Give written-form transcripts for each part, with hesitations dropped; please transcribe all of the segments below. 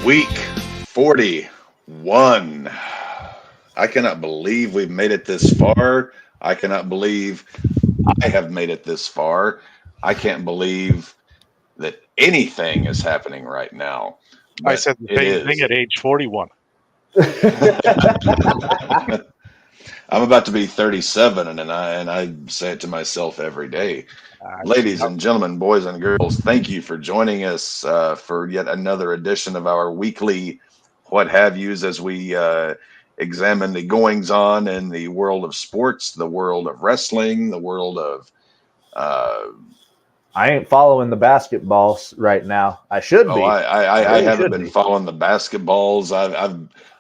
Week 41. I cannot believe we've made it this far. I cannot believe I have made it this far. I can't believe that anything is happening right now. I But said the it same is. thing at age 41. I'm about to be 37, and I say it to myself every day. Ladies and gentlemen, boys and girls, thank you for joining us for yet another edition of our weekly what have yous as we examine the goings on in the world of sports, the world of wrestling, the world of. I ain't following the basketballs right now. I should be. I really haven't should been be. following the basketballs.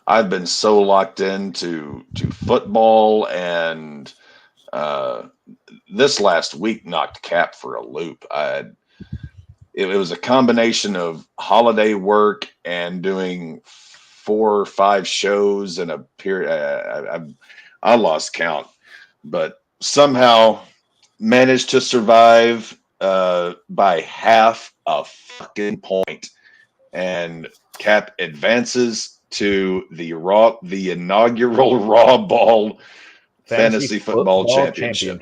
I've been so locked into football, and this last week knocked Cap for a loop. It was a combination of holiday work and doing 4 or 5 shows in a period. I lost count, but somehow managed to survive by half a fucking point. And Cap advances to the inaugural RAWBall Fantasy Football Championship.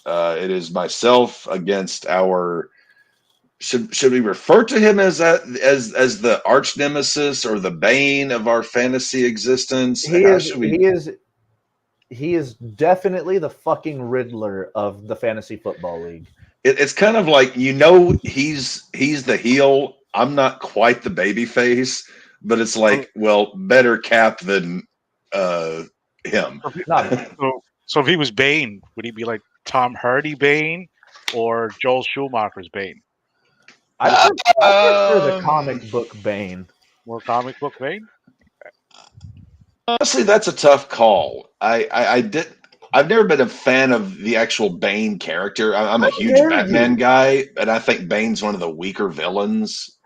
It is myself against our. Should we refer to him as the arch nemesis or the bane of our fantasy existence? He is definitely the fucking Riddler of the fantasy football league. It's kind of like, he's the heel. I'm not quite the baby face, but it's like, well, better Cap than him. So if he was Bane, would he be like Tom Hardy Bane or Joel Schumacher's Bane? I prefer the comic book Bane. More comic book Bane? Honestly, that's a tough call. I've never been a fan of the actual Bane character. I'm a huge Batman guy, and I think Bane's one of the weaker villains.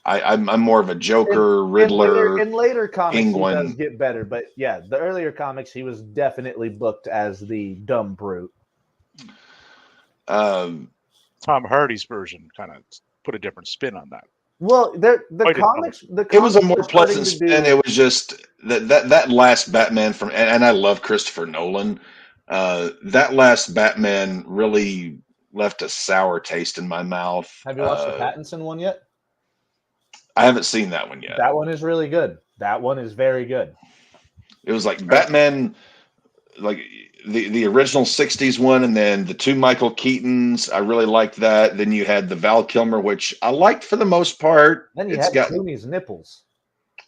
I'm more of a Joker, Riddler. In later comics, Penguin. He does get better, but yeah, the earlier comics, he was definitely booked as the dumb brute. Tom Hardy's version kind of put a different spin on that. Well, the comics it was a more pleasant spin. It was just that last Batman and I love Christopher Nolan. That last Batman really left a sour taste in my mouth. Have you watched the Pattinson one yet? I haven't seen that one yet. That one is really good. That one is very good. It was like Batman, like the original 60s one, and then the 2 Michael Keatons. I really liked that. Then you had the Val Kilmer, which I liked for the most part. Then you had Clooney's nipples.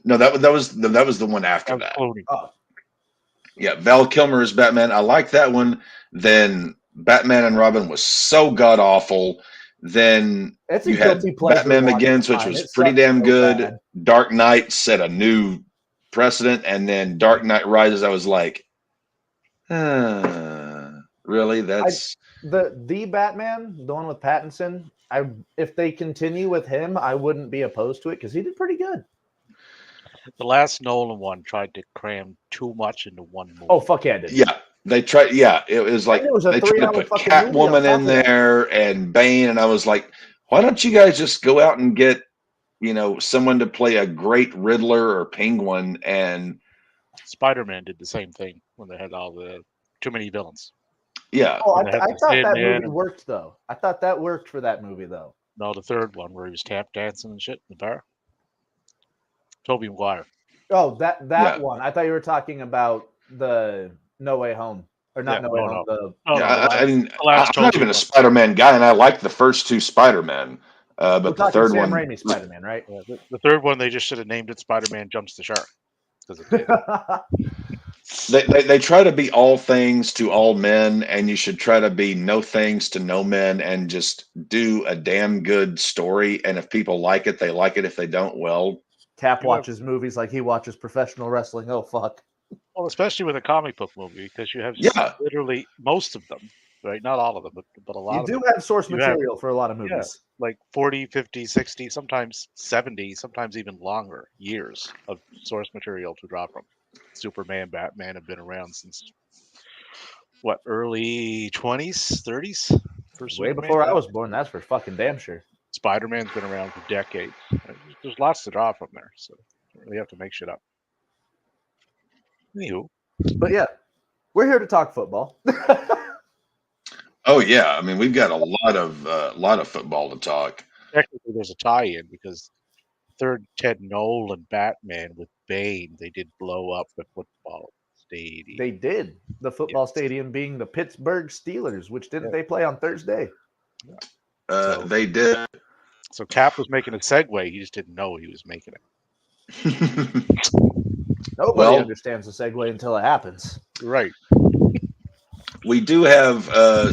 No, that was the one after that. Oh. Yeah, Val Kilmer is Batman. I like that one. Then Batman and Robin was so god awful. Then you had Batman Begins, which was pretty damn good. Bad. Dark Knight set a new precedent, and then Dark Knight Rises. I was like, really? That's the Batman, the one with Pattinson. If they continue with him, I wouldn't be opposed to it because he did pretty good. The last Nolan one tried to cram too much into one movie. Oh fuck yeah, it did. Yeah, they tried. Yeah, it was like they tried to put Catwoman in there and Bane, and I was like, why don't you guys just go out and get someone to play a great Riddler or Penguin? And Spider-Man did the same thing when they had all the too many villains. Yeah. Oh, I thought that movie worked though. I thought that worked for that movie though. No, the third one where he was tap dancing and shit in the bar. Tobey Maguire. Oh, that one. I thought you were talking about the No Way Home. Or not No Way Home. I'm not even a Spider-Man guy, and I like the first 2 Spider-Man. But the third Sam one, Raimi Spider-Man, right? Yeah, the third one, they just should have named it Spider-Man Jumps the Shark. They try to be all things to all men, and you should try to be no things to no men, and just do a damn good story. And if people like it, they like it. If they don't, well. Cap watches movies like he watches professional wrestling. Oh fuck. Well, especially with a comic book movie, because you have literally most of them, right? Not all of them, but a lot of them. You do have source material for a lot of movies. Like 40, 50, 60, sometimes 70, sometimes even longer years of source material to draw from. Superman, Batman have been around since, early 20s, 30s? Way before I was born, that's for fucking damn sure. Spider-Man's been around for decades. There's lots to draw from there, so you don't really have to make shit up. Anywho, But yeah, we're here to talk football. Oh yeah, I mean we've got a lot of football to talk. technically, there's a tie-in because third Ted Nolan Batman with Bane, they did blow up the football stadium. They did. The football stadium being the Pittsburgh Steelers, which didn't they play on Thursday? They did. So Cap was making a segue. He just didn't know he was making it. Nobody understands the segue until it happens. Right. We do have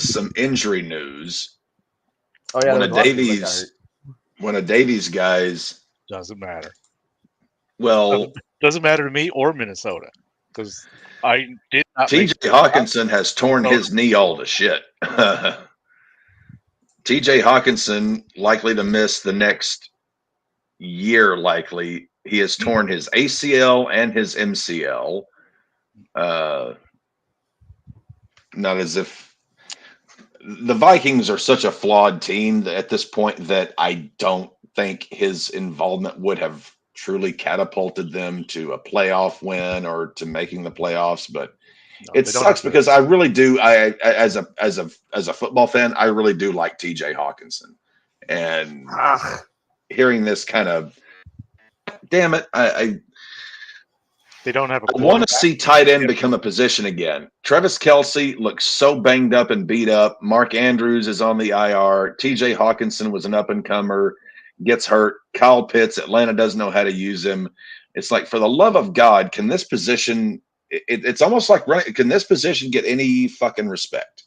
some injury news. Oh yeah, One of Davies guys. Doesn't matter. Well, doesn't matter to me or Minnesota because I did not. TJ Hawkinson has torn his knee all to shit. TJ Hawkinson likely to miss the next year. Likely, he has torn his ACL and his MCL. Not as if the Vikings are such a flawed team at this point that I don't think his involvement would have truly catapulted them to a playoff win or to making the playoffs. But it sucks because I really do. I as a football fan, I really do like TJ Hawkinson, and hearing this kind of, damn it, they don't have. I want to see tight end become a position again. Travis Kelce looks so banged up and beat up. Mark Andrews is on the IR. TJ Hawkinson was an up and comer, gets hurt. Kyle Pitts, Atlanta doesn't know how to use him. It's like, for the love of God, can this position? It's almost like running. Can this position get any fucking respect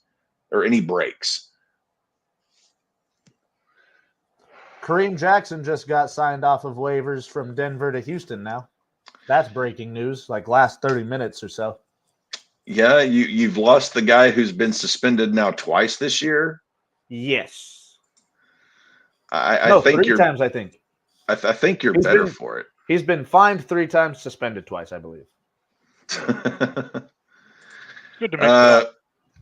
or any breaks? Kareem Jackson just got signed off of waivers from Denver to Houston now. That's breaking news, like last 30 minutes or so. Yeah, you've lost the guy who's been suspended now twice this year. Yes. I think 3 times, I think. I think you're better for it. He's been fined 3 times, suspended twice, I believe. Good to make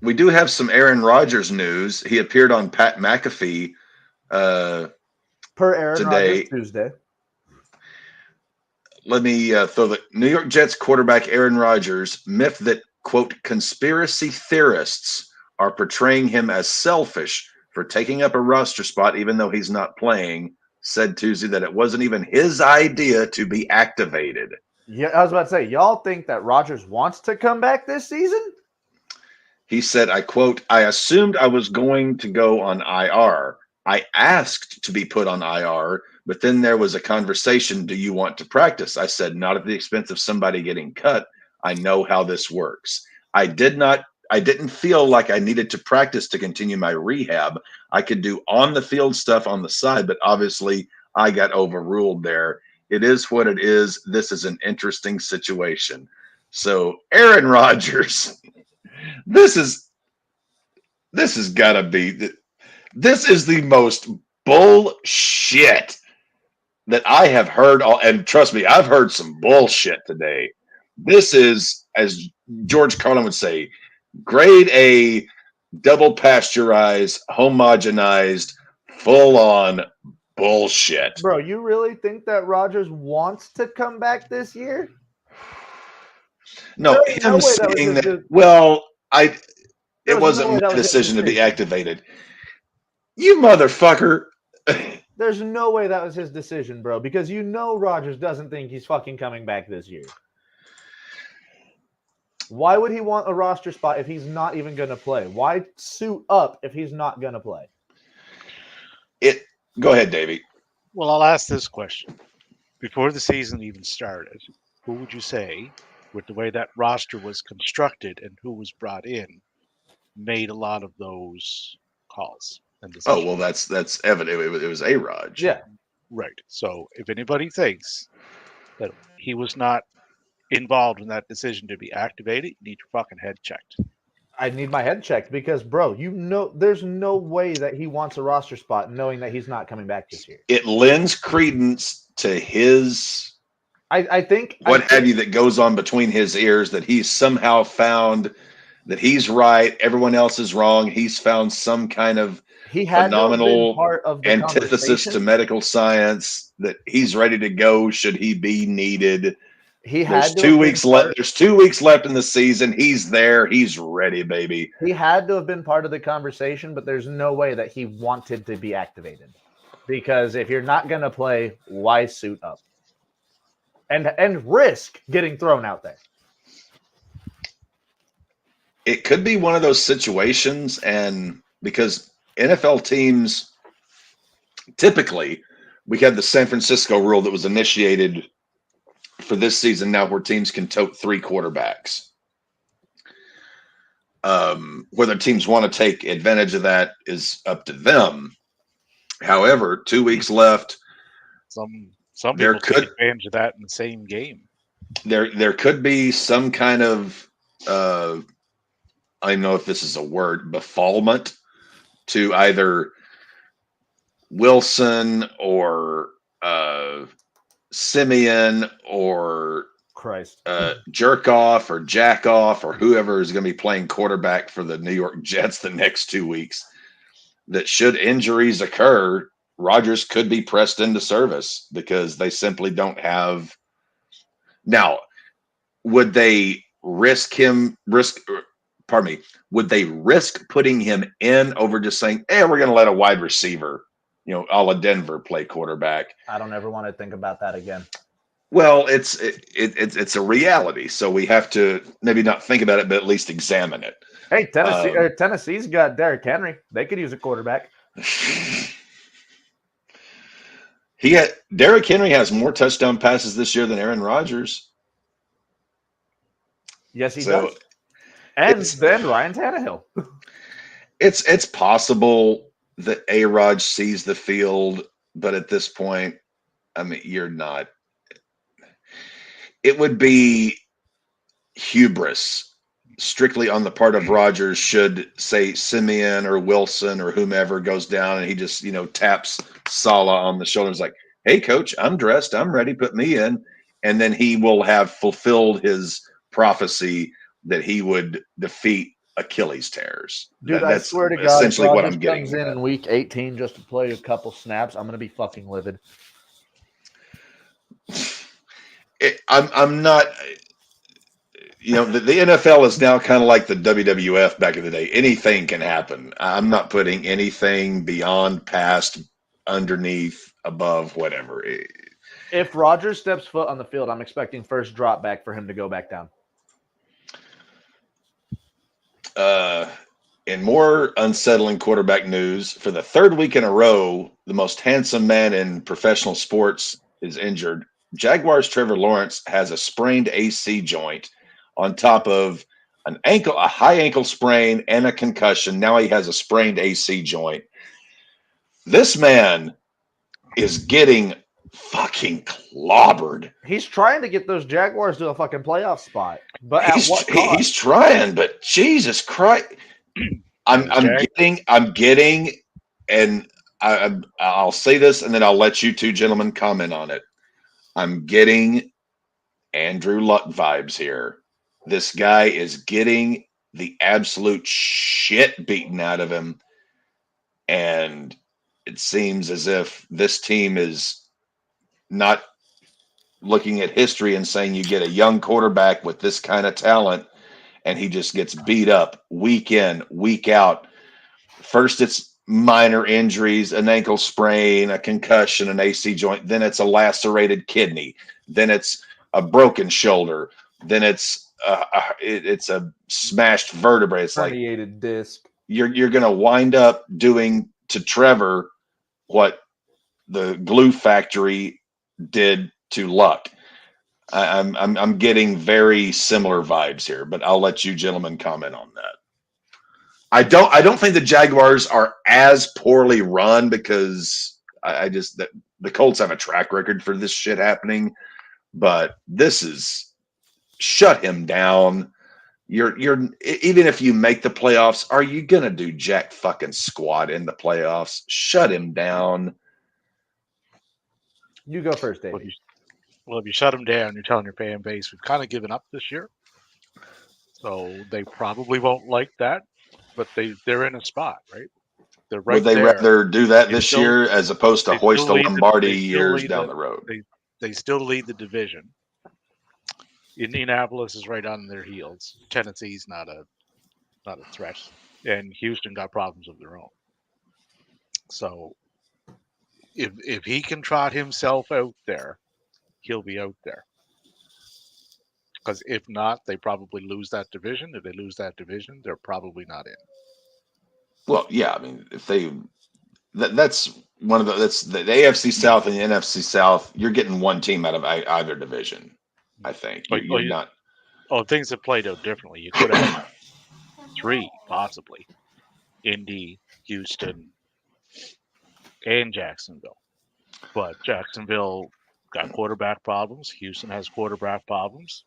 we do have some Aaron Rodgers news. He appeared on Pat McAfee per Aaron today. Rodgers Tuesday. Let me throw the New York Jets quarterback Aaron Rodgers myth that, quote, conspiracy theorists are portraying him as selfish for taking up a roster spot even though he's not playing, said Tuesday that it wasn't even his idea to be activated. Yeah, I was about to say, y'all think that Rodgers wants to come back this season? He said, I quote, I assumed I was going to go on IR. I asked to be put on IR, but then there was a conversation. Do you want to practice? I said, not at the expense of somebody getting cut. I know how this works. I didn't feel like I needed to practice to continue my rehab. I could do on the field stuff on the side, but obviously I got overruled there. It is what it is. This is an interesting situation. So Aaron Rodgers, this is the most bullshit that I have heard. And trust me, I've heard some bullshit today. This is, as George Carlin would say, grade A, double pasteurized, homogenized, full on bullshit. Bro, you really think that Rodgers wants to come back this year? No, him saying that, well, it wasn't my decision to be activated. You motherfucker. There's no way that was his decision, bro, because you know Rodgers doesn't think he's fucking coming back this year. Why would he want a roster spot if he's not even going to play? Why suit up if he's not going to play? Go ahead, Davey. Well, I'll ask this question. Before the season even started, who would you say, with the way that roster was constructed and who was brought in, made a lot of those calls and decisions? Oh, well, that's evident. It was A-Rod. Yeah. Right. So if anybody thinks that he was not involved in that decision to be activated, you need your fucking head checked. I need my head checked because, bro, you know, there's no way that he wants a roster spot knowing that he's not coming back this year. It lends credence to his, I think that goes on between his ears, that he's somehow found that he's right, everyone else is wrong. He's found some kind of He had to have been phenomenal part of the antithesis to conversation. medical science, that he's ready to go should he be needed. He There's had to 2 have been weeks left. part. There's 2 weeks left in the season. He's there. He's ready, baby. He had to have been part of the conversation, but there's no way that he wanted to be activated. Because if you're not going to play, why suit up? And risk getting thrown out there. It could be one of those situations, and because NFL teams typically, we had the San Francisco rule that was initiated for this season now, where teams can tote 3 quarterbacks. Whether teams want to take advantage of that is up to them. However, 2 weeks left. Some There people take advantage of that in the same game. There could be some kind of I don't know if this is a word, befallment to either Wilson or Simeon or Christ. Jerk off or Jack off or whoever is going to be playing quarterback for the New York Jets the next 2 weeks. That should injuries occur, Rodgers could be pressed into service because they simply don't have. Now, would they risk? Would they risk putting him in over just saying, "Hey, we're going to let a wide receiver, a la Denver, play quarterback"? I don't ever want to think about that again. Well, it's a reality, so we have to maybe not think about it, but at least examine it. Hey, Tennessee's got Derrick Henry. They could use a quarterback. Derrick Henry has more touchdown passes this year than Aaron Rodgers. Yes, he does. And then Ryan Tannehill. It's possible that A-Rod sees the field, but at this point, I mean, you're not. It would be hubris strictly on the part of Rodgers should, say, Simeon or Wilson or whomever goes down and he just, taps Saleh on the shoulder. It's like, "Hey, coach, I'm dressed. I'm ready. Put me in." And then he will have fulfilled his prophecy that he would defeat Achilles tears. Dude, That's I swear to God, essentially if what Rodgers I'm getting comes in week 18 just to play a couple snaps, I'm going to be fucking livid. I'm not. The NFL is now kind of like the WWF back in the day. Anything can happen. I'm not putting anything beyond, past, underneath, above, whatever. If Rodgers steps foot on the field, I'm expecting first drop back for him to go back down. In more unsettling quarterback news, for the 3rd week in a row, the most handsome man in professional sports is injured. Jaguars' Trevor Lawrence has a sprained AC joint on top of a high ankle sprain and a concussion. Now he has a sprained AC joint. This man is getting fucking clobbered. He's trying to get those Jaguars to a fucking playoff spot, but at what cost? He's trying, but Jesus Christ, I'm getting, and I'll say this, and then I'll let you two gentlemen comment on it. I'm getting Andrew Luck vibes here. This guy is getting the absolute shit beaten out of him, and it seems as if this team is not looking at history and saying you get a young quarterback with this kind of talent and he just gets beat up week in, week out. First it's minor injuries, an ankle sprain, a concussion, an AC joint. Then it's a lacerated kidney. Then it's a broken shoulder. Then it's a smashed vertebrae. It's like herniated disc. You're going to wind up doing to Trevor what the glue factory did to Luck. I'm getting very similar vibes here, but I'll let you gentlemen comment on that. I don't think the Jaguars are as poorly run because the Colts have a track record for this shit happening, but this is shut him down. You're even if you make the playoffs, are you gonna do jack fucking squat in the playoffs? Shut him down. You go first, David. Well, if you shut him down, you're telling your fan base we've kind of given up this year. So they probably won't like that, but they're in a spot, right? They're right Would they there. rather do that They this still- year as opposed to they hoist still a lead the- Lombardi they still years lead down the- the road? They still lead the division. Indianapolis is right on their heels. Tennessee's not a threat, and Houston got problems of their own. So if he can trot himself out there, he'll be out there. Because if not, they probably lose that division. If they lose that division, they're probably not in. Well, yeah, I mean, if they that's one of that's the AFC South and the NFC South. You're getting one team out of either division. I think you're not. Oh, things have played out differently. You could have had 3 possibly: Indy, Houston, and Jacksonville. But Jacksonville got quarterback problems. Houston has quarterback problems.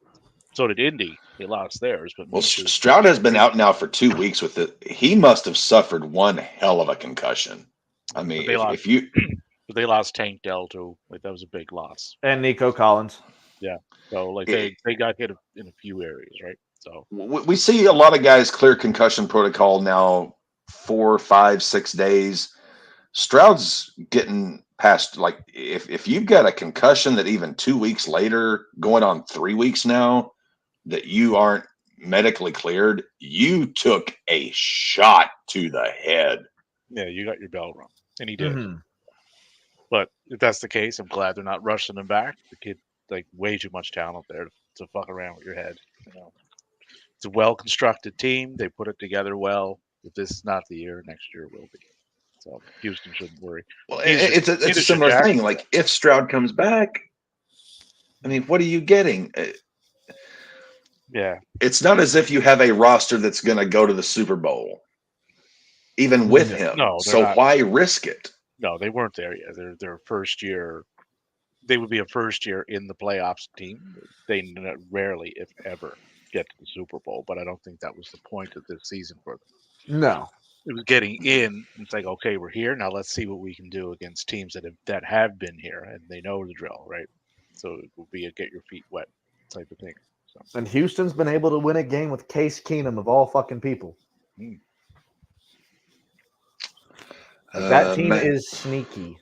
So did Indy. They lost theirs, but Well, Stroud has been out now for 2 weeks with it. He must have suffered one hell of a concussion. I mean, if you but they lost Tank Dell too. Like that was a big loss. And Nico Collins. Yeah. So like they got hit in a few areas, right? So we see a lot of guys clear concussion protocol now 4, 5, 6 days. Stroud's getting past, like, if you've got a concussion that even 2 weeks later, going on 3 weeks now, that you aren't medically cleared, you took a shot to the head. yeah, you got your bell rung, and he did. Mm-hmm. But if that's the case, I'm glad they're not rushing him back. The kid, like, way too much talent there to fuck around with your head. You know, it's a well constructed team. They put it together well. If this is not the year, next year will be. So Houston shouldn't worry. Well, it's a similar thing. Like, if Stroud comes back, I mean, what are you getting? Yeah, It's not as if you have a roster that's going to go to the Super Bowl, even with him. No, so not. Why risk it? No, they weren't there yet. They're their first year. They would be a first year in the playoffs team. They rarely, if ever, get to the Super Bowl. But I don't think that was the point of this season for them. No. It was getting in. It's like, okay, we're here now. Let's see what we can do against teams that have been here and they know the drill, right? So it will be a get your feet wet type of thing. So. And Houston's been able to win a game with Case Keenum of all fucking people. That team is sneaky.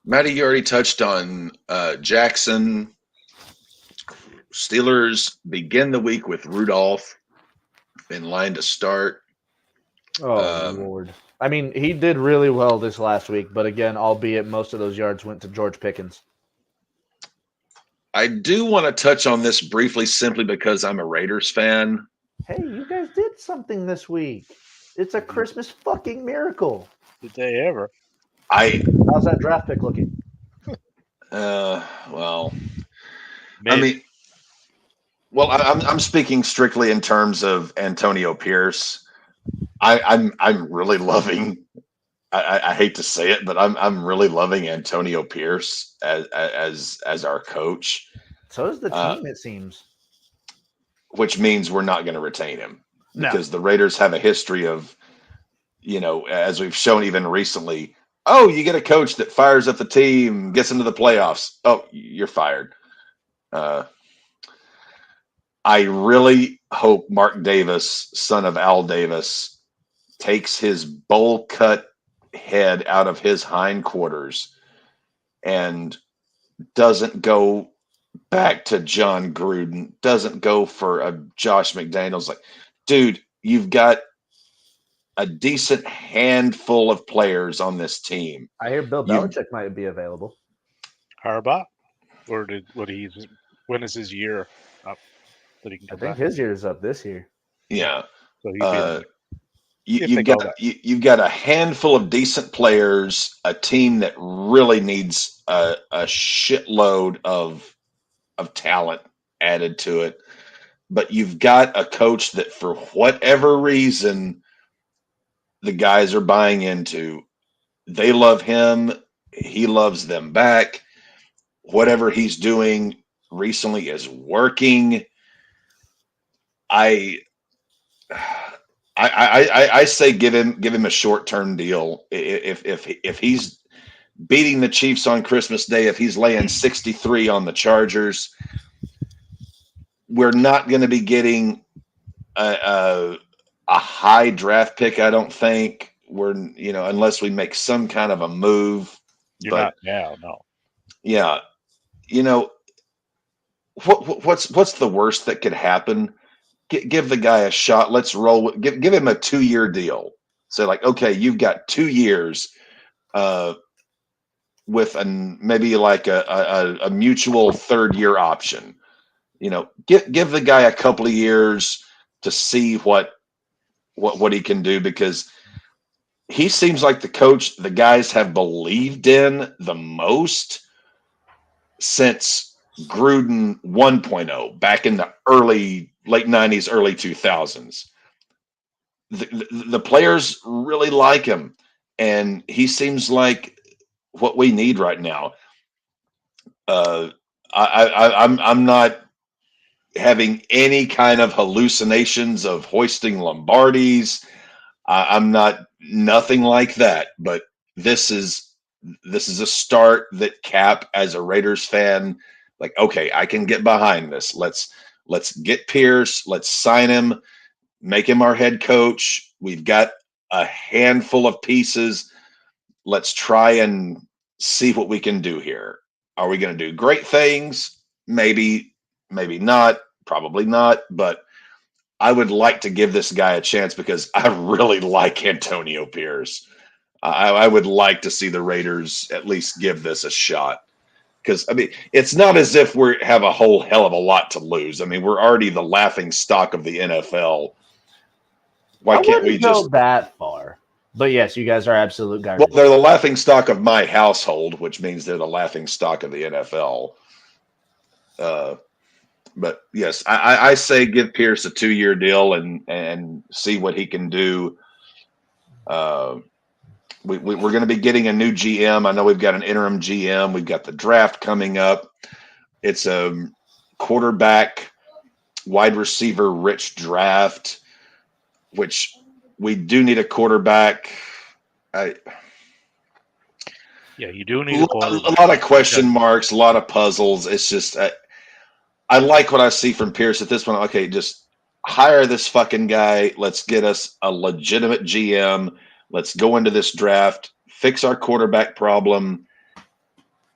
Matty, you already touched on Jackson. Steelers begin the week with Rudolph in line to start. Oh, Lord. I mean, he did really well this last week, but again, albeit most of those yards went to George Pickens. I do want to touch on this briefly simply because I'm a Raiders fan. Hey, you guys did something this week. It's a Christmas fucking miracle. Did they ever? How's that draft pick looking? Well, I mean, well, I'm speaking strictly in terms of Antonio Pierce. I'm really loving. I hate to say it, but I'm really loving Antonio Pierce as our coach. So is the team, it seems. Which means we're not going to retain him because the Raiders have a history of, as we've shown even recently. Oh, you get a coach that fires up the team, gets into the playoffs. Oh, you're fired. I really hope Mark Davis, son of Al Davis, takes his bowl cut head out of his hindquarters and doesn't go back to John Gruden, doesn't go for a Josh McDaniels. Like, dude, you've got a decent handful of players on this team. I hear Bill Belichick might be available. Harbaugh? Or when is his year up? That he can come I think back? his year is up this year. Yeah. So you've got a handful of decent players, a team that really needs a shitload of talent added to it, but you've got a coach that for whatever reason the guys are buying into. They love him, he loves them back. Whatever he's doing recently is working. I say give him a short-term deal. If he's beating the Chiefs on Christmas Day, if he's laying 63 on the Chargers, we're not going to be getting a a high draft pick. I don't think we're unless we make some kind of a move. You're But not now, no. yeah, you know what's the worst that could happen? Give the guy a shot. Let's roll. Give him a 2-year deal. So like, okay, you've got 2 years with maybe like a mutual 3rd-year option. Give the guy a couple of years to see what he can do, because he seems like the coach the guys have believed in the most since Gruden 1.0 back in the late 90s, early 2000s. The players really like him, and he seems like what we need right now. I'm not having any kind of hallucinations of hoisting Lombardis. I'm not Nothing like that. But this is a start that Cap, as a Raiders fan, like, okay, I can get behind this. Let's get Pierce. Let's sign him. Make him our head coach. We've got a handful of pieces. Let's try and see what we can do here. Are we going to do great things? Maybe, maybe not, probably not, but I would like to give this guy a chance because I really like Antonio Pierce. I would like to see the Raiders at least give this a shot. Because, I mean, it's not as if we have a whole hell of a lot to lose. I mean, we're already the laughing stock of the NFL. Why can't we go just that far? But yes, you guys are absolute Well, garbage. they're the laughing stock of my household, which means they're the laughing stock of the NFL. But yes, I say give Pierce a 2-year deal and see what he can do. We're going to be getting a new GM. I know we've got an interim GM. We've got the draft coming up. It's a quarterback, wide receiver rich draft, which we do need a quarterback. Yeah, you do need a quarterback. A lot of question marks, a lot of puzzles. It's just I like what I see from Pierce at this point. Okay, just hire this fucking guy. Let's get us a legitimate GM. Let's go into this draft, fix our quarterback problem,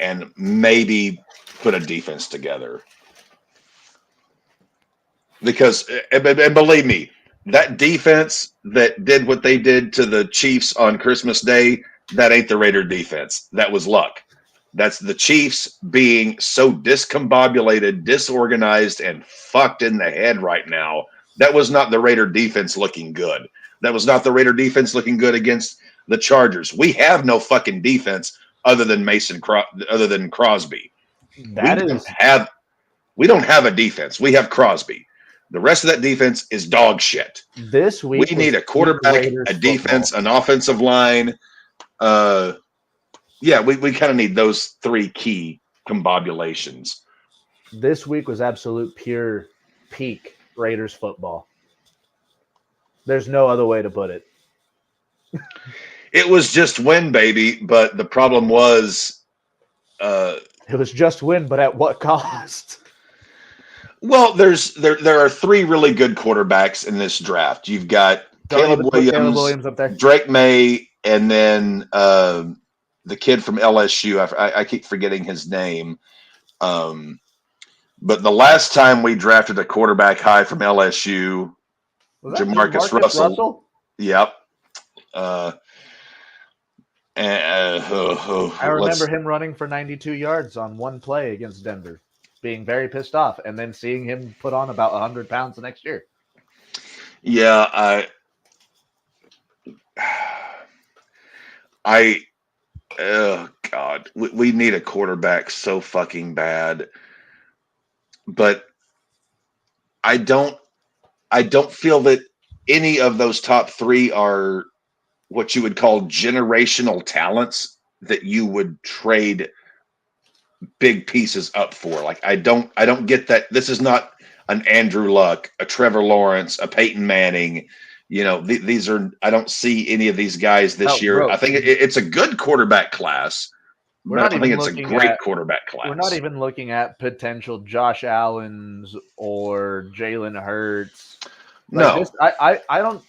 and maybe put a defense together. Because, and believe me, that defense that did what they did to the Chiefs on Christmas Day, that ain't the Raider defense. That was luck. That's the Chiefs being so discombobulated, disorganized, and fucked in the head right now. That was not the Raider defense looking good. That was not the Raider defense looking good against the Chargers. We have no fucking defense other than Crosby. We don't have a defense. We have Crosby. The rest of that defense is dog shit. This week we need a quarterback, a defense, football. An offensive line. Yeah, we kind of need those 3 key combobulations. This week was absolute pure peak Raiders football. There's no other way to put it. It was just win, baby, but the problem was it was just win, but at what cost? Well, there are 3 really good quarterbacks in this draft. You've got Caleb Williams up there, Drake May, and then the kid from LSU. I keep forgetting his name. But the last time we drafted a quarterback high from LSU, Jamarcus Russell. Yep. I remember him running for 92 yards on one play against Denver, being very pissed off, and then seeing him put on about 100 pounds the next year. Yeah, oh God, we need a quarterback so fucking bad, but I don't feel that any of those top 3 are what you would call generational talents that you would trade big pieces up for. Like I don't get that. This is not an Andrew Luck, a Trevor Lawrence, a Peyton Manning. These are, I don't see any of these guys this year. Bro, I think it's a good quarterback class. I think it's a great quarterback class. We're not even looking at potential Josh Allens or Jalen Hurts. No. I don't.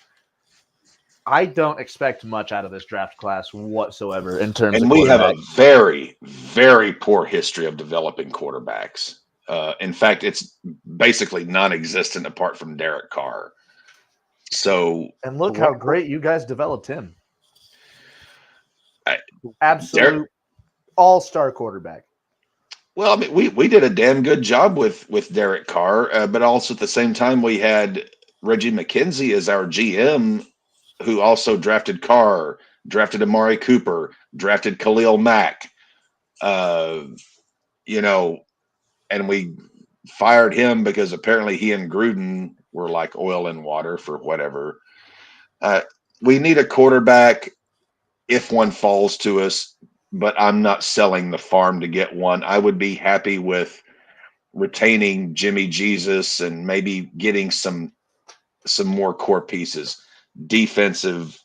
I don't expect much out of this draft class whatsoever in terms of And we have a quarterback. very, very poor history of developing quarterbacks. In fact, it's basically non-existent apart from Derek Carr. So, And look how great you guys developed him. Derek, Absolute all-star quarterback. well, I mean, we did a damn good job with Derek Carr, but also at the same time we had Reggie McKenzie as our GM, who also drafted Carr, drafted Amari Cooper, drafted Khalil Mack. Uh, you know, and we fired him because apparently he and Gruden were like oil and water for whatever. Uh, we need a quarterback if one falls to us, but I'm not selling the farm to get one. I would be happy with retaining Jimmy Jesus and maybe getting some more core pieces, defensive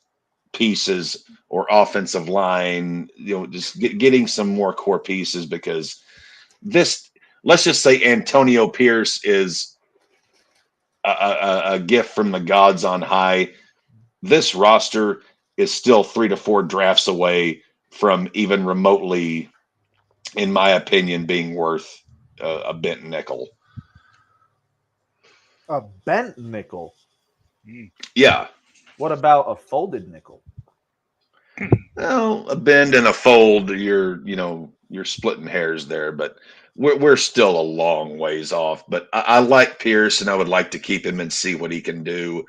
pieces or offensive line, just getting some more core pieces because this, let's just say Antonio Pierce is a gift from the gods on high. This roster is still 3 to 4 drafts away from even remotely, in my opinion, being worth a bent nickel. A bent nickel. Yeah. What about a folded nickel? Well, a bend and a fold, you're splitting hairs there, but we're still a long ways off. But I like Pierce, and I would like to keep him and see what he can do.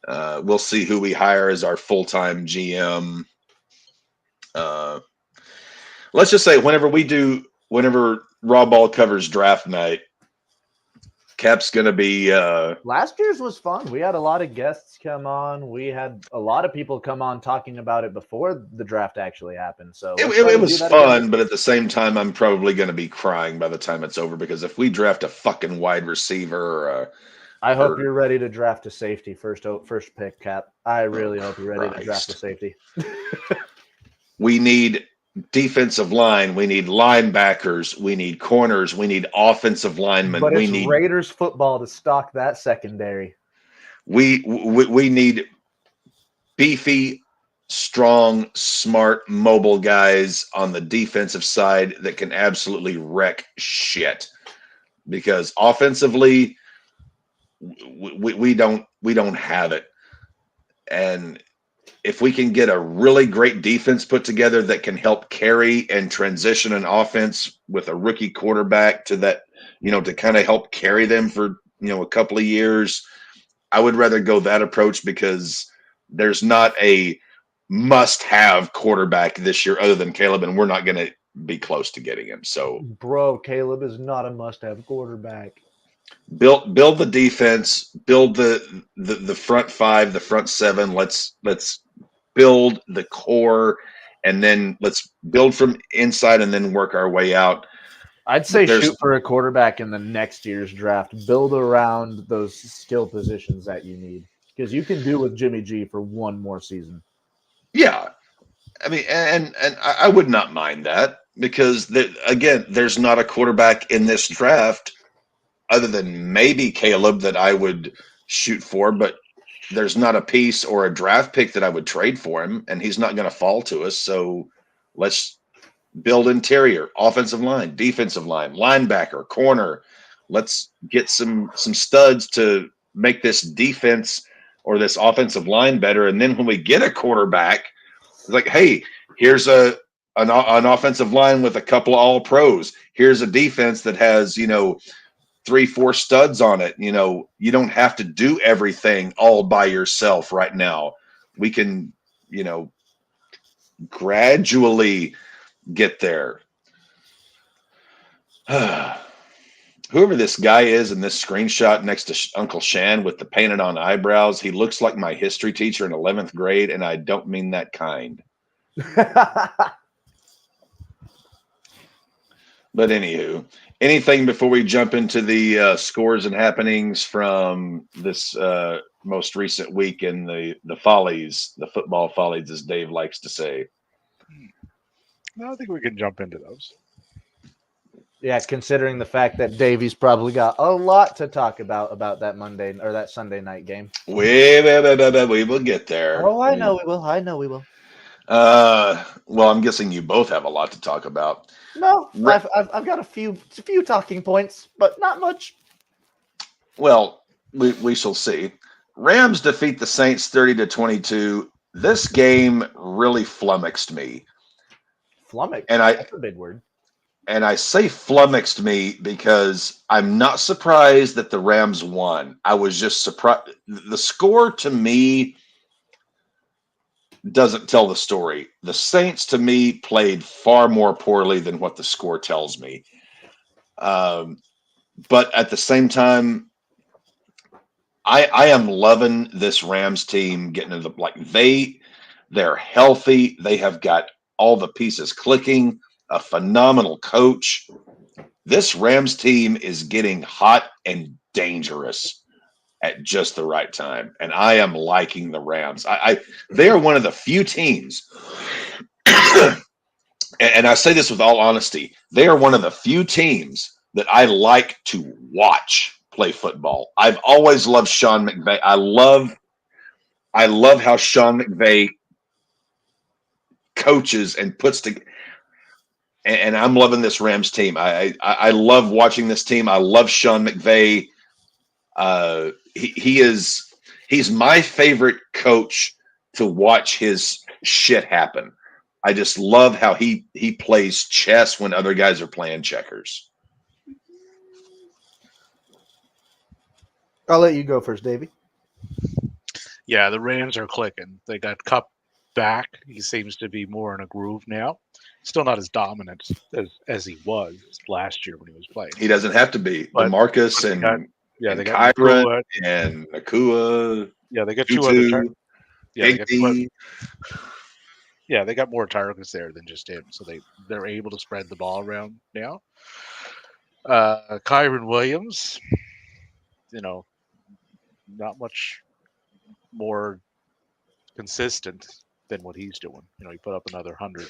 We'll see who we hire as our full-time GM. Let's just say whenever RAWBall covers draft night, Cap's going to be. Last year's was fun. We had a lot of guests come on. We had a lot of people come on talking about it before the draft actually happened. So it was fun, but at the same time, I'm probably going to be crying by the time it's over because if we draft a fucking wide receiver, I hope you're ready to draft a safety first pick, Cap. I really hope you're ready Christ. to draft a safety. We need defensive line. We need linebackers. We need corners. We need offensive linemen. But it's Raiders football to stock that secondary. We need beefy, strong, smart, mobile guys on the defensive side that can absolutely wreck shit. Because offensively, we don't have it. And if we can get a really great defense put together that can help carry and transition an offense with a rookie quarterback to that, to kind of help carry them for, a couple of years, I would rather go that approach because there's not a must-have quarterback this year other than Caleb, and we're not going to be close to getting him. So, bro, Caleb is not a must-have quarterback. Build the defense, build the front five, the front seven. Let's build the core, and then let's build from inside and then work our way out. I'd say shoot for a quarterback in the next year's draft. Build around those skill positions that you need because you can do with Jimmy G for one more season. Yeah, I mean, and I would not mind that because again, there's not a quarterback in this draft other than maybe Caleb that I would shoot for, but there's not a piece or a draft pick that I would trade for him, and he's not going to fall to us. So let's build interior, offensive line, defensive line, linebacker, corner. Let's get some studs to make this defense or this offensive line better. And then when we get a quarterback, it's like, hey, here's an offensive line with a couple of all pros. Here's a defense that has, 3-4 studs on it. You don't have to do everything all by yourself right now. We can, gradually get there. Whoever this guy is in this screenshot next to Uncle Shan with the painted on eyebrows, he looks like my history teacher in 11th grade, and I don't mean that kind. But anywho, anything before we jump into the scores and happenings from this most recent week in the follies, the football follies, as Dave likes to say? No, I think we can jump into those. Yeah, considering the fact that Davey's probably got a lot to talk about that Monday or that Sunday night game. We will get there. Oh, I know we will. I know we will. Well, I'm guessing you both have a lot to talk about. No, I've got a few talking points, but not much. Well, we shall see. Rams defeat the Saints 30-22. This game really flummoxed me. Flummoxed. And That's a big word. And I say flummoxed me because I'm not surprised that the Rams won. I was just surprised. The score to me doesn't tell the story. The Saints to me played far more poorly than what the score tells me. But at the same time, I am loving this Rams team getting into they're healthy. They have got all the pieces clicking, a phenomenal coach. This Rams team is getting hot and dangerous at just the right time. And I am liking the Rams. They are one of the few teams, and I say this with all honesty, they are one of the few teams that I like to watch play football. I've always loved Sean McVay. I love how Sean McVay coaches and puts together. And I'm loving this Rams team. I love watching this team. I love Sean McVay. He's my favorite coach to watch his shit happen. I just love how he plays chess when other guys are playing checkers. I'll let you go first, Davey. Yeah, the Rams are clicking. They got Cup back. He seems to be more in a groove now. Still not as dominant as he was last year when he was playing. He doesn't have to be. But- DeMarcus but they got- and they got Kyron Nakua. and Nakua. Yeah, they got two Tutu, other. They got Higby. they got more targets there than just him, so they're able to spread the ball around now. Kyron Williams, not much more consistent than what he's doing. He put up another 100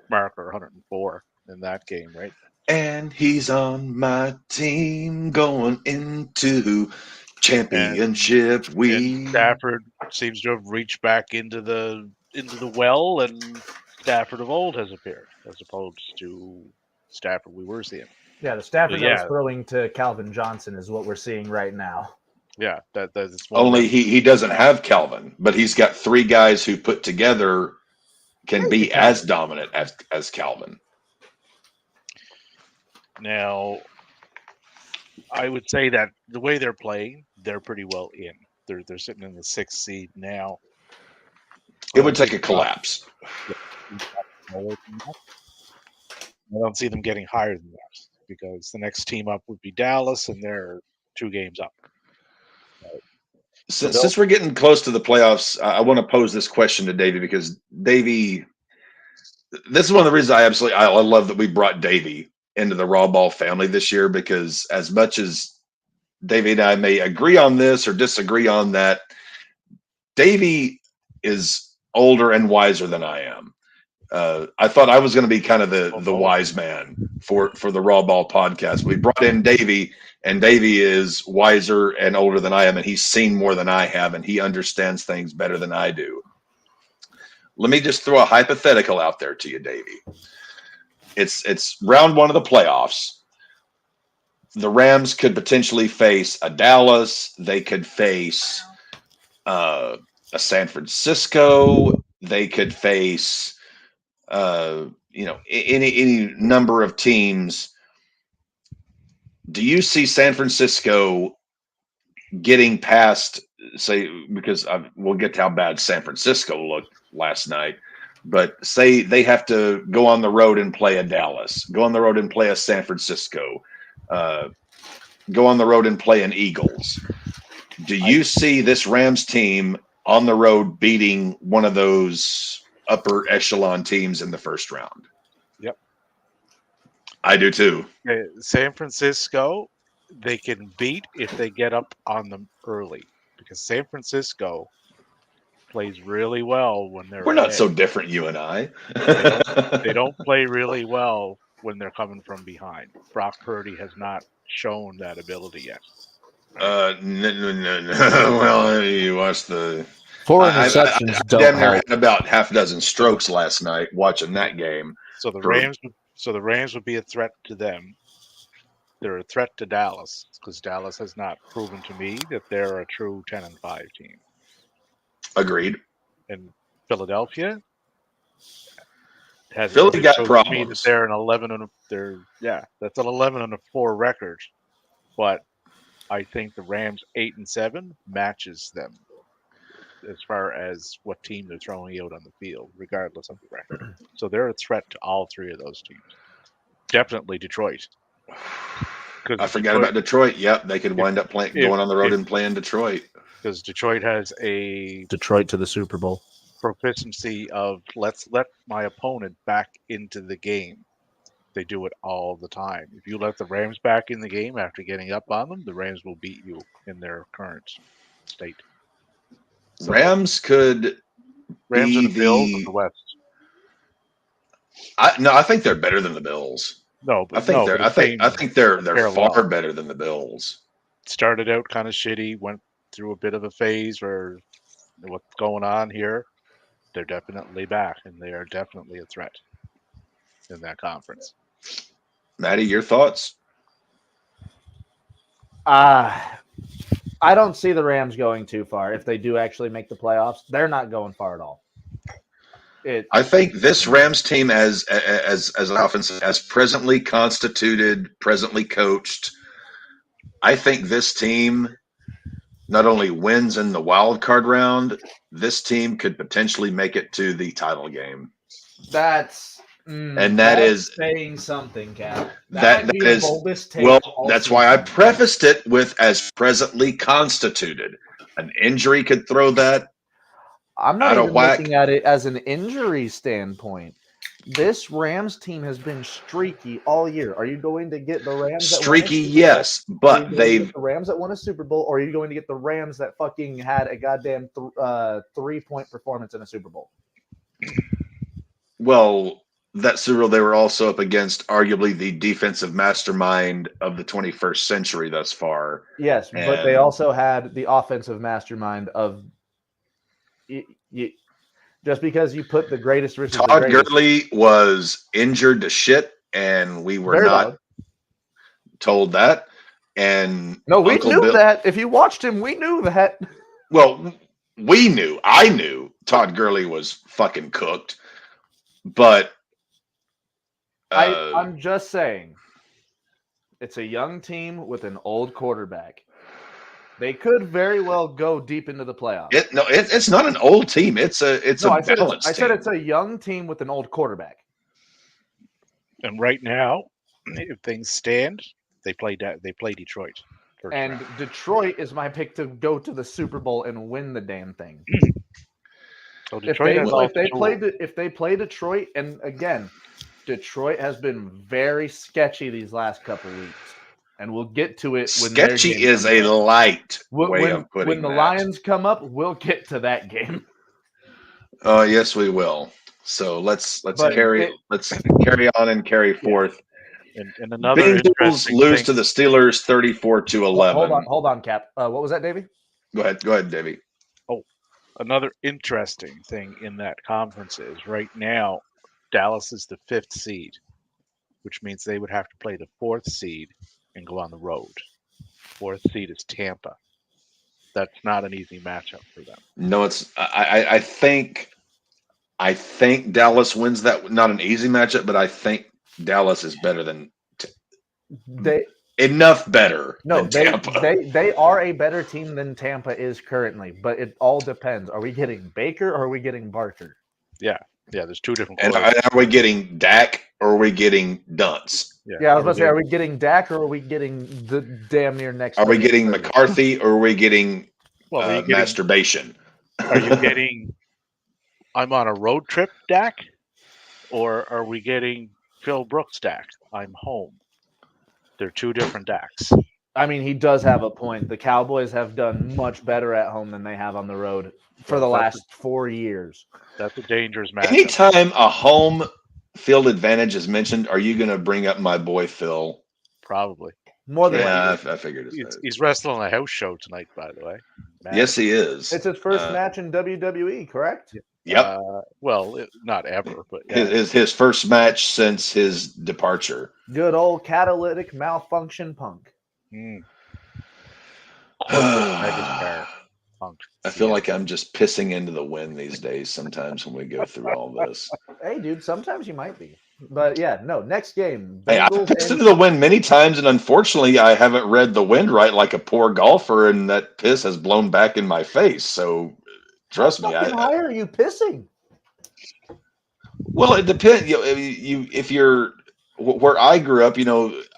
marker, 104 in that game, right? And he's on my team going into championship week. And Stafford seems to have reached back into the well, and Stafford of old has appeared, as opposed to Stafford we were seeing. Yeah, the Stafford that was throwing to Calvin Johnson is what we're seeing right now. Yeah, that's only he doesn't have Calvin, but he's got three guys who put together can be as dominant as Calvin. Now, I would say that the way they're playing, they're pretty well in. They're sitting in the 6th seed now. It would take a collapse. I don't see them getting higher than that, because the next team up would be Dallas, and they're 2 games up. Since we're getting close to the playoffs, I want to pose this question to Davey, because Davey, this is one of the reasons I love that we brought Davey into the RAWBall family this year, because as much as Davey and I may agree on this or disagree on that, Davey is older and wiser than I am. I thought I was going to be kind of the wise man for the RAWBall podcast. We brought in Davey, and Davey is wiser and older than I am, and he's seen more than I have, and he understands things better than I do. Let me just throw a hypothetical out there to you, Davey. It's round 1 of the playoffs. The Rams could potentially face a Dallas. They could face a San Francisco. They could face any number of teams. Do you see San Francisco getting past, say, because we'll get to how bad San Francisco looked last night, but say they have to go on the road and play a Dallas, go on the road and play a San Francisco, go on the road and play an Eagles. Do you see this Rams team on the road beating one of those upper echelon teams in the first round? Yep. I do too. San Francisco, they can beat if they get up on them early, because San Francisco plays really well when they're We're not so different, you and I. They don't play really well when they're coming from behind. Brock Purdy has not shown that ability yet. No. Well, you watched the 4 I interceptions don't damn near help. had about half a dozen strokes last night watching that game. So the For- Rams would be a threat to them. They're a threat to Dallas because Dallas has not proven to me that they're a true 10-5 team. Agreed. And Philadelphia has Philly already got proved to me that problems. they're an 11 and that's an 11-4 record. But I think the Rams 8-7 matches them as far as what team they're throwing out on the field, regardless of the record. So they're a threat to all three of those teams. Definitely Detroit. I forgot about Detroit. Yep, they could wind up going on the road if- and playing Detroit. Because Detroit has a Detroit to the Super Bowl. proficiency of let's let my opponent back into the game. They do it all the time. If you let the Rams back in the game after getting up on them, the Rams will beat you in their current state. So, Rams could Rams be and the Bills of the West. I think they're better than the Bills. No, but I think they're compare far well. better than the Bills. Started out kind of shitty, went through a bit of a phase where what's going on here. They're definitely back, and they are definitely a threat in that conference. Maddie, your thoughts? I don't see the Rams going too far. If they do actually make the playoffs, they're not going far at all. I think this Rams team, as an offense, as presently constituted, presently coached, I think this team not only wins in the wild card round, this team could potentially make it to the title game. That's saying something, Cap. That is boldest take well. all That's season. why I prefaced it with as presently constituted. An injury could throw that. I'm not out of even whack. looking at it as an injury standpoint. This Rams team has been streaky all year. Are you going to get the Rams? Streaky, yes, but the Rams that won a Super Bowl, or are you going to get the Rams that fucking had a goddamn 3-point performance in a Super Bowl? Well, that Super Bowl, they were also up against arguably the defensive mastermind of the 21st century thus far. Yes, but they also had the offensive mastermind of. Just because you put the greatest versus Todd the greatest. Gurley was injured to shit, and we were not told that. And no, we knew that. If you watched him, we knew that. Well, we knew. I knew Todd Gurley was fucking cooked, but I'm just saying, it's a young team with an old quarterback. They could very well go deep into the playoffs. It's not an old team. It's a balanced team. I said it's a young team with an old quarterback. And right now, if things stand, they play Detroit. And Detroit is my pick to go to the Super Bowl and win the damn thing. So if they play Detroit, and again, Detroit has been very sketchy these last couple weeks. And we'll get to it when sketchy is a light way of putting it. When the Lions come up, we'll get to that game. Oh, yes, we will. So let's carry on and carry forth. And another Bengals lose to the Steelers 34-11. Hold on, Cap. What was that, Davey? Go ahead, Davey. Oh, another interesting thing in that conference is right now Dallas is the 5th seed, which means they would have to play the 4th seed and go on the road. 4th seed is Tampa. That's not an easy matchup for them. No, it's. I think Dallas wins that. Not an easy matchup, but I think Dallas is better than enough better. Than Tampa. They are a better team than Tampa is currently, but it all depends. Are we getting Baker or are we getting Barker? Yeah. There's two different. And are we getting Dak or are we getting Dunce? Yeah, I was about to say, are we getting Dak or are we getting the damn near next? Are we getting McCarthy or are we getting masturbation? Are you getting I'm on a road trip Dak? Or are we getting Phil Brooks Dak? I'm home. They're two different Daks. I mean, he does have a point. The Cowboys have done much better at home than they have on the road for the last 4 years. That's a dangerous matchup. Anytime a home field advantage is mentioned, are you going to bring up my boy Phil? Probably. More than Yeah, likely. I figured as much. He's wrestling a house show tonight, by the way. Yes, he is. It's his first match in WWE, correct? Yep. Not ever, but yeah. His first match since his departure. Good old catalytic malfunction Punk. Megastar. Punk. I feel like I'm just pissing into the wind these days sometimes when we go through all this. Hey, dude, sometimes you might be. But yeah, no, next game. Hey, I've Bengals pissed and into the wind many times, and unfortunately, I haven't read the wind right like a poor golfer, and that piss has blown back in my face. So, trust me, Why are you pissing? well, it depends. If you're where I grew up,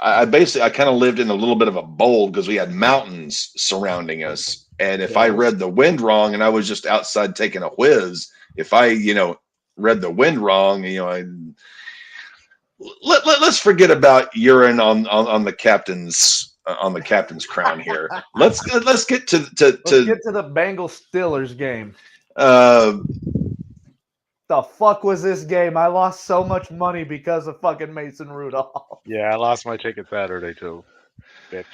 I kind of lived in a little bit of a bowl because we had mountains surrounding us, and if I read the wind wrong, and I was just outside taking a whiz, if I read the wind wrong, let's forget about urine on the captain's crown here. Let's get to the Bengals Steelers game. The fuck was this game? I lost so much money because of fucking Mason Rudolph. Yeah, I lost my ticket Saturday too, bitch.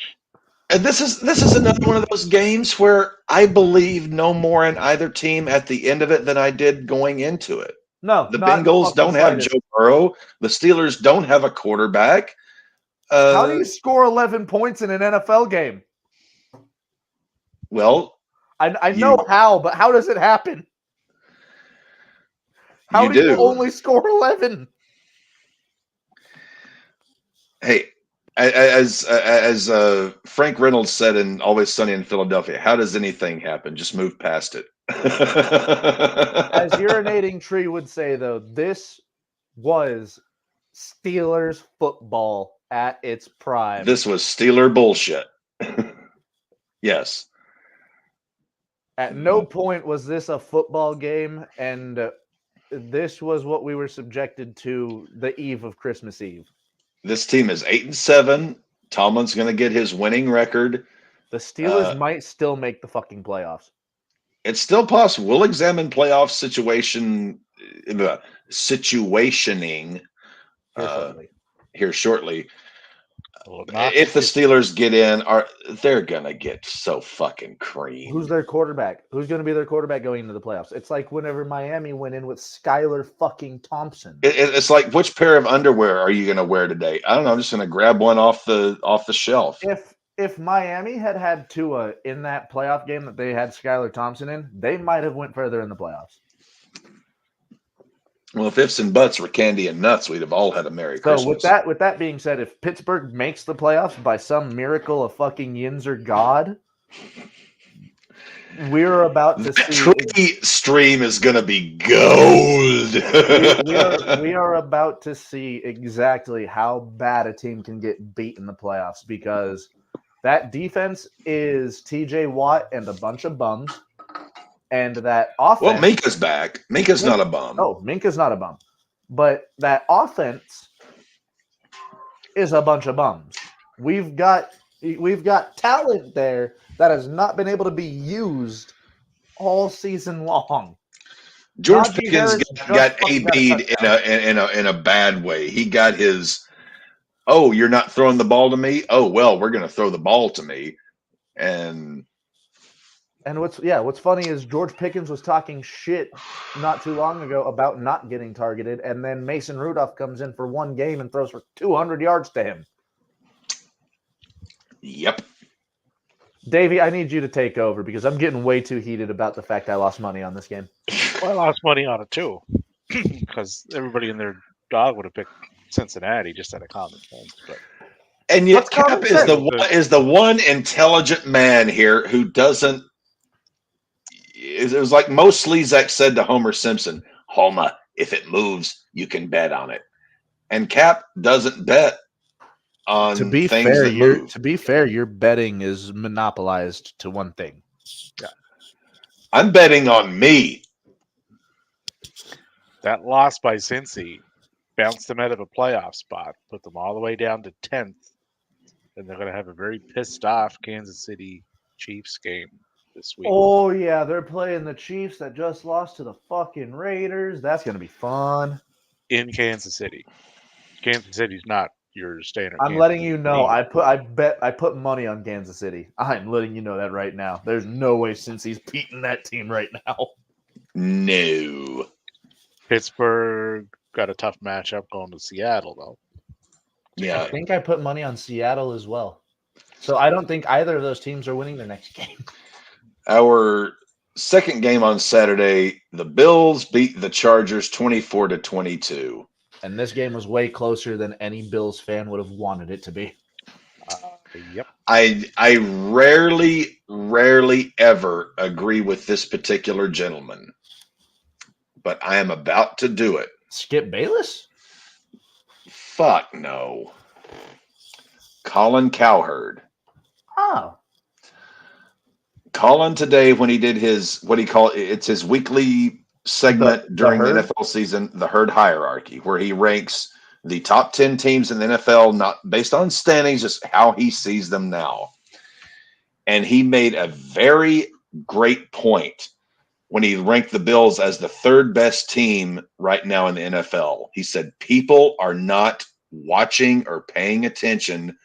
And this is another one of those games where I believe no more in either team at the end of it than I did going into it. No, the Bengals don't have Joe Burrow. The Steelers don't have a quarterback. How do you score 11 points in an NFL game? Well, I know how, but how does it happen? How do you only score 11? Hey, as Frank Reynolds said in Always Sunny in Philadelphia, how does anything happen? Just move past it. As Urinating Tree would say, though, this was Steelers football at its prime. This was Steeler bullshit. Yes. At no point was this a football game, and this was what we were subjected to the eve of Christmas Eve. This team is 8-7. Tomlin's going to get his winning record. The Steelers might still make the fucking playoffs. It's still possible. We'll examine playoff situationing here shortly. If the Steelers get in, they're gonna get so fucking creamed. Who's their quarterback? Who's going to be their quarterback going into the playoffs? It's like whenever Miami went in with Skylar fucking Thompson. It's like, which pair of underwear are you gonna wear today? I don't know. I'm just gonna grab one off the shelf. If Miami had Tua in that playoff game that they had Skylar Thompson in, they might have went further in the playoffs. Well, if ifs and buts were candy and nuts, we'd have all had a Merry Christmas. So with that being said, if Pittsburgh makes the playoffs by some miracle of fucking Yinzer God, we're about to see. Tree stream is going to be gold. we are about to see exactly how bad a team can get beat in the playoffs, because that defense is TJ Watt and a bunch of bums. And that offense. Well, Minka's back. Minka's not a bum. Oh, Minka's not a bum. But that offense is a bunch of bums. We've got talent there that has not been able to be used all season long. George Pickens got AB'd in a bad way. He got his, oh, you're not throwing the ball to me? Oh, well, we're going to throw the ball to me. And what's funny is George Pickens was talking shit not too long ago about not getting targeted, and then Mason Rudolph comes in for one game and throws for 200 yards to him. Yep. Davey, I need you to take over because I'm getting way too heated about the fact I lost money on this game. Well, I lost money on it too, because everybody and their dog would have picked Cincinnati just out of common sense. But and yet, Cap is the one intelligent man here who doesn't. It was like Mo Slezak said to Homer Simpson, "Homer, if it moves, you can bet on it." And Cap doesn't bet on things that move. To be fair, your betting is monopolized to one thing. Yeah. I'm betting on me. That loss by Cincy bounced them out of a playoff spot, put them all the way down to 10th, and they're going to have a very pissed off Kansas City Chiefs game this week. Oh, yeah, they're playing the Chiefs that just lost to the fucking Raiders. That's going to be fun. in Kansas City. Kansas City's not your standard. I'm Kansas letting City you know. team. I put money on Kansas City. I'm letting you know that right now. There's no way since he's beating that team right now. No. Pittsburgh got a tough matchup going to Seattle, though. Yeah. I think I put money on Seattle as well. So I don't think either of those teams are winning their next game. Our second game on Saturday, the Bills beat the Chargers 24-22. And this game was way closer than any Bills fan would have wanted it to be. Yep. I rarely ever agree with this particular gentleman, but I am about to do it. Skip Bayless? Fuck no. Colin Cowherd. Oh. Colin today, when he did his it's his weekly segment during the NFL season, the Herd Hierarchy, where he ranks the top 10 teams in the NFL, not based on standings, just how he sees them now. And he made a very great point when he ranked the Bills as the third best team right now in the NFL. He said, people are not watching or paying attention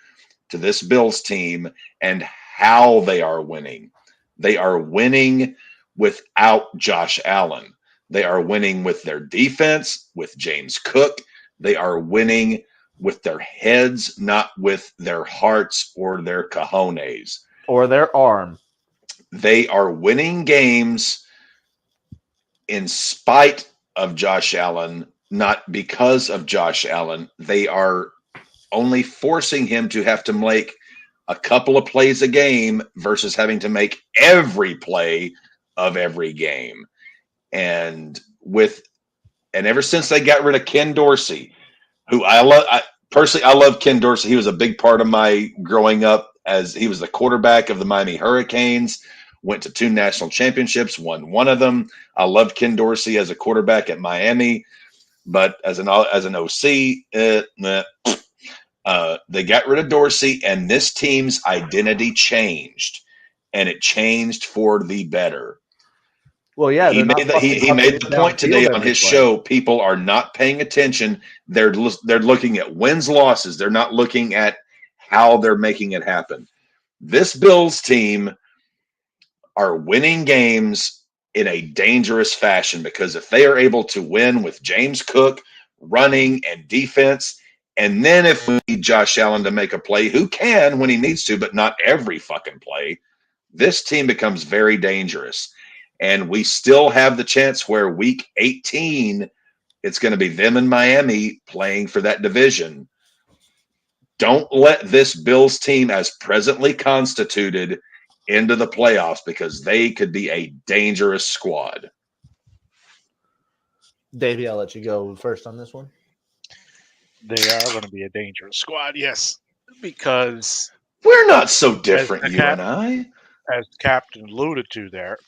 to this Bills team and how they are winning. They are winning without Josh Allen. They are winning with their defense, with James Cook. They are winning with their heads, not with their hearts or their cojones. Or their arm. They are winning games in spite of Josh Allen, not because of Josh Allen. They are only forcing him to have to make a couple of plays a game versus having to make every play of every game. And ever since they got rid of Ken Dorsey, who I love, personally, I love Ken Dorsey. He was a big part of my growing up, as he was the quarterback of the Miami Hurricanes, went to 2 national championships, won one of them. I loved Ken Dorsey as a quarterback at Miami, but as an OC, they got rid of Dorsey, and this team's identity changed, and it changed for the better. Well, yeah, he made the point today on his show. People are not paying attention. They're looking at wins, losses. They're not looking at how they're making it happen. This Bills team are winning games in a dangerous fashion, because if they are able to win with James Cook running and defense, and then if we need Josh Allen to make a play, who can when he needs to, but not every fucking play, this team becomes very dangerous. And we still have the chance where week 18, it's going to be them and Miami playing for that division. Don't let this Bills team, as presently constituted, into the playoffs, because they could be a dangerous squad. Davey, I'll let you go first on this one. They are going to be a dangerous squad, yes, because we're not so different, you and I. As the captain alluded to there,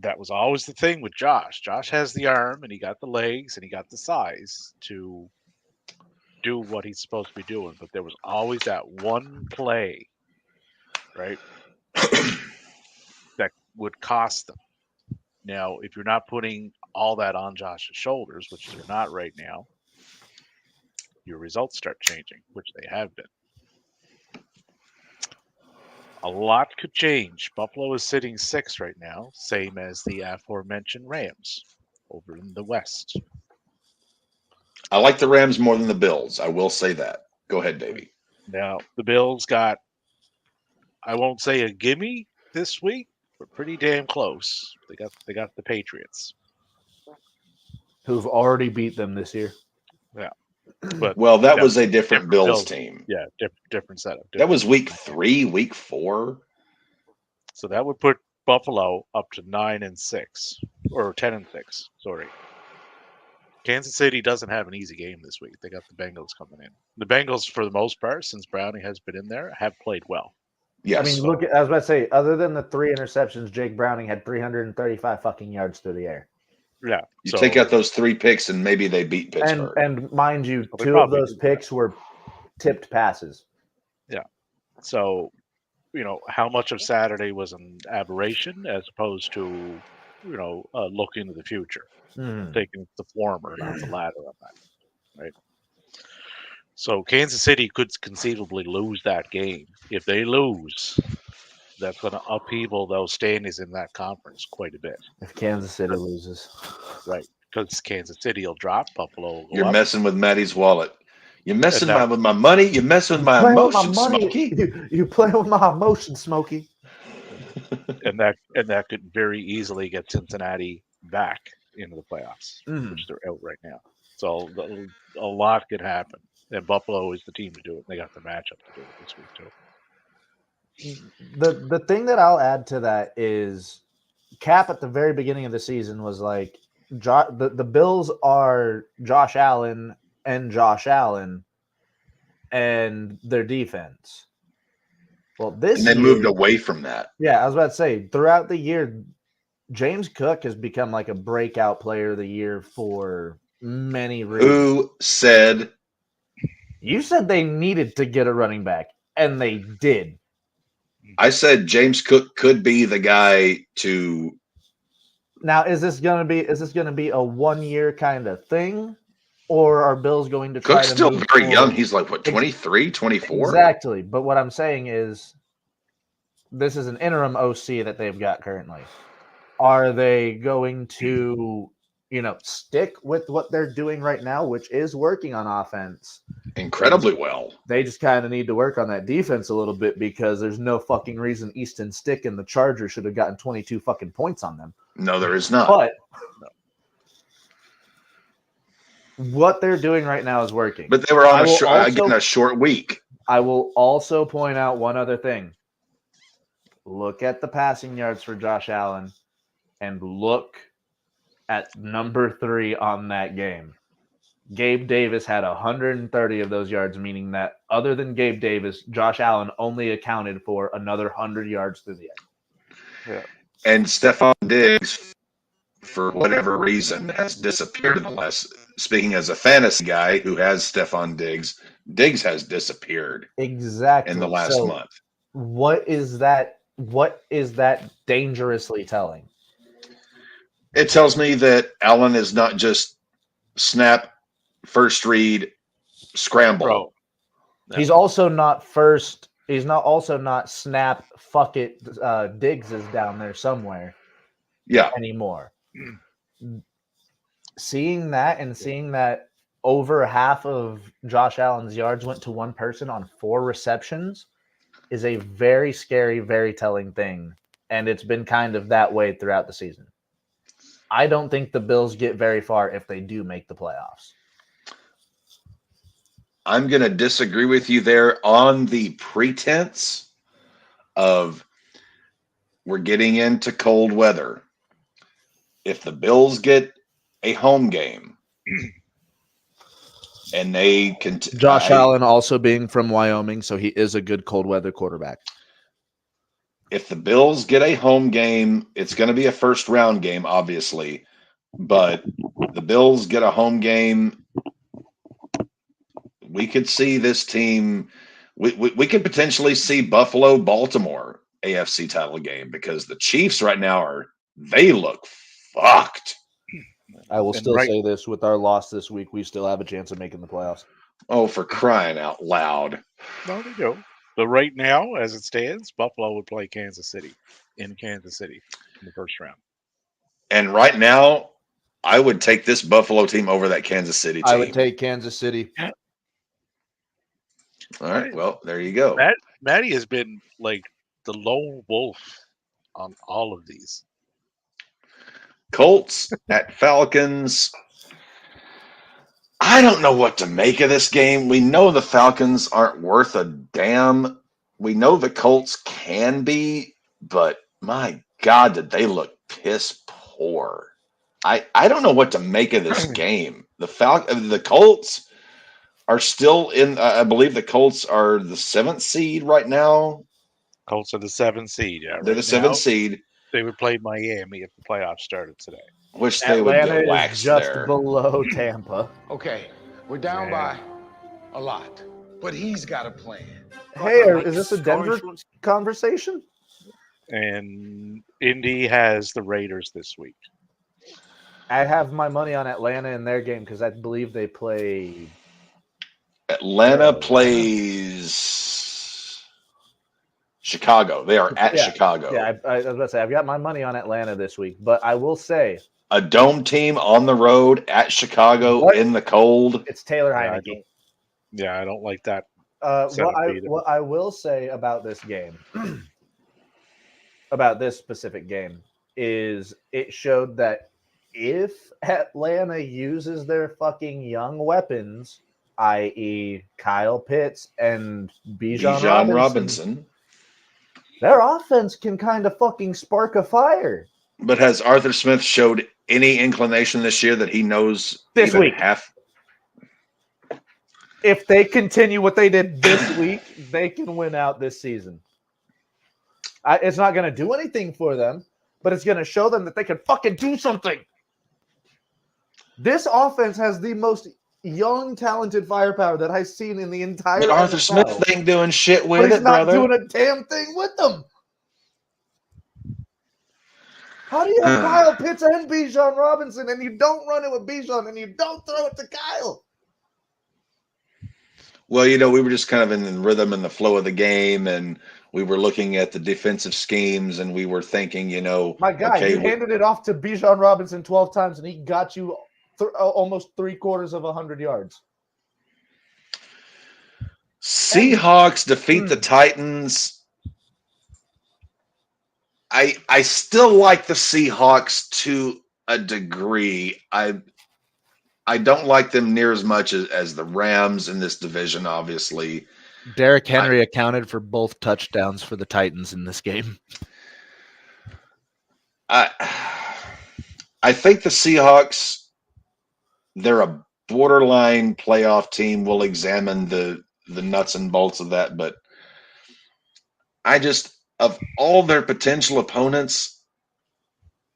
that was always the thing with Josh. Josh has the arm, and he got the legs, and he got the size to do what he's supposed to be doing. But there was always that one play, right, that would cost them. Now, if you're not putting all that on Josh's shoulders, which they're not right now, your results start changing, which they have been. A lot could change. Buffalo is sitting 6th right now, same as the aforementioned Rams over in the West. I like the Rams more than the Bills. I will say that. Go ahead, Davey. Now, the Bills got, I won't say a gimme this week, but pretty damn close. They got the Patriots, who've already beat them this year. Yeah. But that was a different Bills team. Yeah, different setup. That was week 3, week 4. So that would put Buffalo up to 9-6, or 10-6. Sorry. Kansas City doesn't have an easy game this week. They got the Bengals coming in. The Bengals, for the most part, since Browning has been in there, have played well. Yes. I mean, look. I was about to say, other than the 3 interceptions, Jake Browning had 335 fucking yards through the air. Yeah. You take out those 3 picks, and maybe they beat Pittsburgh. And mind you, 2 of those picks were tipped passes. Yeah. So, how much of Saturday was an aberration as opposed to look into the future, Mhm. taking the former, not the latter on that, right? So Kansas City could conceivably lose that game. If they lose, that's going to upheaval those standings in that conference quite a bit, If Kansas City loses, right? Because Kansas City will drop, Buffalo will go You're up, messing with Maddie's wallet. You're and messing that with my money. You're messing with my playing with my emotions, money. Smokey. You playing with my emotions, Smokey. and that could very easily get Cincinnati back into the playoffs, Mhm. which they're out right now. So a lot could happen, and Buffalo is the team to do it. They got the matchup to do it this week too. The thing that I'll add to that is Cap at the very beginning of the season was like, the Bills are Josh Allen and their defense. Well, this And they year, moved away from that. yeah, I was about to say, throughout the year, James Cook has become like a breakout player of the year for many reasons. Who said? You said they needed to get a running back, and they did. I said James Cook could be the guy to. Now, is this gonna be a 1-year kind of thing, or are Bills going to try Cook's to still move very young. forward? He's like, what, 23, 24? Exactly. But what I'm saying is, this is an interim OC that they've got currently. Are they going to, stick with what they're doing right now, which is working on offense? Incredibly well. They just kind of need to work on that defense a little bit, because there's no fucking reason Easton Stick and the Chargers should have gotten 22 fucking points on them. No, there is not. But what they're doing right now is working. But they were on a short week. I will also point out one other thing. Look at the passing yards for Josh Allen and look at number 3 on that game. Gabe Davis had 130 of those yards, meaning that other than Gabe Davis, Josh Allen only accounted for another 100 yards through the air. Yeah. And Stephon Diggs, for whatever reason, has disappeared in the last. Speaking as a fantasy guy who has Stephon Diggs, Diggs has disappeared Exactly in the last month. What is that? What is that dangerously telling? It tells me that Allen is not just snap, first read, scramble. Bro. He's also not first. He's not also not snap. Fuck it. Diggs is down there somewhere. Yeah. Anymore. Seeing that over half of Josh Allen's yards went to one person on 4 receptions is a very scary, very telling thing. And it's been kind of that way throughout the season. I don't think the Bills get very far if they do make the playoffs. I'm going to disagree with you there on the pretense of we're getting into cold weather. If the Bills get a home game and they can... Josh Allen also being from Wyoming, so he is a good cold weather quarterback. If the Bills get a home game, it's going to be a first round game, obviously. But the Bills get a home game, we could see this team. We could potentially see Buffalo, Baltimore AFC title game, because the Chiefs right now they look fucked. I will still say this: with our loss this week, we still have a chance of making the playoffs. Oh, for crying out loud! No, they do. But right now, as it stands, Buffalo would play Kansas City in the first round. And right now, I would take this Buffalo team over that Kansas City team. I would take Kansas City. All right, well, there you go. Matty has been like the lone wolf on all of these. Colts at Falcons. I don't know what to make of this game. We know the Falcons aren't worth a damn. We know the Colts can be, but my God, did they look piss poor. I don't know what to make of this game. The Colts are still in. I believe the Colts are the 7th seed right now. Colts are the 7th seed. Yeah, they're the 7th seed. They would play Miami if the playoffs started today. Which they would get waxed is just there. below Tampa. Okay, we're down by a lot, but he's got a plan. Hey, is this a Denver conversation? And Indy has the Raiders this week. I have my money on Atlanta in their game because I believe they play. Atlanta plays Chicago. They are at Chicago. Yeah, I was about to say I've got my money on Atlanta this week, but I will say A dome team on the road at Chicago in the cold. it's Taylor Yeah, I Heineke. I don't like that. What I will say about this game, about this specific game, is it showed that if Atlanta uses their fucking young weapons, i.e., Kyle Pitts and Bijan Robinson, their offense can kind of fucking spark a fire. But has Arthur Smith showed any inclination this year that he knows This even week. half? If they continue what they did this week, they can win out this season. It's not going to do anything for them, but it's going to show them that they can fucking do something. This offense has the most young, talented firepower that I've seen in the entire But Arthur NFL. Smith ain't doing shit with But he's it, not brother. doing a damn thing with them. How do you have Kyle Pitts and Bijan Robinson, and you don't run it with Bijan, and you don't throw it to Kyle? Well, you know, we were just kind of in the rhythm and the flow of the game, and we were looking at the defensive schemes, and we were thinking, you know, My guy, okay, you handed it off to Bijan Robinson 12 times, and he got you almost 3/4 of 100 yards. Seahawks defeat the Titans. I still like the Seahawks to a degree. I don't like them near as much as the Rams in this division, obviously. Derrick Henry accounted for both touchdowns for the Titans in this game. I think the Seahawks, they're a borderline playoff team. We'll examine the nuts and bolts of that, but I just, of all their potential opponents,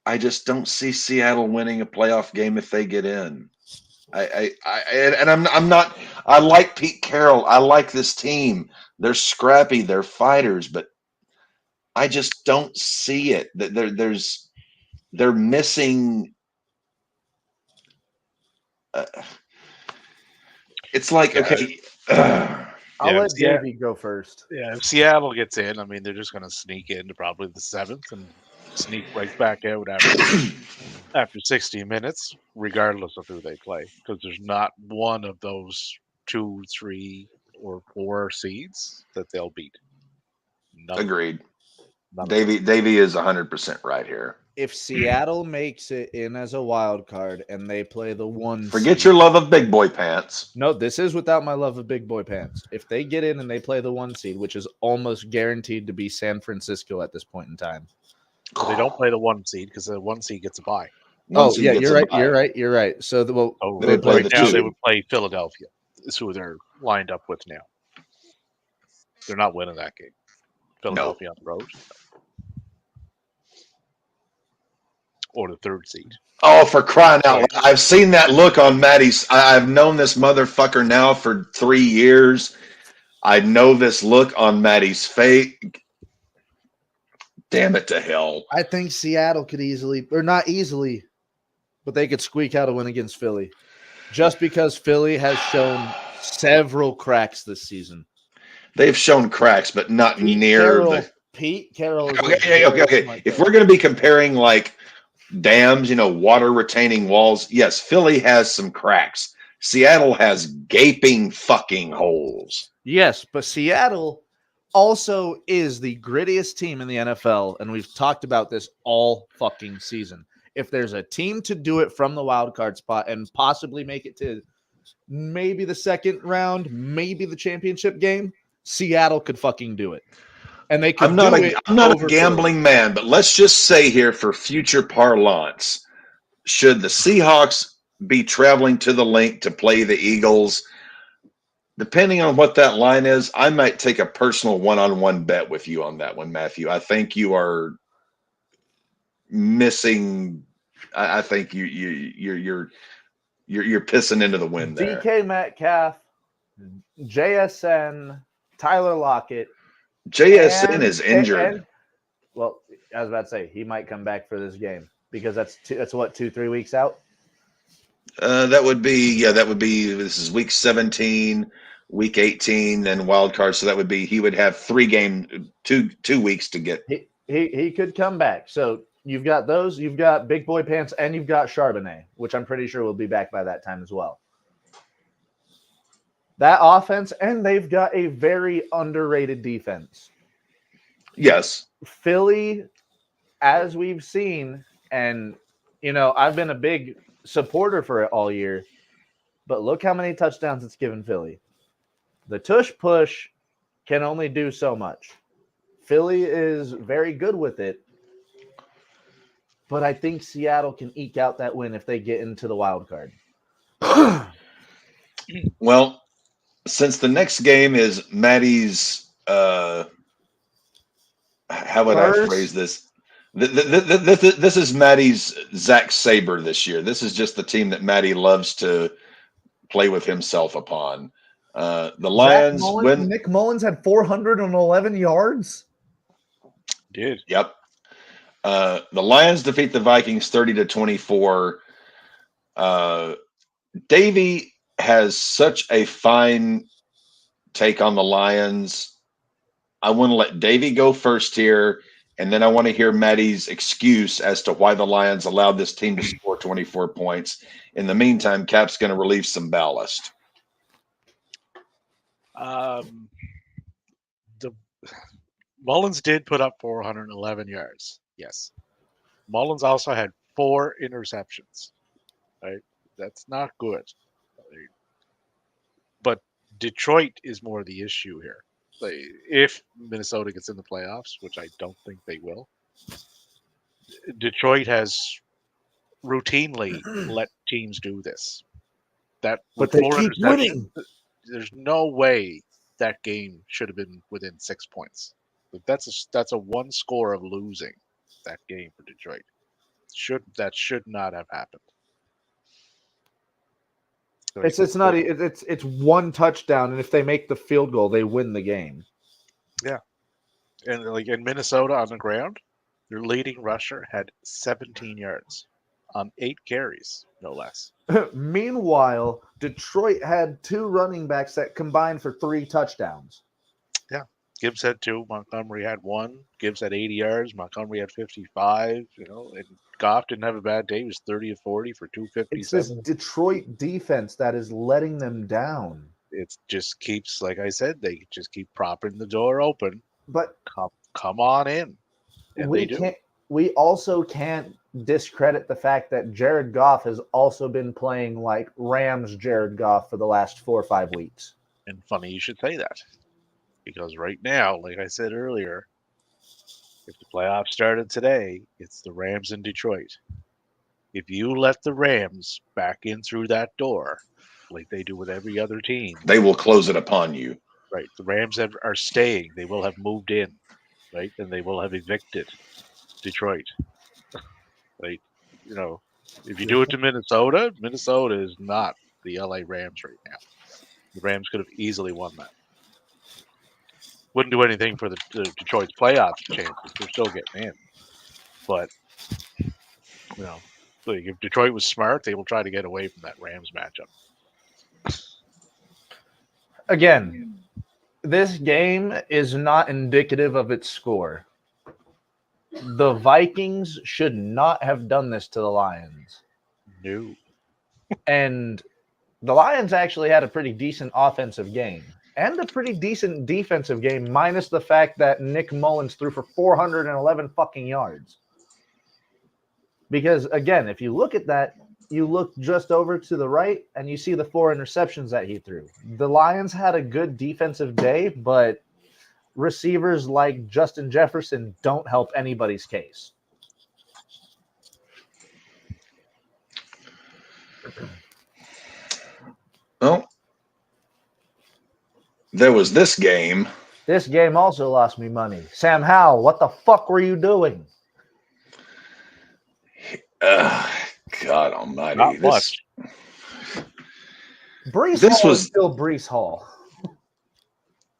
I just don't see Seattle winning a playoff game if they get in. I'm not. I like Pete Carroll. I like this team. They're scrappy. They're fighters, but I just don't see it. They're missing. It's like okay. I'll let Davey go first. Yeah, if Seattle gets in, I mean, they're just going to sneak into probably the 7th and sneak right back out after 60 minutes, regardless of who they play, because there's not one of those 2, 3, or 4 seeds that they'll beat. Agreed. Davey is 100% right here. If Seattle makes it in as a wild card and they play the 1 Forget seed, your love of big boy pants. No, this is without my love of big boy pants. If they get in and they play the 1 seed, which is almost guaranteed to be San Francisco at this point in time. But they don't play the 1 seed because the 1 seed gets a bye. You're right. So they play right the now 2. they would play Philadelphia. Is who they're lined up with now. They're not winning that game. Philadelphia on the road. Or the 3rd seed. Oh, for crying out loud. I've seen that look on Maddie's. I've known this motherfucker now for 3 years. I know this look on Maddie's face. Damn it to hell. I think Seattle could easily, or not easily, but they could squeak out a win against Philly. Just because Philly has shown several cracks this season. They've shown cracks, but not Pete Carroll. Okay. If we're going to be comparing like dams, water retaining walls, yes, Philly has some cracks. Seattle has gaping fucking holes. Yes, but Seattle also is the grittiest team in the NFL, and we've talked about this all fucking season. If there's a team to do it from the wild card spot and possibly make it to maybe the 2nd round, maybe the championship game, Seattle could fucking do it. And they could I'm not a gambling man, but let's just say here for future parlance, should the Seahawks be traveling to the link to play the Eagles, depending on what that line is, I might take a personal one-on-one bet with you on that one, Matthew. I think you are missing. I think you're pissing into the wind there. DK Metcalf, JSN, Tyler Lockett. JSN is injured. I was about to say he might come back for this game because that's what 2-3 weeks out. That would be this is week 17, week 18, and wild card. So that would be he would have 2 weeks to get. He could come back. So you've got those, you've got Big Boy Pants, and you've got Charbonnet, which I'm pretty sure will be back by that time as well. That offense, and they've got a very underrated defense. Yes. Philly, as we've seen, and I've been a big supporter for it all year, but look how many touchdowns it's given Philly. The tush push can only do so much. Philly is very good with it, but I think Seattle can eke out that win if they get into the wild card. Well, since the next game is Maddie's, how would I phrase this? This is Maddie's Zach Saber this year. This is just the team that Maddie loves to play with himself upon. The Lions win. Nick Mullins had 411 yards. Did. Yep. The Lions defeat the Vikings 30-24. Davey has such a fine take on the Lions. I want to let Davey go first here, and then I want to hear Maddie's excuse as to why the Lions allowed this team to score 24 points. In the meantime, Cap's going to relieve some ballast. The Mullins did put up 411 yards. Yes. Mullins also had 4 interceptions. Right? That's not good. But Detroit is more the issue here. Like, if Minnesota gets in the playoffs, which I don't think they will, Detroit has routinely let teams do this. But they keep winning. There's no way that game should have been within 6 points. That's a one score of losing that game for Detroit. That should not have happened. It's one touchdown, and if they make the field goal, they win the game. Yeah, and like in Minnesota on the ground, their leading rusher had 17 yards on 8 carries, no less. Meanwhile, Detroit had 2 running backs that combined for 3 touchdowns. Yeah, Gibbs had 2, Montgomery had 1. Gibbs had 80 yards, Montgomery had 55. And Goff didn't have a bad day. He was 30 of 40 for 257. It's this Detroit defense that is letting them down. It just keeps, like I said, they just keep propping the door open. But come on in. And we also can't discredit the fact that Jared Goff has also been playing like Rams Jared Goff for the last 4 or 5 weeks. And funny you should say that. Because right now, like I said earlier, if the playoffs started today, it's the Rams in Detroit. If you let the Rams back in through that door, like they do with every other team, they will close it upon you. Right. The Rams are staying. They will have moved in, right? And they will have evicted Detroit. Right. If you do it to Minnesota, Minnesota is not the LA Rams right now. The Rams could have easily won that. Wouldn't do anything for the Detroit's playoff chances. They're still getting in. But, like if Detroit was smart, they will try to get away from that Rams matchup. Again, this game is not indicative of its score. The Vikings should not have done this to the Lions. No. And the Lions actually had a pretty decent offensive game and a pretty decent defensive game, minus the fact that Nick Mullins threw for 411 fucking yards. Because, again, if you look at that, you look just over to the right and you see the 4 interceptions that he threw. The Lions had a good defensive day, but receivers like Justin Jefferson don't help anybody's case. Well, there was this game. This game also lost me money. Sam Howell, what the fuck were you doing? God almighty. Not much. Brees Hall was still Brees Hall.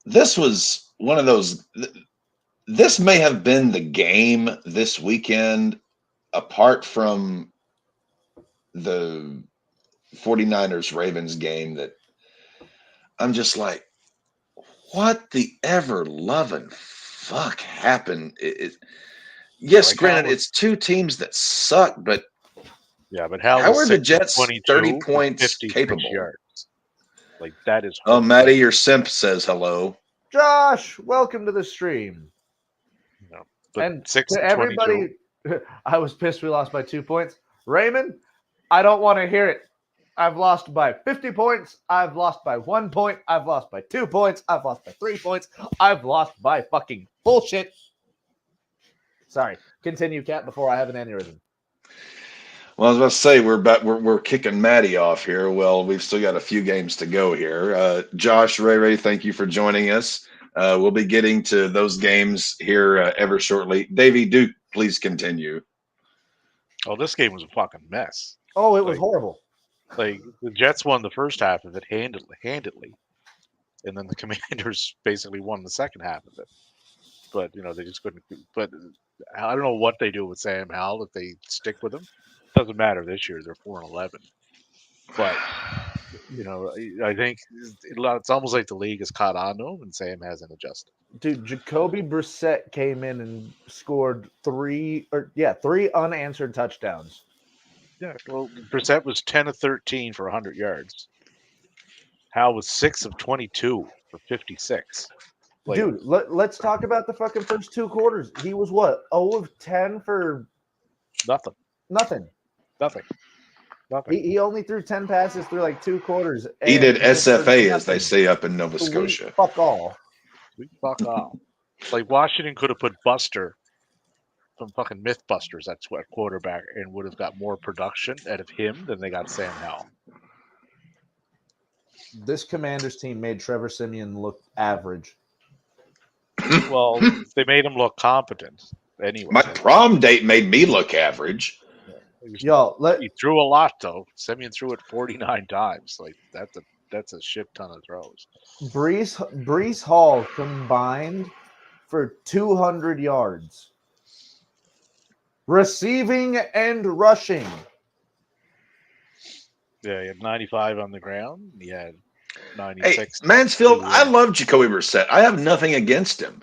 This was one of those. this may have been the game this weekend, apart from the 49ers Ravens game, that I'm just like, what the ever loving fuck happened? Yes, Like how granted, it's two teams that suck, but but Hal how was are the 6 of Jets 30 22 for points 56 capable? yards. Like that is. Oh, Maddie, your simp says hello. Josh, welcome to the stream. You know, but And 6 to of 22. everybody, I was pissed we lost by 2 points. Raymond, I don't want to hear it. I've lost by 50 points. I've lost by 1 point. I've lost by 2 points. I've lost by 3 points. I've lost by fucking bullshit. Sorry. Continue, Cat, before I have an aneurysm. Well, I was about to say we're kicking Maddie off here. Well, we've still got a few games to go here. Josh, Ray, thank you for joining us. We'll be getting to those games here ever shortly. Davey, do please continue. Oh, this game was a fucking mess. Oh, it was horrible. Like the Jets won the first half of it handedly, and then the Commanders basically won the second half of it. But they just couldn't. But I don't know what they do with Sam Howell if they stick with him. Doesn't matter this year; they're 4-11. But I think it's almost like the league has caught on to him, and Sam hasn't adjusted. Dude, Jacoby Brissett came in and scored three unanswered touchdowns. Yeah, well, Brissett was 10 of 13 for 100 yards. Hal was 6 of 22 for 56. Like, Dude, let's talk about the fucking first 2 quarters. He was what? 0 of 10 for nothing. nothing. He only threw 10 passes through like 2 quarters. He did and SFA, as they nothing. say up in Nova Sweet Scotia. fuck all. Fuck off. Like Washington could have put Buster from fucking Mythbusters at quarterback and would have got more production out of him than they got Sam Howell. This Commanders team made Trevor Siemian look average. Well, they made him look competent anyway. My prom date made me look average. He threw a lot though. Siemian threw it 49 times. Like that's a shit ton of throws. Brees Hall combined for 200 yards. Receiving and rushing. Yeah, he had 95 on the ground. He had 96. Hey, Mansfield, I love Jacoby Brissett. I have nothing against him.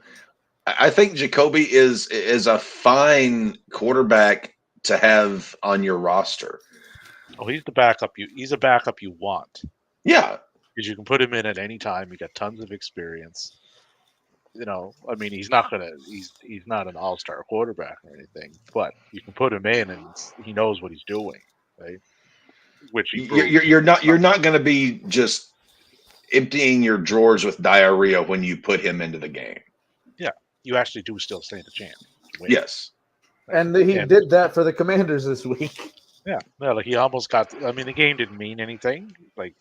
I think Jacoby is a fine quarterback to have on your roster. Oh, he's the backup. He's a backup you want. Yeah, because you can put him in at any time. He got tons of experience. I mean, he's not an all-star quarterback or anything, but you can put him in and he knows what he's doing, right? Which you're not going to be just emptying your drawers with diarrhea when you put him into the game. Yeah, you actually do still stand a chance. Yes, and he did that for the Commanders this week. Yeah, like he almost got. I mean, the game didn't mean anything. Like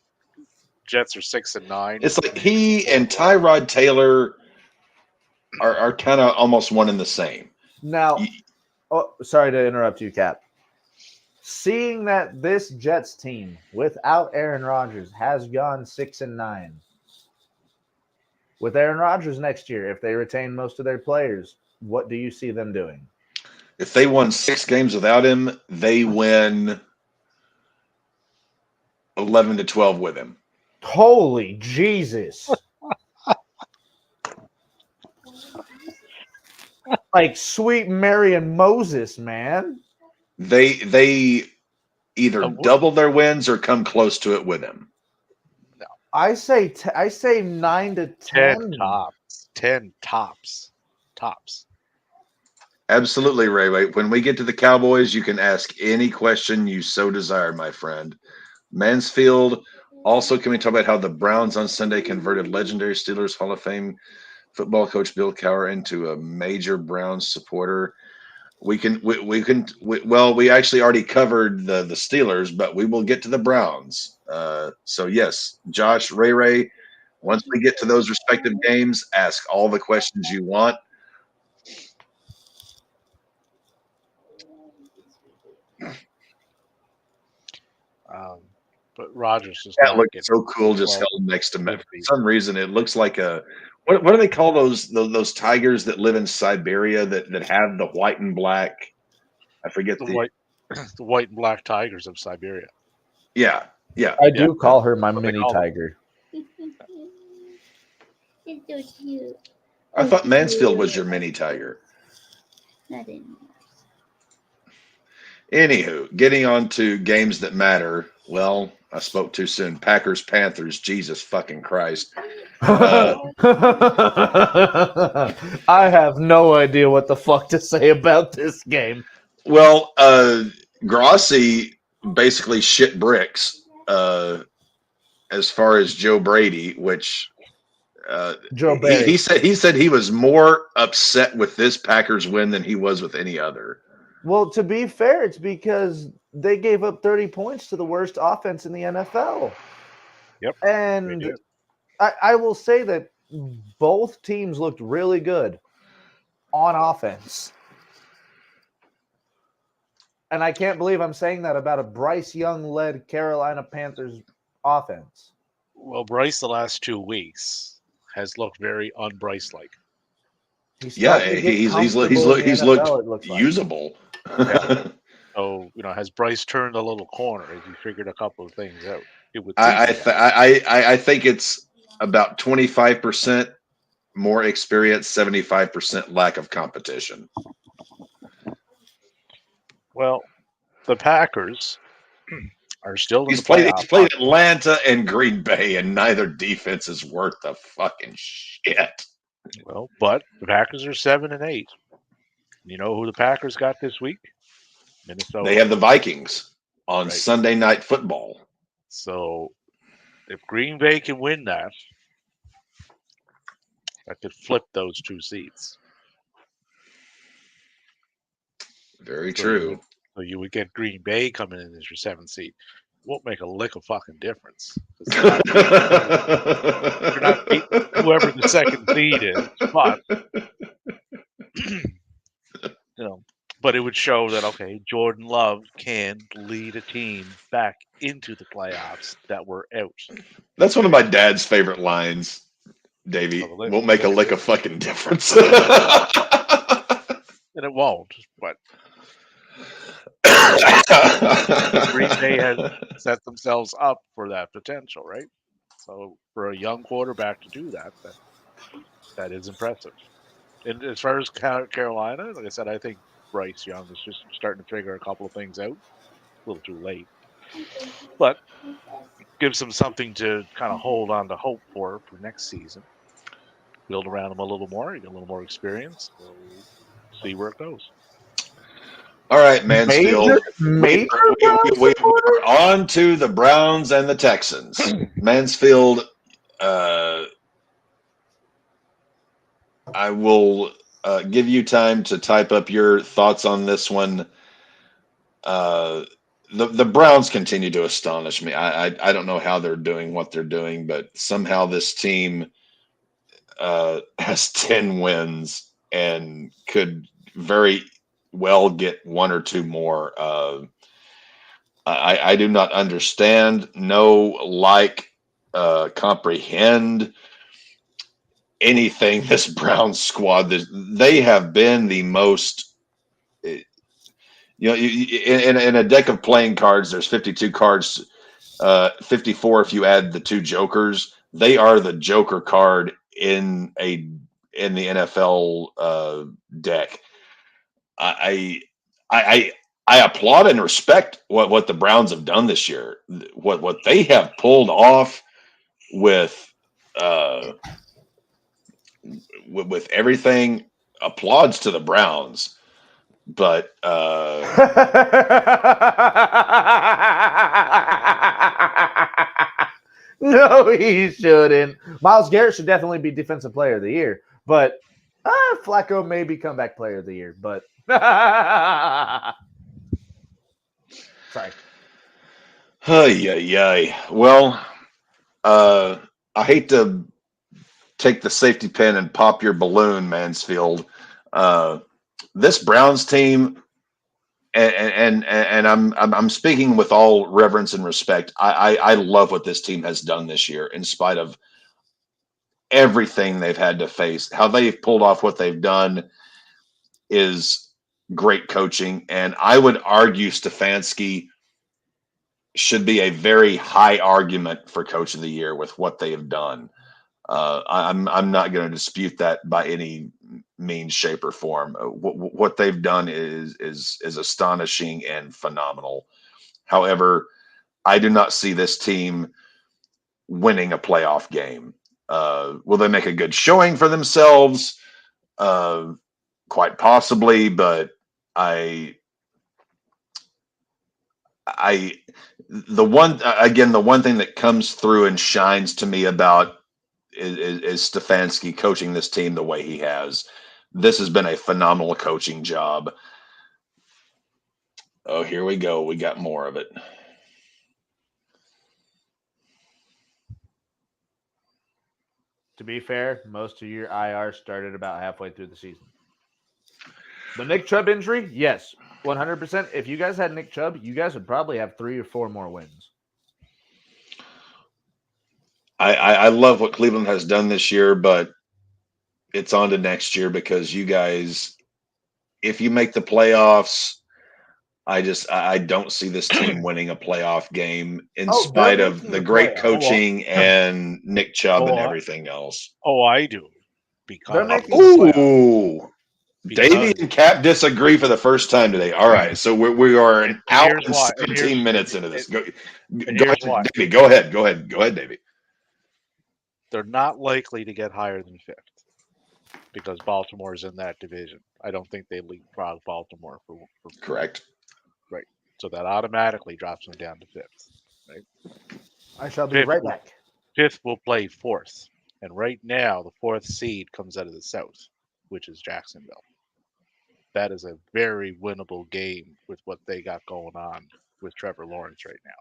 Jets are 6-9. It's like he and Tyrod Taylor are kind of almost one and the same. Now, sorry to interrupt you, Cap. Seeing that this Jets team without Aaron Rodgers has gone 6-9, with Aaron Rodgers next year, if they retain most of their players, what do you see them doing? If they won 6 games without him, they win 11-12 with him. Holy Jesus. Like sweet Mary and Moses, man. They either double their wins or come close to it with him. No. I say 9 to 10. 10 tops. Absolutely, Ray. When we get to the Cowboys, you can ask any question you so desire, my friend. Mansfield, also, can we talk about how the Browns on Sunday converted legendary Steelers Hall of Fame football coach Bill Cowher into a major Browns supporter? We actually already covered the Steelers, but we will get to the Browns. So yes, Josh, Ray, once we get to those respective games, ask all the questions you want. But Rodgers just that looks so cool, just held next to me. For some reason, it looks like one What do they call those tigers that live in Siberia that have the white and black? I forget The the white, the white and black tigers of Siberia. yeah. I do Yeah. call her my What they mini call them. tiger. It's so cute. I thought Mansfield was your mini tiger. Not anymore. Anywho, getting on to games that matter. Well, I spoke too soon. Packers, Panthers. Jesus fucking Christ. I have no idea what the fuck to say about this game. Well, Grossi basically shit bricks as far as Joe Brady, which Joe Barry. he said he was more upset with this Packers win than he was with any other. Well, to be fair, it's because they gave up 30 points to the worst offense in the NFL. Yep. they And did. I will say that both teams looked really good on offense. And I can't believe I'm saying that about a Bryce Young-led Carolina Panthers offense. Well, Bryce, the last 2 weeks has looked very un-Bryce-like. He's Yeah, starting to get he's comfortable in the he's NFL, looked it looks like. usable. Yeah. So, has Bryce turned a little corner? Has he figured a couple of things out? It would seem I he has. I think it's about 25% more experience, 75% lack of competition. Well, the Packers are still in He's the played playoff. Atlanta and Green Bay, and neither defense is worth the fucking shit. Well, but the Packers are 7-8. You know who the Packers got this week? Minnesota. They have the Vikings on Right. Sunday Night Football. So if Green Bay can win that could flip those 2 seats. Very So true. you would get Green Bay coming in as your 7th seed. Won't make a lick of fucking difference. 'Cause They're not beating whoever the 2nd seed is, but but it would show that okay, Jordan Love can lead a team back into the playoffs that were out. That's one of my dad's favorite lines, Davey. So Won't make a lick of fucking difference. And it won't, but Green Bay has set themselves up for that potential, right? So for a young quarterback to do that is impressive. And as far as Carolina, like I said, I think Bryce Young is just starting to figure a couple of things out. A little too late, but gives them something to kind of hold on to hope for next season. Build around him a little more, get a little more experience. So see where it goes. All right, Mansfield. Major We are on to the Browns and the Texans. Mansfield, I will give you time to type up your thoughts on this one. The Browns continue to astonish me. I don't know how they're doing what they're doing, but somehow this team has 10 wins and could very well get 1 or 2 more. I do not understand, comprehend anything this Browns squad. They have been the most, in a deck of playing cards, there's 52 cards, 54 if you add the 2 jokers. They are the joker card in the NFL deck. I applaud and respect what the Browns have done this year. What they have pulled off with everything. Applauds to the Browns, but no, he shouldn't. Myles Garrett should definitely be Defensive Player of the Year, but Flacco may be Comeback Player of the Year. But sorry. Well, I hate to take the safety pin and pop your balloon, Mansfield. This Browns team, and I'm speaking with all reverence and respect. I love what this team has done this year, in spite of everything they've had to face, how they've pulled off what they've done is great coaching. And I would argue Stefanski should be a very high argument for Coach of the Year with what they have done. I'm not going to dispute that by any means, shape, or form. What they've done is astonishing and phenomenal. However, I do not see this team winning a playoff game. Will they make a good showing for themselves? Quite possibly, but the one thing that comes through and shines to me about is Stefanski coaching this team the way he has. This has been a phenomenal coaching job. Oh, here we go. We got more of it. To be fair, most of your IR started about halfway through the season. The Nick Chubb injury, yes, 100%. If you guys had Nick Chubb, you guys would probably have 3 or 4 more wins. I love what Cleveland has done this year, but it's on to next year because you guys, if you make the playoffs, I don't see this team winning a playoff game in spite of the great coaching and Nick Chubb and everything else. Oh, I do. They're Because making the playoffs. Ooh, Davey and Cap disagree for the first time today. All right, so we are an hour and 17 minutes into this. Go ahead, Davey. Go ahead, Davey. They're not likely to get higher than 5th because Baltimore is in that division. I don't think they leapfrog Baltimore for correct. Right. So that automatically drops them down to 5th. Right. I shall be right back. 5th will play 4th. And right now, the 4th seed comes out of the South, which is Jacksonville. That is a very winnable game with what they got going on with Trevor Lawrence right now.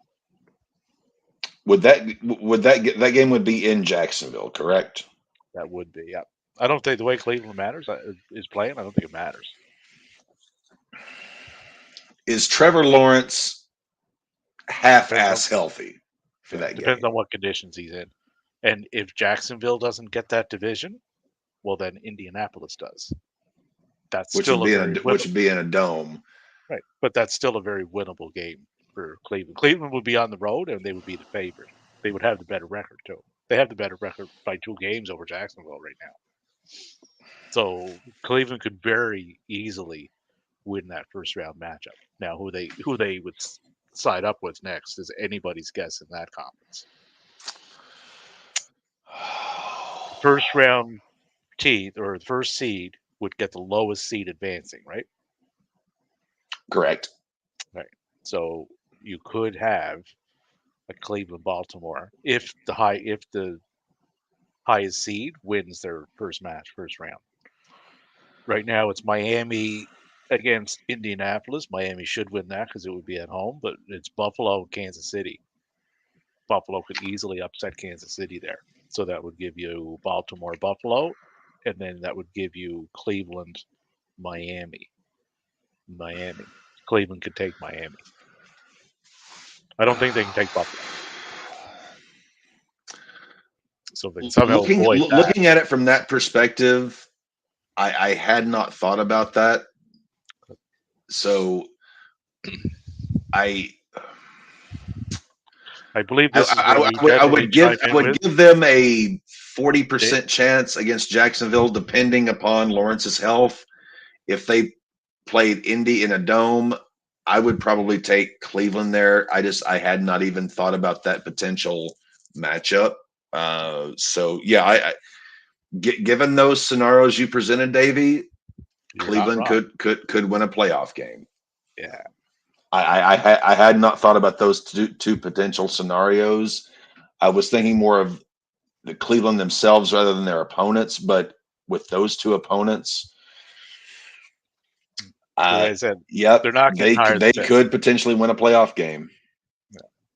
That game would be in Jacksonville, correct? That would be, yeah. I don't think the way Cleveland is playing, I don't think it matters. Is Trevor Lawrence half-ass healthy for that game? Depends on what conditions he's in. And if Jacksonville doesn't get that division, well, then Indianapolis does. Which would be in a dome. Right. But that's still a very winnable game for Cleveland. Cleveland would be on the road, and they would be the favorite. They would have the better record, too. They have the better record by 2 games over Jacksonville right now. So Cleveland could very easily win that first-round matchup. Now, who they would side up with next is anybody's guess in that conference. First-round the first seed would get the lowest seed advancing, right? Correct. Right. So you could have a Cleveland-Baltimore if the highest seed wins their first round. Right now, it's Miami against Indianapolis. Miami should win that because it would be at home, but it's Buffalo and Kansas City. Buffalo could easily upset Kansas City there. So that would give you Baltimore, Buffalo, and then that would give you Cleveland, Miami. Cleveland could take Miami. I don't think they can take Buffalo. So they somehow looking at it from that perspective, I had not thought about that. So I believe this. I would give them a 40% chance against Jacksonville, depending upon Lawrence's health. If they played Indy in a dome, I would probably take Cleveland there. I had not even thought about that potential matchup. So yeah, given those scenarios you presented, Davey, Cleveland could win a playoff game. Yeah. I had not thought about those two potential scenarios. I was thinking more of the Cleveland themselves rather than their opponents, but with those two opponents, I said, they're not. They could potentially win a playoff game.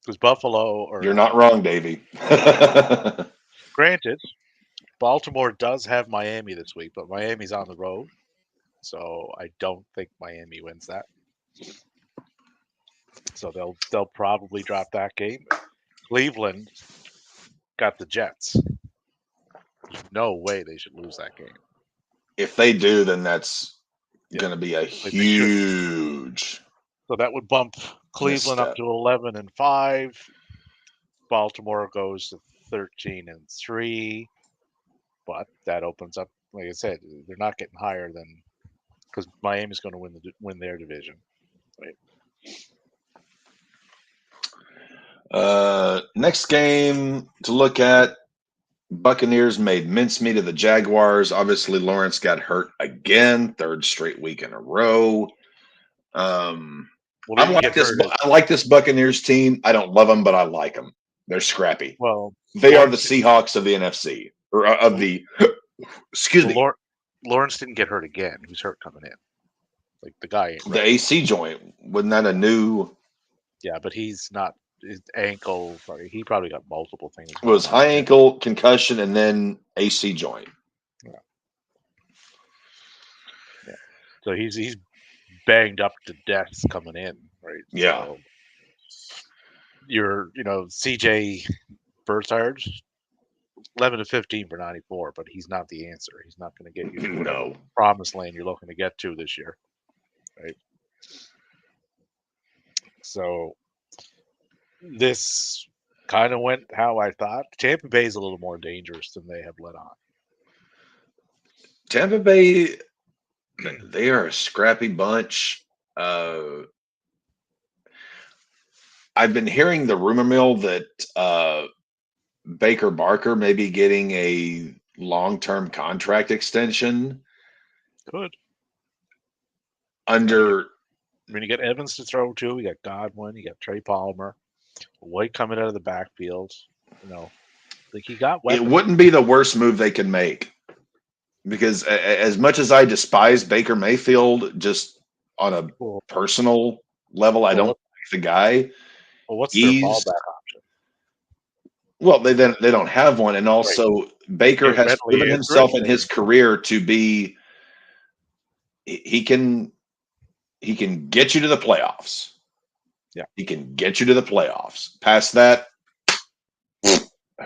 Because Buffalo, you're not wrong, Davey. Granted, Baltimore does have Miami this week, but Miami's on the road, so I don't think Miami wins that. So they'll probably drop that game. Cleveland got the Jets. There's no way they should lose that game. If they do, then that's Yeah. going to be a Like, they huge. So that would bump Cleveland up Misstep. to 11-5. Baltimore goes to 13-3. But that opens up, like I said, they're not getting higher than because Miami's going to win their division. Next game to look at, Buccaneers made mincemeat of the Jaguars. Obviously, Lawrence got hurt again, third straight week in a row. Well, I like this Buccaneers team. I don't love them, but I like them. They're scrappy. Well, They are the Seahawks of the NFC, or of the. Excuse me. Lawrence didn't get hurt again. He was hurt coming in. Like the guy ain't The right. AC joint, wasn't that a new? Yeah, but he's not. His ankle. He probably got multiple things. It was high ankle concussion and then AC joint. Yeah. So he's banged up to death coming in, right? Yeah. So CJ Burthard, 11-15 for 94, but he's not the answer. He's not going to get you to whatever promised land you're looking to get to this year, right? So this kind of went how I thought. Tampa Bay is a little more dangerous than they have let on. Tampa Bay, they are a scrappy bunch. I've been hearing the rumor mill that Baker Barker may be getting a long-term contract extension. Good. Under, I mean, you got Evans to throw to. You got Godwin. You got Trey Palmer. White coming out of the backfield. Like he got weapons. It wouldn't be the worst move they could make, because as much as I despise Baker Mayfield, just on a personal level, I don't like the guy. Well, what's their fallback option? Well, they don't have one, and also Baker has proven himself in his career to be. He can get you to the playoffs. Yeah, he can get you to the playoffs. Past that,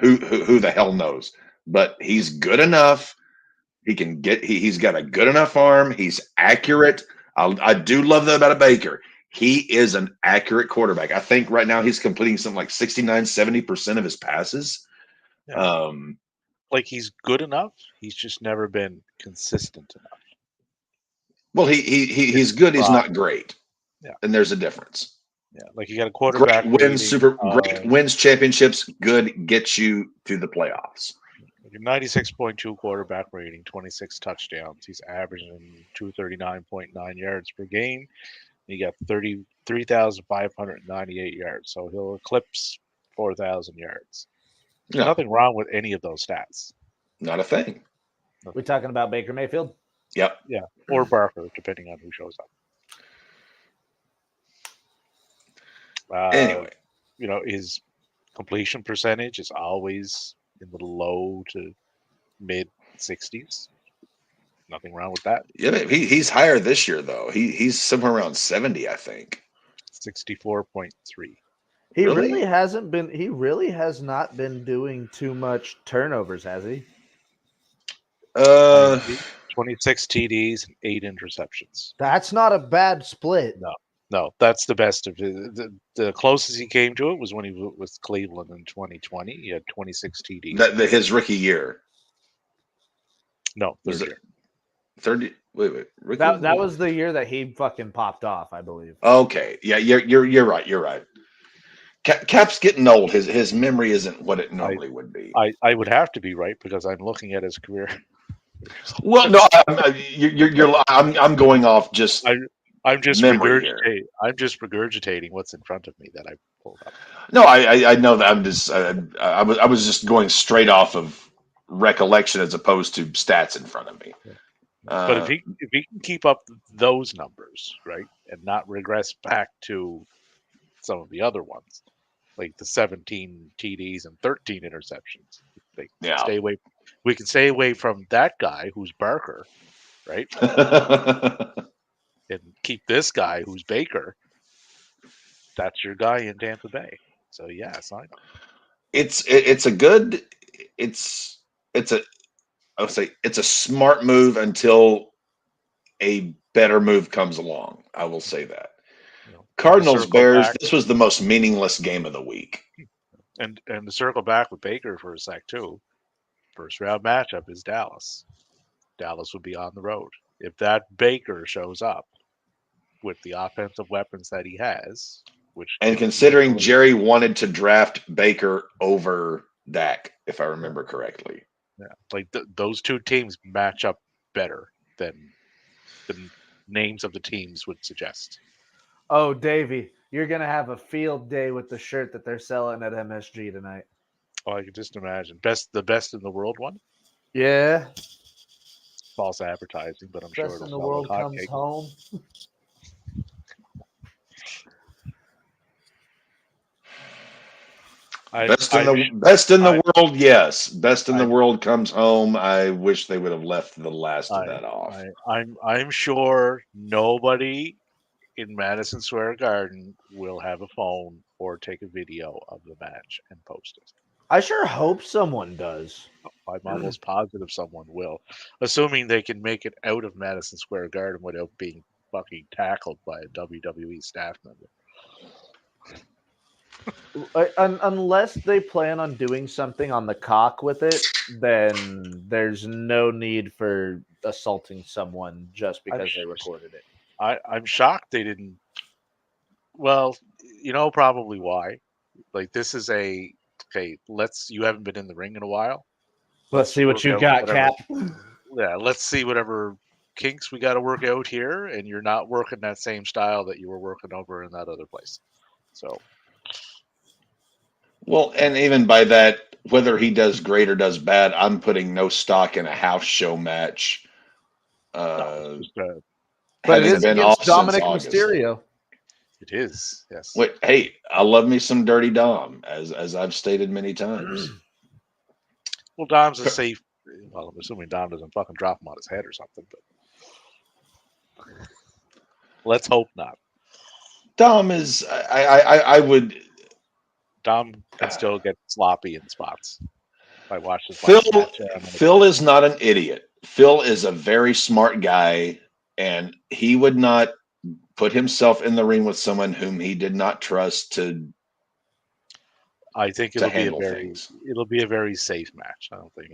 who the hell knows? But he's good enough. He can get. He's got a good enough arm. He's accurate. I do love that about a Baker. He is an accurate quarterback. I think right now he's completing something like 69-70% of his passes. Yeah. Like he's good enough. He's just never been consistent enough. Well, he's good. He's not great. Yeah, and there's a difference. Yeah, like you got a quarterback. Great wins championships. Good gets you to the playoffs. 96.2 quarterback rating, 26 touchdowns. He's averaging 239.9 yards per game. He got 33,598 yards, so he'll eclipse 4,000 yards. There's nothing wrong with any of those stats. Not a thing. We're talking about Baker Mayfield? Yep. Yeah, or Barker, depending on who shows up. Anyway, his completion percentage is always in the low to mid 60s. Nothing wrong with that. Yeah, he's higher this year though. He's somewhere around 70, I think. 64.3. He really hasn't been. He really has not been doing too much turnovers, has he? 26 TDs and 8 interceptions. That's not a bad split. No, that's the best of his. The closest he came to it was when he was with Cleveland in 2020. He had 26 TDs. His rookie year. No, third year. 30. Wait. Rookie? That was the year that he fucking popped off, I believe. Okay, yeah, you're right. You're right. Cap's getting old. His memory isn't what it normally would be. I would have to be right because I'm looking at his career. Well, no, I'm going off just. I'm just regurgitating what's in front of me that I pulled up. No, I know that. I was just going straight off of recollection as opposed to stats in front of me. But if he can keep up those numbers, right, and not regress back to some of the other ones, like the 17 TDs and 13 interceptions, stay away. We can stay away from that guy who's Barker, right? And keep this guy who's Baker. That's your guy in Tampa Bay. So yeah, sign him. It's a I would say it's a smart move until a better move comes along. I will say that. You know, Cardinals circle Bears. back This was the most meaningless game of the week. and to circle back with Baker for a sec too. First round matchup is Dallas. Dallas would be on the road. If that Baker shows up with the offensive weapons that he has, which And can considering easily, Jerry wanted to draft Baker over Dak, if I remember correctly. yeah, like those two teams match up better than the names of the teams would suggest. Oh, Davey, you're gonna have a field day with the shirt that they're selling at MSG tonight. Oh, I can just imagine. The best in the world one. Yeah, False advertising, but I'm sure best it'll in the sell world like comes hotcakes. home. Best in the world, yes. Best in the I'm- world comes home. I wish they would have left the last of that off. I'm sure nobody in Madison Square Garden will have a phone or take a video of the match and post it. I sure hope someone does. I'm almost positive someone will, assuming they can make it out of Madison Square Garden without being fucking tackled by a WWE staff member. Unless they plan on doing something on the cock with it, then there's no need for assaulting someone just because they recorded it. I'm shocked they didn't. Well, you know probably why. Like this is a okay. You haven't been in the ring in a while. Let's see what work you out got, whatever- Cap. Yeah, let's see whatever kinks we got to work out here, and you're not working that same style that you were working over in that other place. So Well, and even by that, whether he does great or does bad, I'm putting no stock in a house show match. no, it's just, But it Having is been against off since Dominic August. Mysterio. it is, yes. Wait, hey, I love me some Dirty Dom, as I've stated many times. Well, Dom's a safe. Well, I'm assuming Dom doesn't fucking drop him on his head or something, but let's hope not. Dom is, I would. Dom can still get sloppy in spots. I watched his Phil. last match. Phil is not an idiot. Phil is a very smart guy, and he would not put himself in the ring with someone whom he did not trust to I think to handle things. it'll be a very safe match. I don't think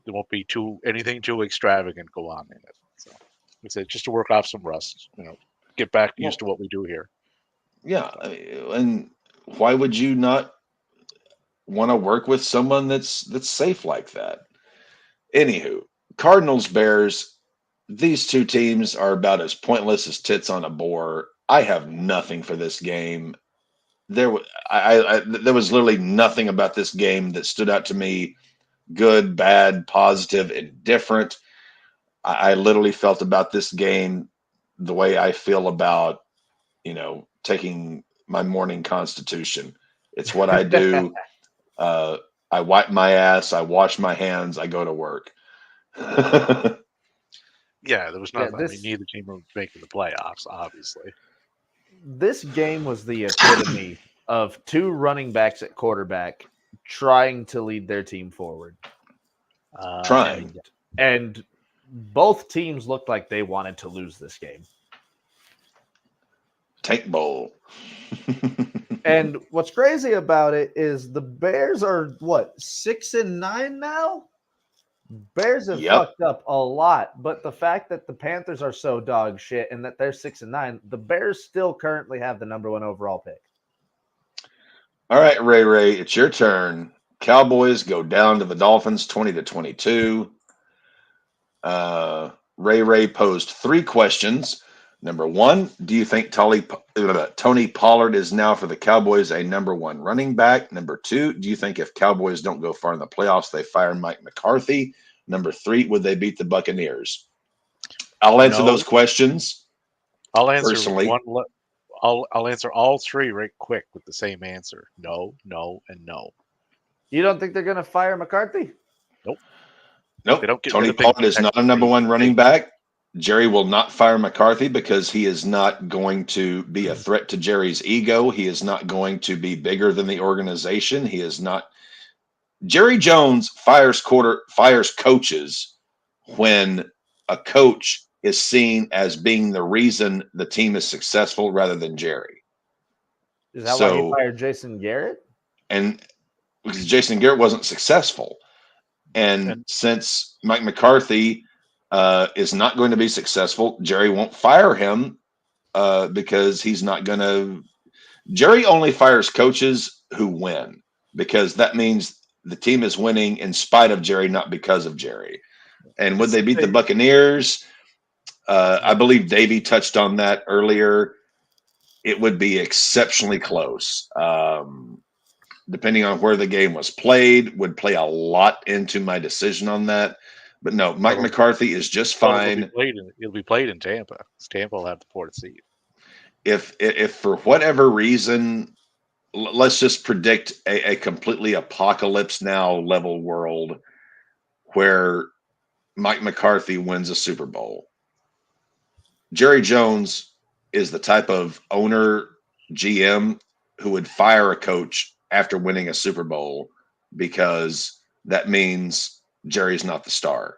there won't be anything too extravagant go on in it. So it's just to work off some rust, get back used to what we do here. Yeah, and why would you not want to work with someone that's safe like that? Anywho, Cardinals Bears. These two teams are about as pointless as tits on a boar. I have nothing for this game. There was literally nothing about this game that stood out to me. Good, bad, positive, indifferent. I literally felt about this game the way I feel about, taking my morning constitution. It's what I do. I wipe my ass. I wash my hands. I go to work. Yeah, there was nothing. this- Neither team was making the playoffs, obviously. This game was the epitome of two running backs at quarterback trying to lead their team forward. Trying. And both teams looked like they wanted to lose this game. Tank Bowl. And what's crazy about it is the Bears are 6-9 now? Bears have Yep. fucked up a lot, but the fact that the Panthers are so dog shit and that they're 6-9, the Bears still currently have the number 1 overall pick. All right, Ray, it's your turn. Cowboys go down to the Dolphins 20-22. Ray posed 3 questions. Number 1, do you think Tony Pollard is now for the Cowboys a number 1 running back? Number 2, do you think if Cowboys don't go far in the playoffs, they fire Mike McCarthy? Number 3, would they beat the Buccaneers? I'll answer No. those questions. I'll answer Personally. one. I'll answer all 3 right quick with the same answer: no, no, and no. You don't think they're going to fire McCarthy? Nope. They don't get Tony rid of him Pollard is not a number 1 running back. Jerry will not fire McCarthy because he is not going to be a threat to Jerry's ego. He is not going to be bigger than the organization. He is not. Jerry Jones fires coaches when a coach is seen as being the reason the team is successful rather than Jerry. Is that why he So, fired Jason Garrett? and because Jason Garrett wasn't successful, and And since Mike McCarthy is not going to be successful, Jerry won't fire him because he's not going to. Jerry only fires coaches who win because that means the team is winning in spite of Jerry, not because of Jerry. And would they beat the Buccaneers? I believe Davey touched on that earlier. It would be exceptionally close. Depending on where the game was played, would play a lot into my decision on that. But no, Mike McCarthy is just fine. It'll be played in Tampa. Tampa will have the fourth seed. If for whatever reason, let's just predict a completely apocalypse now level world where Mike McCarthy wins a Super Bowl. Jerry Jones is the type of owner GM who would fire a coach after winning a Super Bowl because that means Jerry's not the star.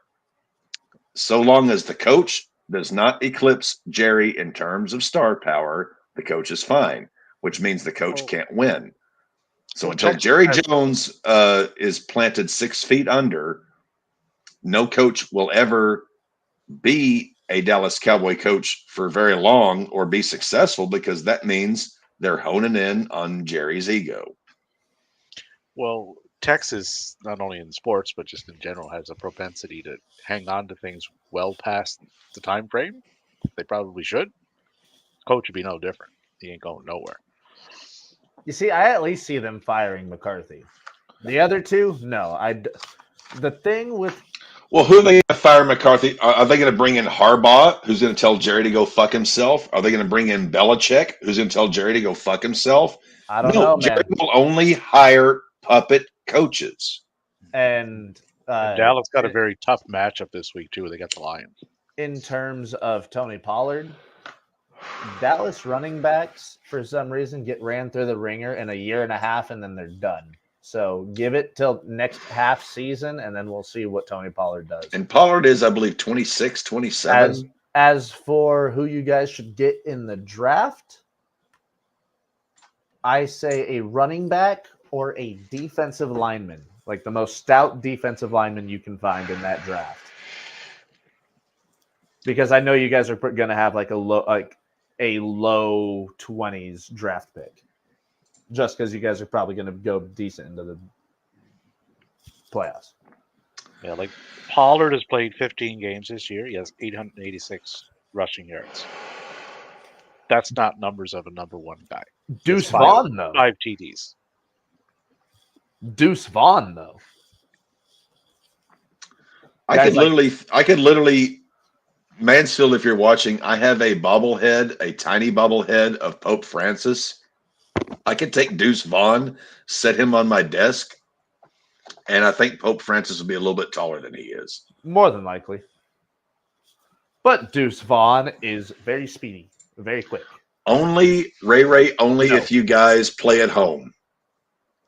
So long as the coach does not eclipse Jerry in terms of star power, the coach is fine, which means the coach can't win. So until Jerry Jones is planted 6 feet under, no coach will ever be a Dallas Cowboy coach for very long or be successful because that means they're honing in on Jerry's ego. Well, Texas, not only in sports but just in general, has a propensity to hang on to things well past the time frame. They probably should. Coach would be no different. He ain't going nowhere. You see, I at least see them firing McCarthy. The other two, no. The thing with Well, who are they going to fire McCarthy? Are they going to bring in Harbaugh, who's going to tell Jerry to go fuck himself? Are they going to bring in Belichick, who's going to tell Jerry to go fuck himself? I don't know, Jerry man. will only hire puppet coaches. And Dallas got a very tough matchup this week too. They got the Lions. in terms of Tony Pollard, Dallas running backs for some reason get ran through the ringer in a year and a half and then they're done. So give it till next half season and then we'll see what Tony Pollard does. And Pollard is, I believe, 26, 27. As for who you guys should get in the draft, I say a running back or a defensive lineman, like the most stout defensive lineman you can find in that draft. Because I know you guys are going to have like a low 20s draft pick. Just because you guys are probably going to go decent into the playoffs. Yeah, like Pollard has played 15 games this year. He has 886 rushing yards. That's not numbers of a number one guy. Deuce Vaughn, though. 5 TDs. Deuce Vaughn, though. I could literally, Mansfield, if you're watching, I have a tiny bobblehead of Pope Francis. I could take Deuce Vaughn, set him on my desk, and I think Pope Francis will be a little bit taller than he is. More than likely. But Deuce Vaughn is very speedy, very quick. Only, Ray, if you guys play at home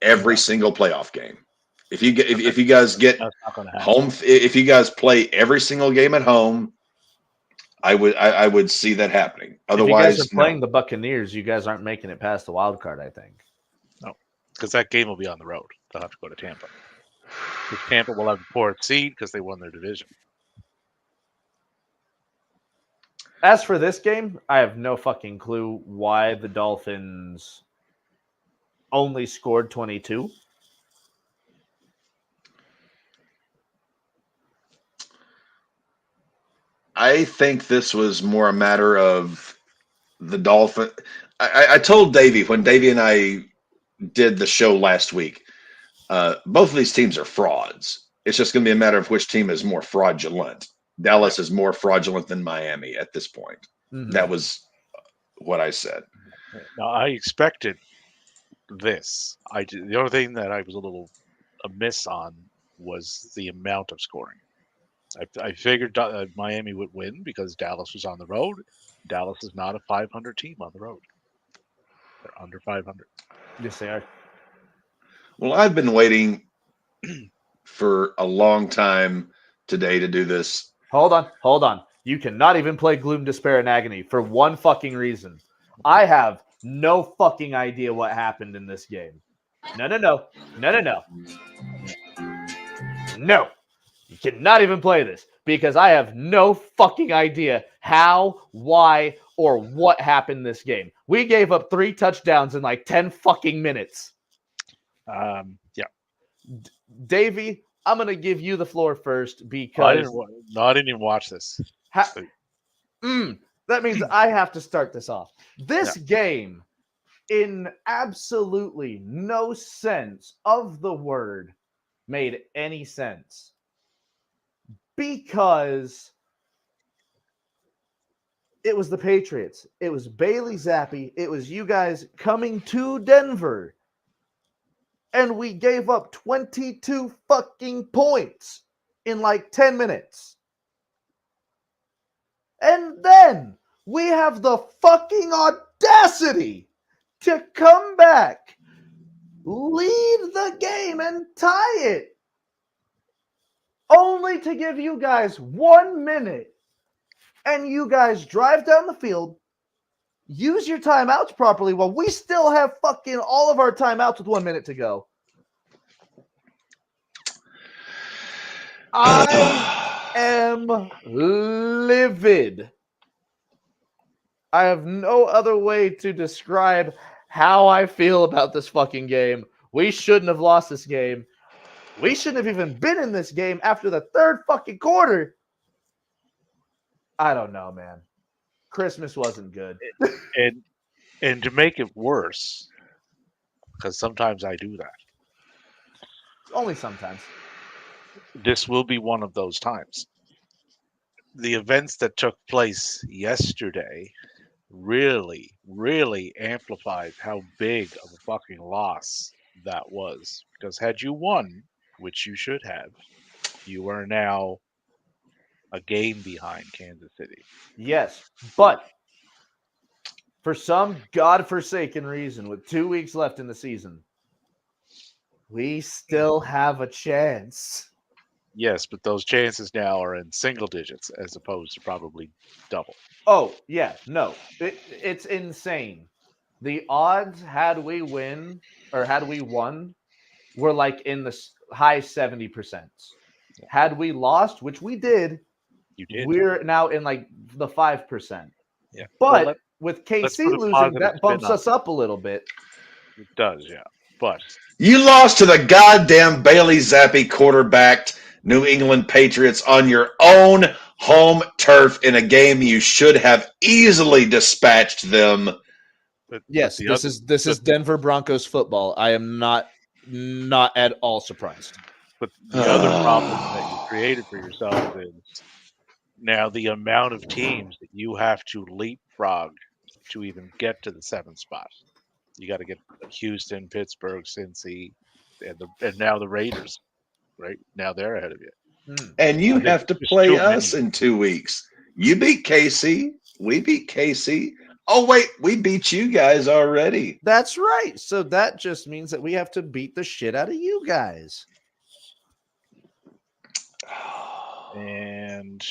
every single playoff game. If you guys get home, if you guys play every single game at home, I would see that happening. Otherwise, if you guys are playing the Buccaneers, you guys aren't making it past the wild card, I think. No, because that game will be on the road. They'll have to go to Tampa. Because Tampa will have the fourth seed because they won their division. As for this game, I have no fucking clue why the Dolphins only scored 22. I think this was more a matter of the Dolphin. I told Davey when Davey and I did the show last week, both of these teams are frauds. It's just going to be a matter of which team is more fraudulent. Dallas is more fraudulent than Miami at this point. Mm-hmm. That was what I said. Now, I expected this. The only thing that I was a little amiss on was the amount of scoring. I figured Miami would win because Dallas was on the road. Dallas is not a 500 team on the road. They're under 500. Yes, they are. Well, I've been waiting. for a long time today to do this. Hold on. You cannot even play Gloom, Despair, and Agony for one fucking reason. I have no fucking idea what happened in this game. No. No. You cannot even play this because I have no fucking idea how, why, or what happened this game. We gave up 3 touchdowns in like 10 fucking minutes. Yeah. Davey, I'm going to give you the floor first I because didn't even watch this. that means I have to start this off. This game, in absolutely no sense of the word, made any sense. Because it was the Patriots. It was Bailey Zappi. It was you guys coming to Denver. And we gave up 22 fucking points in like 10 minutes. And then we have the fucking audacity to come back, lead the game, and tie it. Only to give you guys 1 minute. And you guys drive down the field, use your timeouts properly while we still have fucking all of our timeouts with 1 minute to go. I am livid. I have no other way to describe how I feel about this fucking game. We shouldn't have lost this game. We shouldn't have even been in this game after the 3rd fucking quarter. I don't know, man. Christmas wasn't good. And to make it worse, because sometimes I do that, Only sometimes. this will be one of those times. The events that took place yesterday really, really amplified how big of a fucking loss that was. Because had you won, which you should have, you are now a game behind Kansas City. Yes, but for some godforsaken reason, with 2 weeks left in the season, we still have a chance. Yes, but those chances now are in single digits as opposed to probably double. Oh, yeah, no. It's insane. The odds had we won, were like in the high 70%. Had we lost, which we did, You did. we're now in like the 5%. Yeah. But Well, with let's KC put a losing, positive that bumps spin on us up a little bit. it does, yeah. But You lost to the goddamn Bailey Zappi quarterbacked New England Patriots on your own home turf in a game you should have easily dispatched them. Yes, this is Denver Broncos football. I am not at all surprised. But the other problem that you created for yourself is now the amount of teams that you have to leapfrog to even get to the 7th spot. You got to get Houston, Pittsburgh, Cincy, and now the Raiders. Right now they're ahead of you. And you have to There's play too us many. in 2 weeks. You beat KC. We beat KC. Oh, wait, we beat you guys already. That's right. So that just means that we have to beat the shit out of you guys. And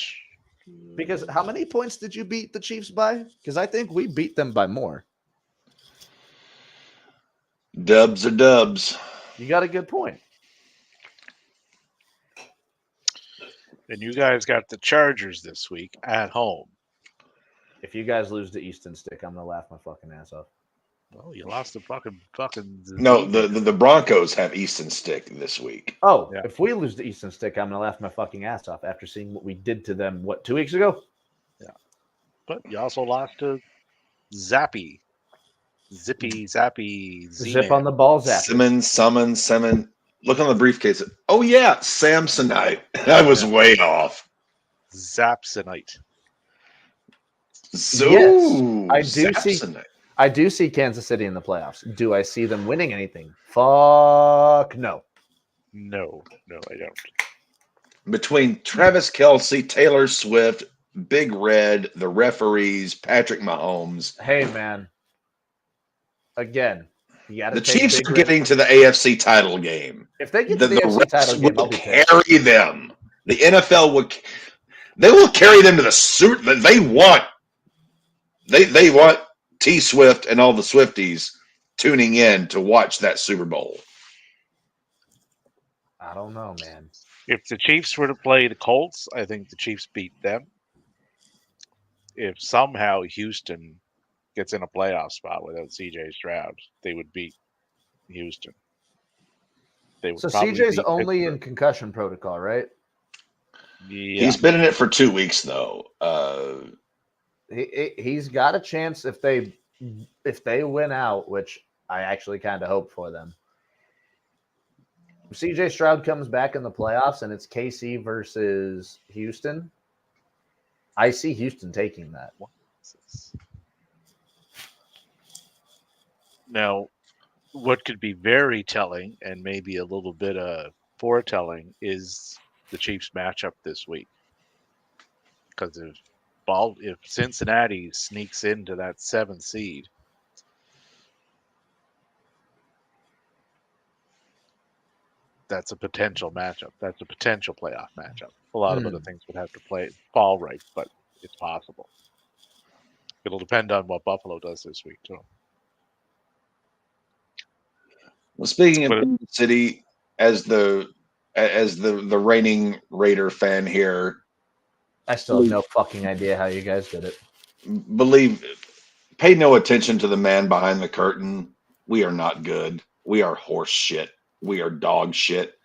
Because how many points did you beat the Chiefs by? Because I think we beat them by more. Dubs are dubs. You got a good point. and you guys got the Chargers this week at home. If you guys lose to Easton Stick, I'm gonna laugh my fucking ass off. Well, you lost the fucking. No, the Broncos have Easton Stick this week. Oh, Yeah. if we lose to Easton Stick, I'm gonna laugh my fucking ass off after seeing what we did to them. What, 2 weeks ago? But you also lost to Zappy. Zippy, Zappy, Zip on the ball, zap. Simmons. Look on the briefcase. Oh yeah, Samsonite. I was way off. Zapsonite. Ooh, I do see- Samsonite. I do see Kansas City in the playoffs. Do I see them winning anything? Fuck no. No, I don't. Between Travis Kelce, Taylor Swift, Big Red, the referees, Patrick Mahomes. Hey man. Again, You got to The take Chiefs big are risks. getting to the AFC title game. If they get to the AFC refs title game, will I'll be pissed. carry them. The NFL will. They will carry them to the suit that they want. They want T Swift and all the Swifties tuning in to watch that Super Bowl. I don't know, man. If the Chiefs were to play the Colts, I think the Chiefs beat them. If somehow Houston gets in a playoff spot without CJ Stroud, they would beat Houston. They would So probably CJ's beat only in Pittsburgh. concussion protocol, right? Yeah. He's been in it for 2 weeks though. He's got a chance if they win out, which I actually kind of hope for them. If CJ Stroud comes back in the playoffs and it's KC versus Houston, I see Houston taking that. Now, what could be very telling and maybe a little bit foretelling is the Chiefs matchup this week. Because if Cincinnati sneaks into that 7th seed, that's a potential matchup. That's a potential playoff matchup. A lot of other things would have to fall right, but it's possible. It'll depend on what Buffalo does this week too. Well, speaking of Kansas City, as the reigning Raider fan here, I still have no fucking idea how you guys did it. pay no attention to the man behind the curtain. We are not good. We are horse shit. We are dog shit.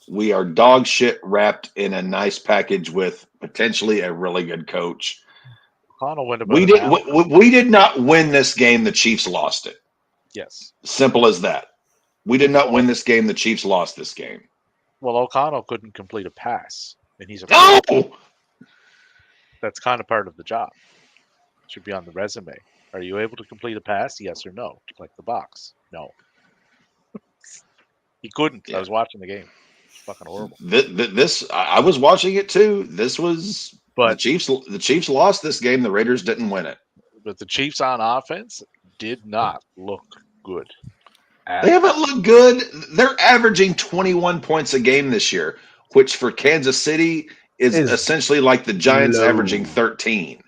We are dog shit wrapped in a nice package with potentially a really good coach. O'Connell went about we did not win this game. The Chiefs lost it. Yes. Simple as that. We did not win this game. The Chiefs lost this game. Well, O'Connell couldn't complete a pass, and he's a No! That's kind of part of the job. Should be on the resume. Are you able to complete a pass? Yes or no? Click the box. No. He couldn't. Yeah. I was watching the game. It's fucking horrible. I was watching it too. This was But the Chiefs lost this game. The Raiders didn't win it. But the Chiefs on offense did not look good. They haven't looked good. They're averaging 21 points a game this year, which for Kansas City is essentially like the Giants averaging 13.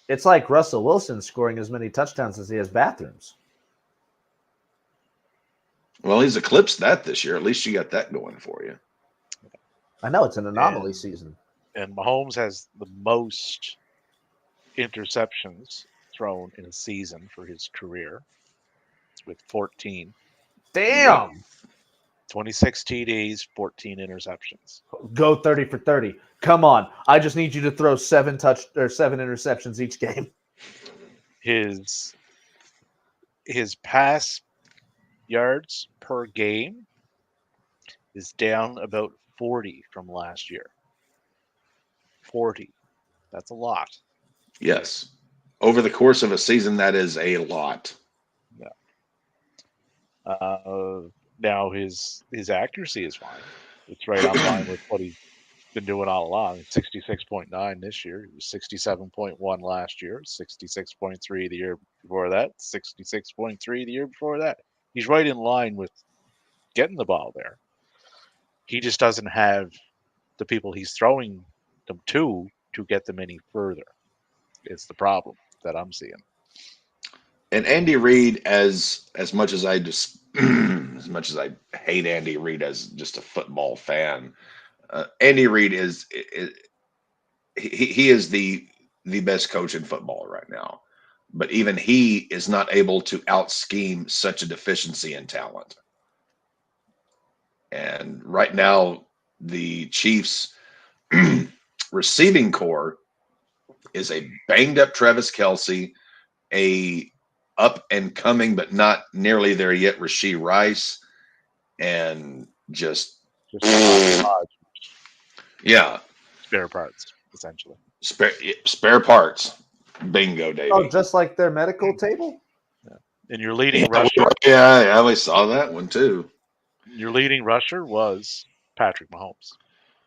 It's like Russell Wilson scoring as many touchdowns as he has bathrooms. Well, he's eclipsed that this year. At least you got that going for you. I know it's an anomaly season. And Mahomes has the most interceptions thrown in a season for his career. It's with 14. Damn. 26 TDs, 14 interceptions. Go 30 for 30. Come on. I just need you to throw 7 interceptions each game. His pass yards per game is down about 40 from last year. 40. That's a lot. Yes. Over the course of a season, that is a lot. Yeah. Now his accuracy is fine. It's right on line with what he's been doing all along. 66.9 this year. He was 67.1 last year. 66.3 the year before that. 66.3 the year before that. He's right in line with getting the ball there. He just doesn't have the people he's throwing them to get them any further. It's the problem that I'm seeing. And Andy Reid, as much as I just as much as I hate Andy Reid as just a football fan, Andy Reid is the best coach in football right now. But even he is not able to out scheme such a deficiency in talent. And right now, the Chiefs receiving core is a banged up Travis Kelce, a up and coming but not nearly there yet Rashee Rice, and just yeah, spare parts essentially. Spare parts. Bingo, Davey. Oh, just like their medical table? Yeah. And your leading rusher. Yeah, we saw that one too. Your leading rusher was Patrick Mahomes.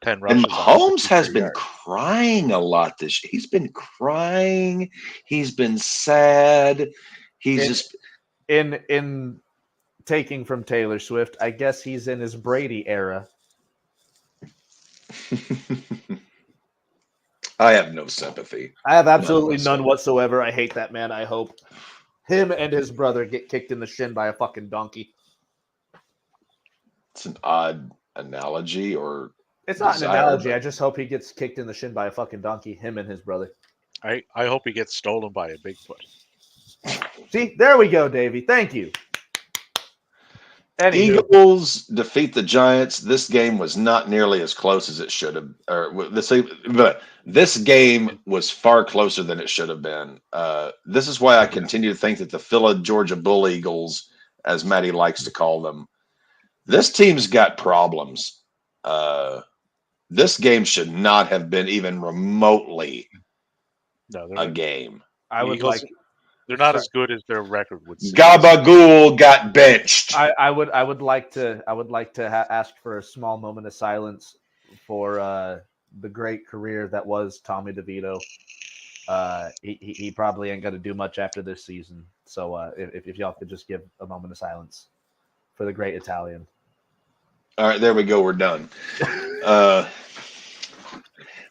10 rushes. And Mahomes has been crying a lot this year. He's been crying. He's been sad. He's In- just In taking from Taylor Swift, I guess he's in his Brady era. I have no sympathy. I have absolutely none whatsoever. whatsoever. I hate that man. I hope him and his brother get kicked in the shin by a fucking donkey. It's an odd analogy or It's not an desire, analogy. but- I just hope he gets kicked in the shin by a fucking donkey. Him and his brother. I hope he gets stolen by a Bigfoot. See, there we go, Davey. Thank you. Anywho, Eagles defeat the Giants. This game was not nearly as close as it should have. But this game was far closer than it should have been. This is why I continue to think that the Phila Georgia Bull Eagles, as Matty likes to call them, this team's got problems. This game should not have been even remotely No, a game. I would Eagles- like. they're not as good as their record would suggest. Gabagool got benched. I would like to ask for a small moment of silence for the great career that was Tommy DeVito. He probably ain't going to do much after this season. So if y'all could just give a moment of silence for the great Italian. All right, there we go. We're done.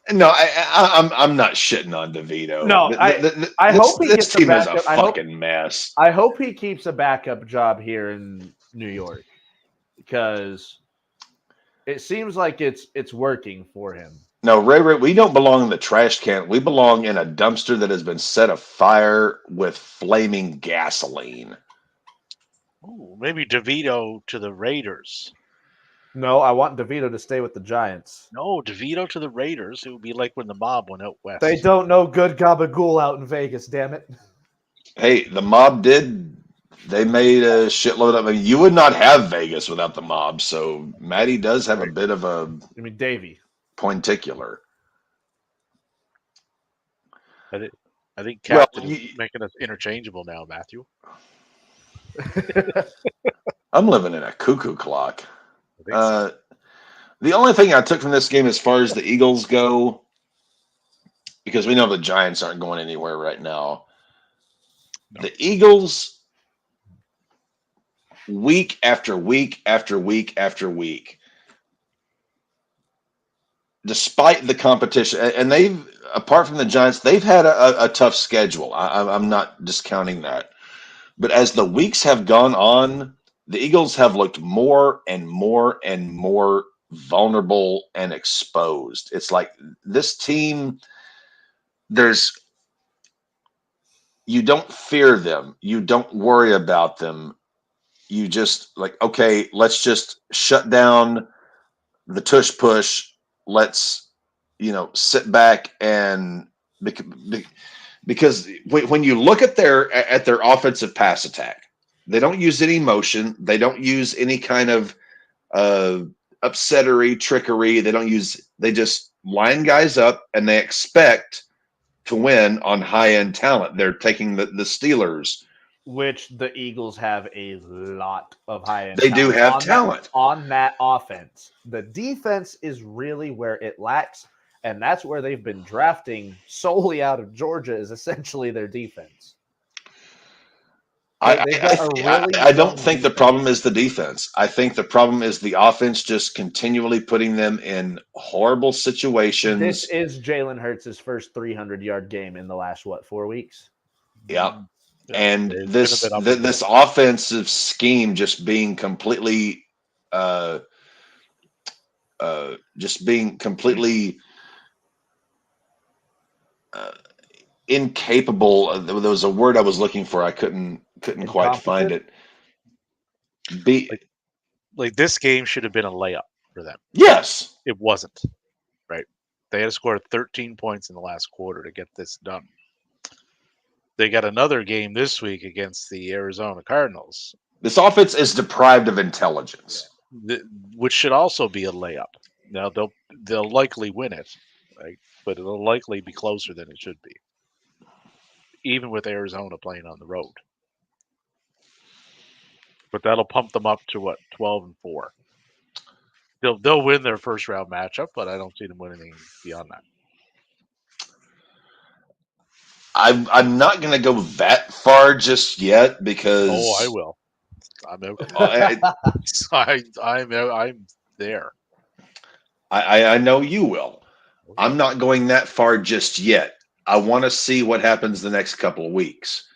No, I'm not shitting on DeVito. No, I hope he this gets a team is a backup. I hope- fucking mess. I hope he keeps a backup job here in New York because it seems like it's working for him. No, Ray, we don't belong in the trash can. We belong in a dumpster that has been set afire with flaming gasoline. Ooh, maybe DeVito to the Raiders. No, I want DeVito to stay with the Giants. No, DeVito to the Raiders. It would be like when the mob went out west. They don't know good gabagool out in Vegas, damn it. Hey, the mob did. They made a shitload of. I mean, you would not have Vegas without the mob. So Matty does have a bit of a I mean, Davey. pointicular. I think Well, Captain is making us interchangeable now, Matthew. I'm living in a cuckoo clock. I think so. The only thing I took from this game as far as the Eagles go, because we know the Giants aren't going anywhere right now. No. The Eagles, week after week after week after week, despite the competition, and they've, apart from the Giants, they've had a tough schedule. I'm not discounting that. But as the weeks have gone on, the Eagles have looked more and more and more vulnerable and exposed. It's like this team, you don't fear them. You don't worry about them. You just like, okay, let's just shut down the tush push. Let's, sit back and because when you look at their offensive pass attack, they don't use any motion. They don't use any kind of upsettery, trickery. They just line guys up and they expect to win on high-end talent. They're taking the Steelers. Which the Eagles have a lot of high-end They do have on talent. on that offense. The defense is really where it lacks, and that's where they've been drafting solely out of Georgia is essentially their defense. I don't young think the defense. problem is the defense. I think the problem is the offense just continually putting them in horrible situations. This is Jalen Hurts' first 300-yard game in the last, 4 weeks? Yeah. And It's been a bit up and this offensive scheme just being completely incapable. There was a word I was looking for. I couldn't quite find it. Like this game should have been a layup for them. Yes. It wasn't. Right? They had to score 13 points in the last quarter to get this done. They got another game this week against the Arizona Cardinals. This offense is deprived of intelligence. Which should also be a layup. Now they'll likely win it, right? But it'll likely be closer than it should be, even with Arizona playing on the road. But that'll pump them up to 12-4. They'll win their first round matchup, but I don't see them winning anything beyond that. I'm not going to go that far just yet because Oh, I will. I'm out. I, I'm there. I know you will. Okay. I'm not going that far just yet. I want to see what happens the next couple of weeks.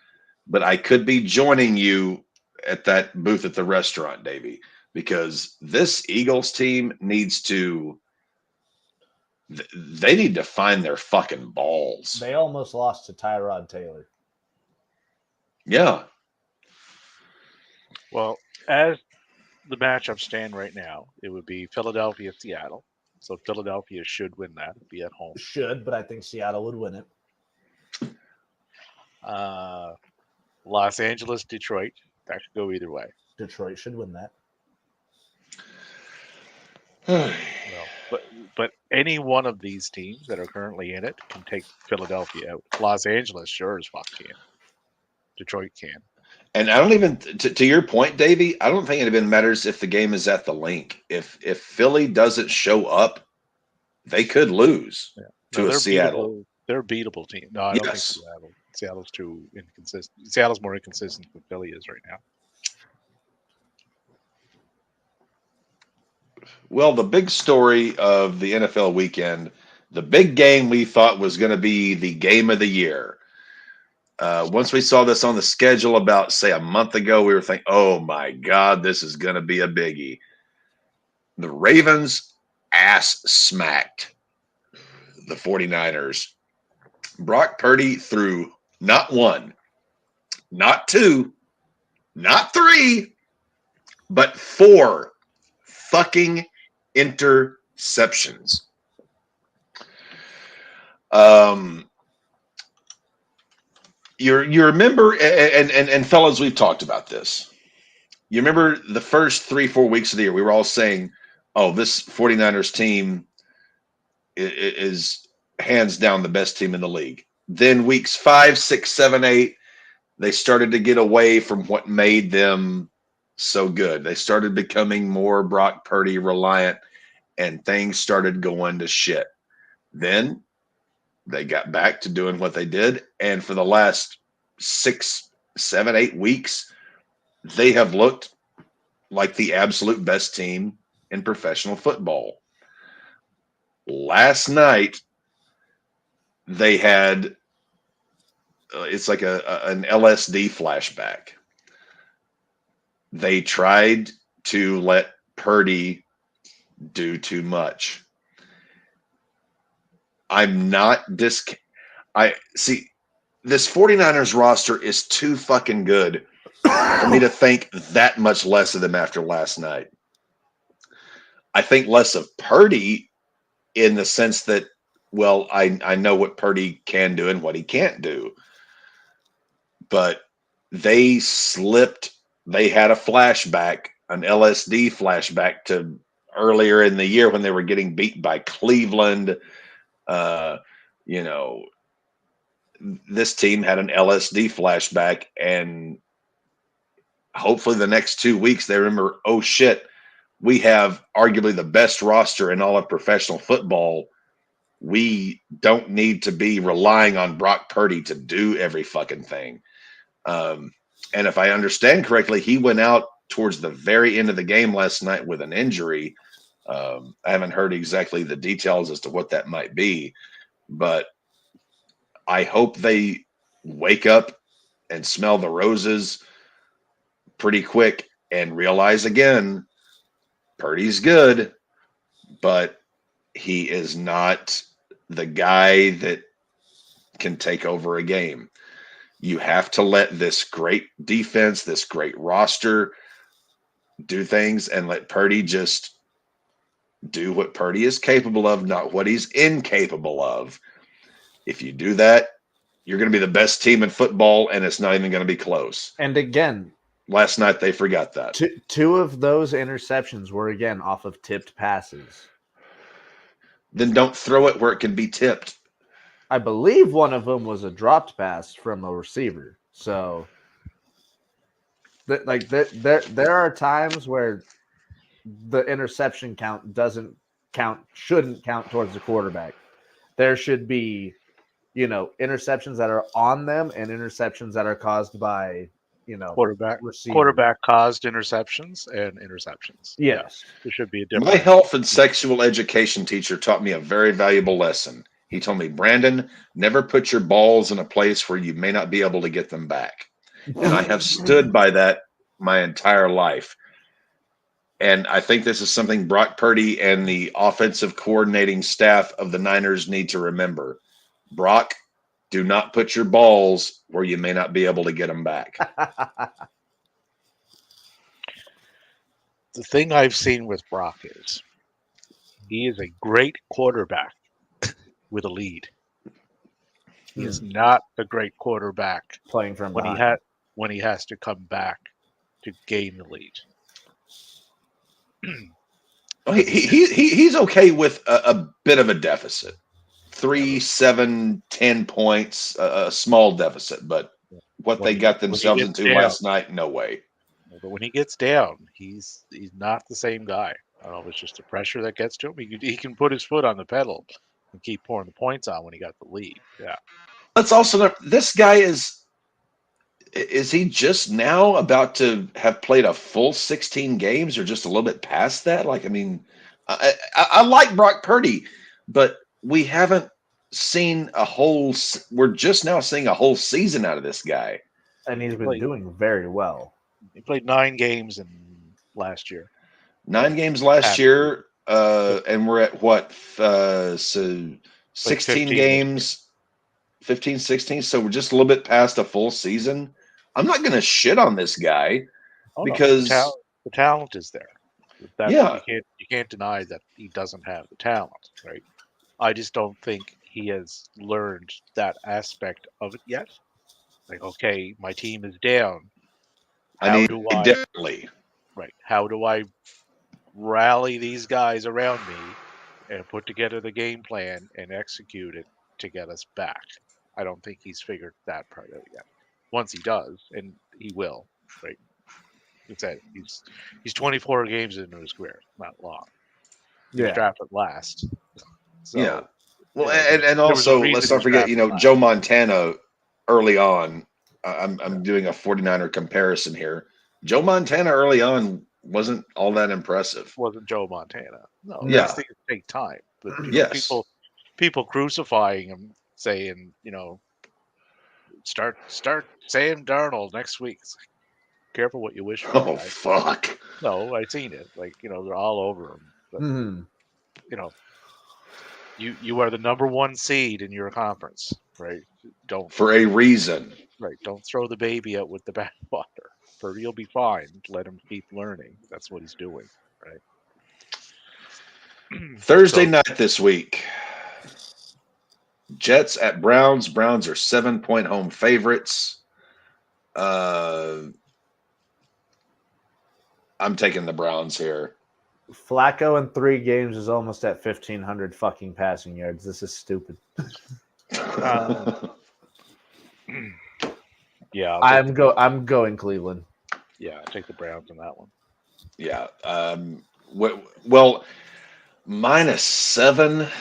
But I could be joining you at that booth at the restaurant, Davey, because this Eagles team needs to they need to find their fucking balls. They almost lost to Tyrod Taylor. Yeah. Well, as the matchups stand right now, it would be Philadelphia, Seattle. So Philadelphia should win that, be at home. Should, but I think Seattle would win it. Los Angeles, Detroit. That could go either way. Detroit should win that. But any one of these teams that are currently in it can take Philadelphia out. Los Angeles sure as fuck can. Detroit can. And I don't even to your point, Davey, I don't think it even matters if the game is at the link. If Philly doesn't show up, they could lose to a Seattle. They're a beatable team. No, I don't think Seattle. Seattle's too inconsistent. Seattle's more inconsistent than Philly is right now. Well, the big story of the NFL weekend, the big game we thought was going to be the game of the year. Once we saw this on the schedule about, say, a month ago, we were thinking, oh my God, this is going to be a biggie. The Ravens ass smacked the 49ers. Brock Purdy threw not one, not two, not three, but 4 fucking interceptions. You remember, and fellas, we've talked about this. You remember the first 3-4 weeks of the year, we were all saying, oh, this 49ers team is hands down the best team in the league. Then weeks 5, 6, 7, 8, they started to get away from what made them so good. They started becoming more Brock Purdy reliant, and things started going to shit. Then they got back to doing what they did, and for the last 6, 7, 8 weeks, they have looked like the absolute best team in professional football. Last night, they had it's like an LSD flashback. They tried to let Purdy do too much. I'm not I see this 49ers roster is too fucking good for me to think that much less of them after last night. I think less of Purdy in the sense that, well, I know what Purdy can do and what he can't do. But they slipped. They had a flashback, an LSD flashback to earlier in the year when they were getting beat by Cleveland. This team had an LSD flashback, and hopefully the next 2 weeks they remember, oh shit, we have arguably the best roster in all of professional football. We don't need to be relying on Brock Purdy to do every fucking thing. And if I understand correctly, he went out towards the very end of the game last night with an injury. I haven't heard exactly the details as to what that might be, but I hope they wake up and smell the roses pretty quick and realize again, Purdy's good, but he is not the guy that can take over a game. You have to let this great defense, this great roster do things and let Purdy just do what Purdy is capable of, not what he's incapable of. If you do that, you're going to be the best team in football, and it's not even going to be close. And again, last night they forgot that. Two of those interceptions were, again, off of tipped passes. Then don't throw it where it can be tipped. I believe one of them was a dropped pass from a receiver. So, there are times where the interception count shouldn't count towards the quarterback. There should be interceptions that are on them and interceptions that are caused by, receivers. quarterback caused interceptions and interceptions. Yeah, Yes. there should be a My difference. health and sexual education teacher taught me a very valuable lesson. He told me, Brandon, never put your balls in a place where you may not be able to get them back. And I have stood by that my entire life. And I think this is something Brock Purdy and the offensive coordinating staff of the Niners need to remember. Brock, do not put your balls where you may not be able to get them back. The thing I've seen with Brock is he is a great quarterback with a lead. He is not a great quarterback Playing from when behind. he has to come back to gain the lead. He's okay with a bit of a deficit. 3, 7, 10 points, a small deficit, but what they got themselves into last night, no way. But when he gets down, he's not the same guy. I don't know if it's just the pressure that gets to him. He can put his foot on the pedal and keep pouring the points on when he got the lead. Yeah. Let's also this guy is he just now about to have played a full 16 games or just a little bit past that? Like, I mean, I like Brock Purdy, but we haven't seen we're just now seeing a whole season out of this guy. And he's been doing very well. He played 9 games in last year. 9 games last year, and we're at what? So 16 games, 15, 16. So we're just a little bit past a full season. I'm not going to shit on this guy because the talent is there. You can't deny that he doesn't have the talent, right? I just don't think he has learned that aspect of it yet. Like, okay, my team is down. How do I rally these guys around me and put together the game plan and execute it to get us back? I don't think he's figured that part out yet. Once he does, and he will, right? It's that he's 24 games into his career, not long. He was drafted last. So, yeah. Well, and also let's not forget, Joe Montana early on. I'm doing a 49er comparison here. Joe Montana early on wasn't all that impressive. Wasn't Joe Montana? No. Yeah. These things take time. But people crucifying him, saying, start Sam Darnold next week. It's like, careful what you wish for. Oh, fuck. No, I've seen it. Like, they're all over him. But, you are the number 1 seed in your conference, right? For a reason. Right. Don't throw the baby out with the bathwater. Purdy will be fine. Let him keep learning. That's what he's doing, right? Thursday night this week. Jets at Browns. Browns are 7-point home favorites. I'm taking the Browns here. Flacco in 3 games is almost at 1,500 fucking passing yards. This is stupid. Yeah, I'm going Cleveland. Yeah, I take the Browns on that one. Yeah. Well, -7.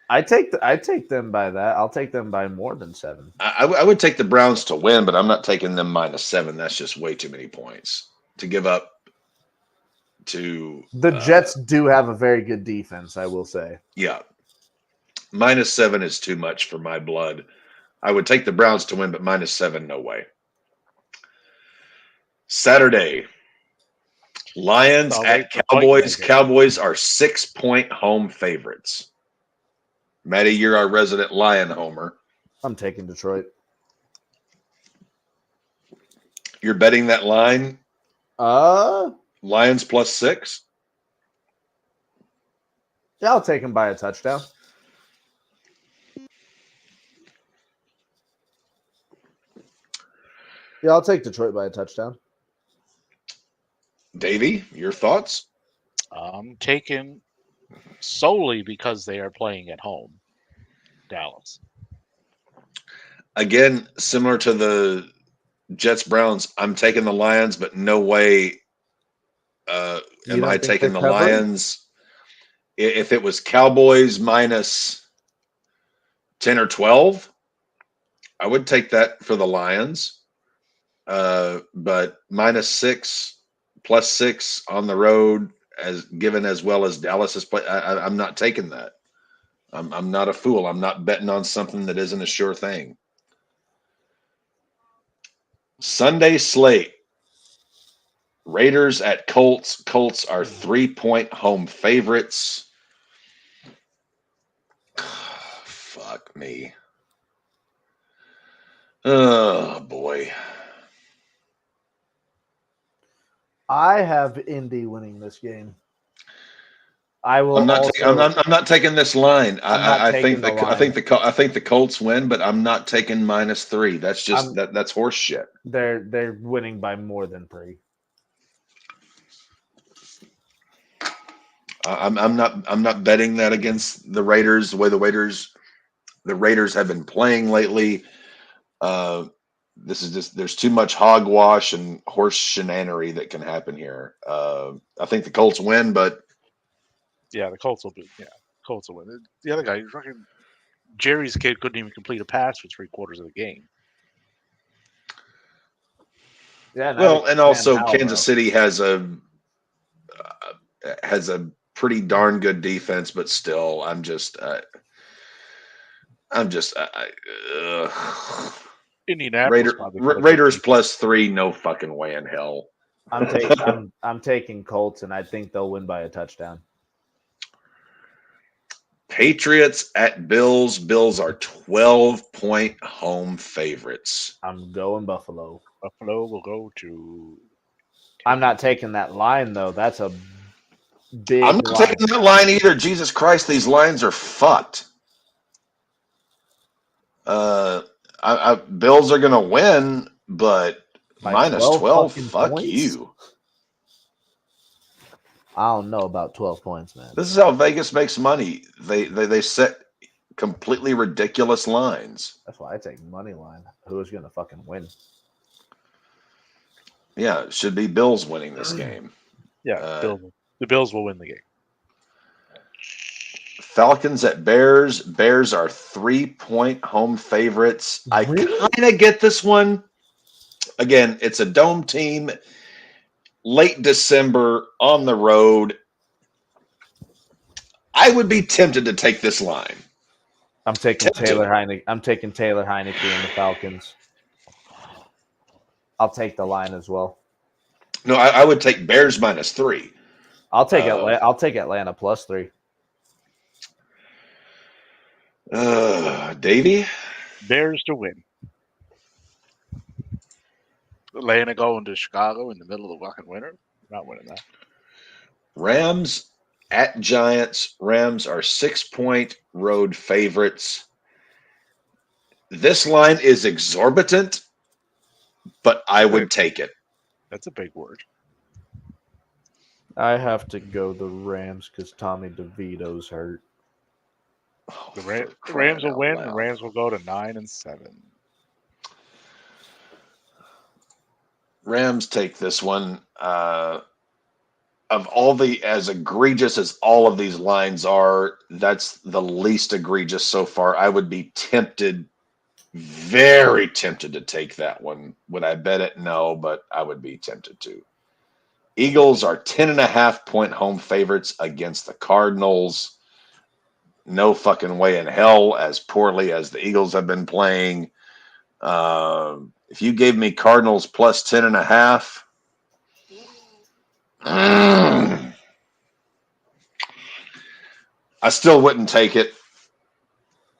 I take them by that. I'll take them by more than 7. I would take the Browns to win, but I'm not taking them -7. That's just way too many points to give up to. The Jets do have a very good defense, I will say. Yeah. -7 is too much for my blood. I would take the Browns to win, but -7, no way. Saturday, Lions at Cowboys. Cowboys are 6-point home favorites. Matty, you're our resident Lion homer. I'm taking Detroit. You're betting that line? Lions +6? Yeah, I'll take them by a touchdown. Yeah, I'll take Detroit by a touchdown. Davey, your thoughts? I'm taking solely because they are playing at home. Dallas. Again, similar to the Jets-Browns, I'm taking the Lions, but no way am I taking the Lions. If it was Cowboys -2 10 or 12. I would take that for the Lions. But -6, +6 on the road, as given as well as Dallas is play. I'm not taking that. I'm not a fool. I'm not betting on something that isn't a sure thing. Sunday slate. Raiders at Colts. Colts are 3-point home favorites. Fuck me. Oh boy. I have Indy winning this game. I will. I'm not. also, I'm not taking this line. I'm not I think taking the line. I think the Colts win, but I'm not taking -3. That's just that's horse shit. They're winning by more than 3. I'm not betting that against the Raiders. The way the Raiders have been playing lately. This is just there's too much hogwash and horse shenanery that can happen here. I think the Colts win, but Yeah, the Colts will be. Yeah, Colts will win. The other guy, fucking Jerry's kid, couldn't even complete a pass for 3/4 of the game. Yeah. and I well, don't and understand also how, Kansas bro. City has a pretty darn good defense, but still, I'm just Indianapolis probably got a good Raiders defense. +3, no fucking way in hell. I'm taking Colts, and I think they'll win by a touchdown. Patriots at Bills. Bills are 12-point home favorites. I'm going Buffalo. Buffalo will go to. I'm not taking that line though. That's a big I'm not line. taking that line either. Jesus Christ, these lines are fucked. Bills are going to win, but By -12, fucking fuck points? you. I don't know about 12 points, man. This is how Vegas makes money. They set completely ridiculous lines. That's why I take money line. Who is going to fucking win? Yeah, it should be Bills winning this game. Yeah, the Bills will win the game. Falcons at Bears. Bears are 3-point home favorites. I Really? kind of get this one. Again, it's a dome team. Late December on the road. I would be tempted to take this line. I'm taking Tempted. Taylor Heineke. I'm taking Taylor Heineke and the Falcons. I'll take the line as well. No, I would take Bears -3. I'll take Atlanta +3. Davey? Bears to win. Atlanta going to Chicago in the middle of the fucking winter. Not winning that. Rams at Giants. Rams are 6-point road favorites. This line is exorbitant, but I would take it. That's a big word. I have to go the Rams because Tommy DeVito's hurt. The Rams will win. The Rams will go to 9-7. Rams take this one. Of all as egregious as all of these lines are, that's the least egregious so far. I would be tempted, very tempted to take that one. Would I bet it? No, but I would be tempted to. Eagles are 10.5-point home favorites against the Cardinals. No fucking way in hell, as poorly as the Eagles have been playing. If you gave me Cardinals plus 10.5, I still wouldn't take it.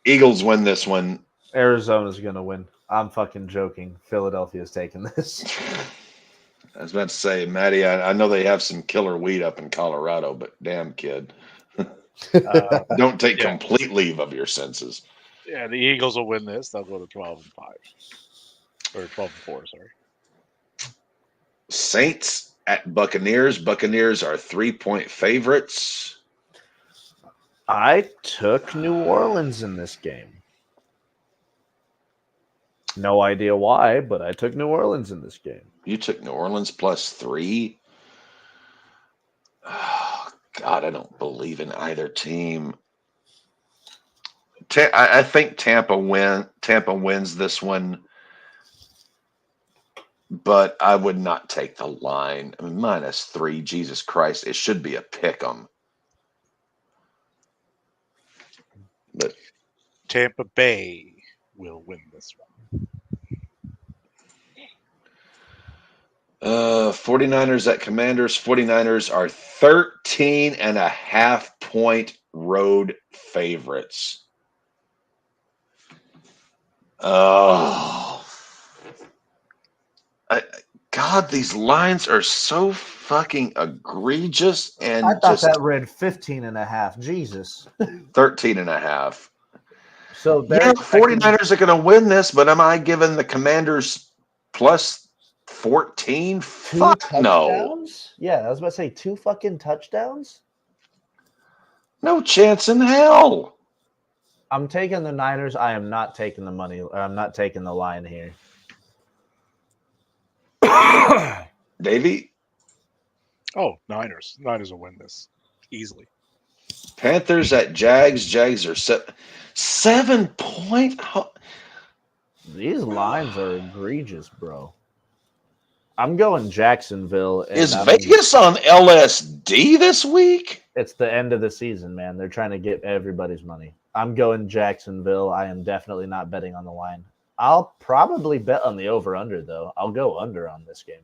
Eagles win this one. Arizona's going to win. I'm fucking joking. Philadelphia's taking this. I was about to say, Maddie, I know they have some killer weed up in Colorado, but damn, kid. Don't take complete leave of your senses. Yeah, the Eagles will win this. They'll go to 12-5. Or 12-4, sorry. Saints at Buccaneers. Buccaneers are 3-point favorites. I took New Orleans in this game. No idea why, but I took New Orleans in this game. You took New Orleans +3. Oh, God, I don't believe in either team. I think Tampa wins this one, but I would not take the line. I mean, -3. Jesus Christ, it should be a pick 'em. But Tampa Bay will win this one. 49ers at Commanders. 49ers are 13.5-point road favorites. Oh, God, these lines are so fucking egregious and I thought just that read 15.5. Jesus. 13.5. So they're Yeah, expecting 49ers are going to win this, but am I giving the Commanders plus 14? 2 Fuck no. touchdowns? Yeah, I was about to say 2 fucking touchdowns. No chance in hell. I'm taking the Niners. I am not taking the money. Or I'm not taking the line here. Davey, Oh, Niners. Niners will win this easily. Panthers at Jags. Jags are 7-point. These lines are egregious, bro. I'm going Jacksonville. And Is I'm Vegas on LSD this week? It's the end of the season, man. They're trying to get everybody's money. I'm going Jacksonville. I am definitely not betting on the line. I'll probably bet on the over-under, though. I'll go under on this game.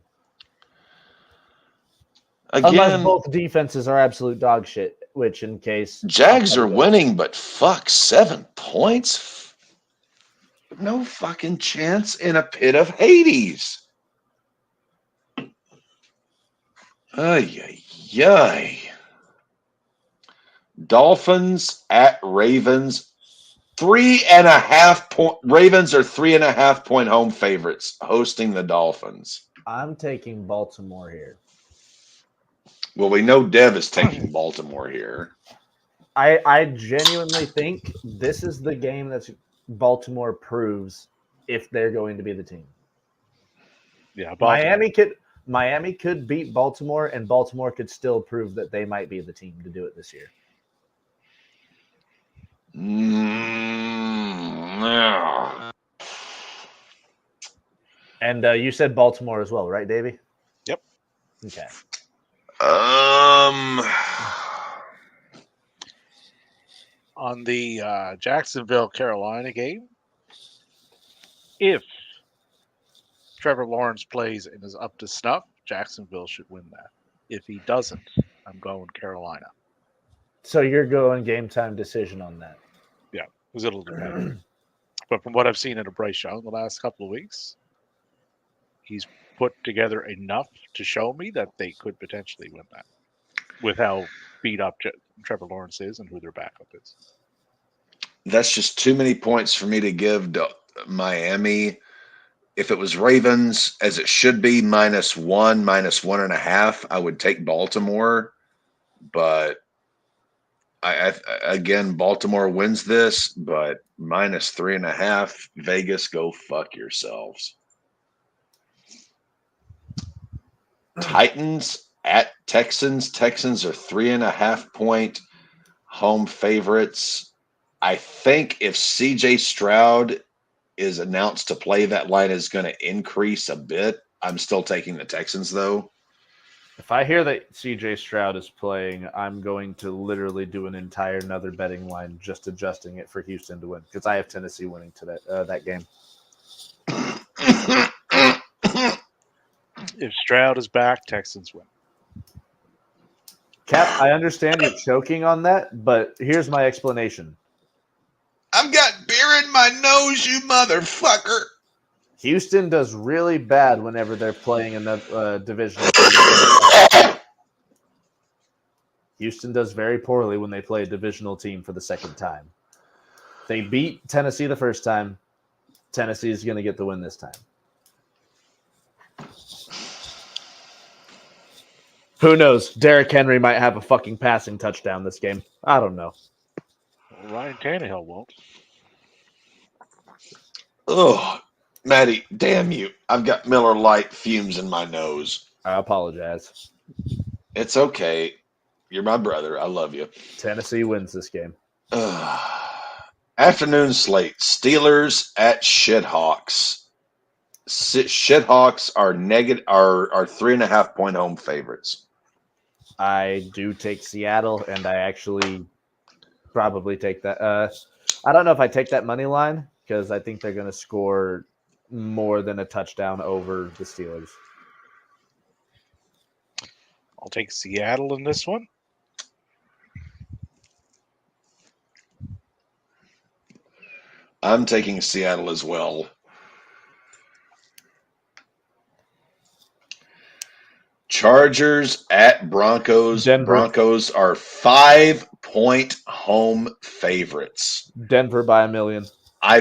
Unless Again, both defenses are absolute dog shit, which in case... Jags are winning, but fuck, 7 points? No fucking chance in a pit of Hades. Ay, ay, ay. Dolphins at Ravens. 3.5 point. Ravens are 3.5-point home favorites hosting the Dolphins. I'm taking Baltimore here. Well, we know Dev is taking Baltimore here. I genuinely think this is the game that Baltimore proves if they're going to be the team. Yeah, Baltimore. Miami could beat Baltimore, and Baltimore could still prove that they might be the team to do it this year. Yeah. And you said Baltimore as well, right, Davey? Yep. Okay. On the Jacksonville-Carolina game, if Trevor Lawrence plays and is up to snuff, Jacksonville should win that. If he doesn't, I'm going Carolina. So you're going game time decision on that? Yeah, because it'll depend. But from what I've seen in a Bryce Young the last couple of weeks, he's put together enough to show me that they could potentially win that with how beat up Trevor Lawrence is and who their backup is. That's just too many points for me to give to Miami. If it was Ravens, as it should be, -1, -1.5, I would take Baltimore. But I again, Baltimore wins this, but -3.5. Vegas, go fuck yourselves. Titans at Texans. Texans are 3.5-point home favorites. I think if CJ Stroud is announced to play, that line is going to increase a bit. I'm still taking the Texans, though. If I hear that CJ Stroud is playing, I'm going to literally do an entire another betting line just adjusting it for Houston to win because I have Tennessee winning today that game. If Stroud is back, Texans win. Cap, I understand you're choking on that, but here's my explanation. I've got beer in my nose, you motherfucker. Houston does really bad whenever they're playing in the division. Houston does very poorly when they play a divisional team for the second time. They beat Tennessee the first time. Tennessee is going to get the win this time. Who knows? Derrick Henry might have a fucking passing touchdown this game. I don't know. Well, Ryan Tannehill won't. Oh, Maddie, damn you. I've got Miller Lite fumes in my nose. I apologize. It's okay. You're my brother. I love you. Tennessee wins this game. Afternoon slate: Steelers at Shithawks. Shithawks are negative are 3.5 point home favorites. I do take Seattle, and I actually probably take that. I don't know if I take that money line because I think they're going to score more than a touchdown over the Steelers. I'll take Seattle in this one. I'm taking Seattle as well. Chargers at Broncos. Denver. Broncos are 5-point home favorites. Denver by 1 million. I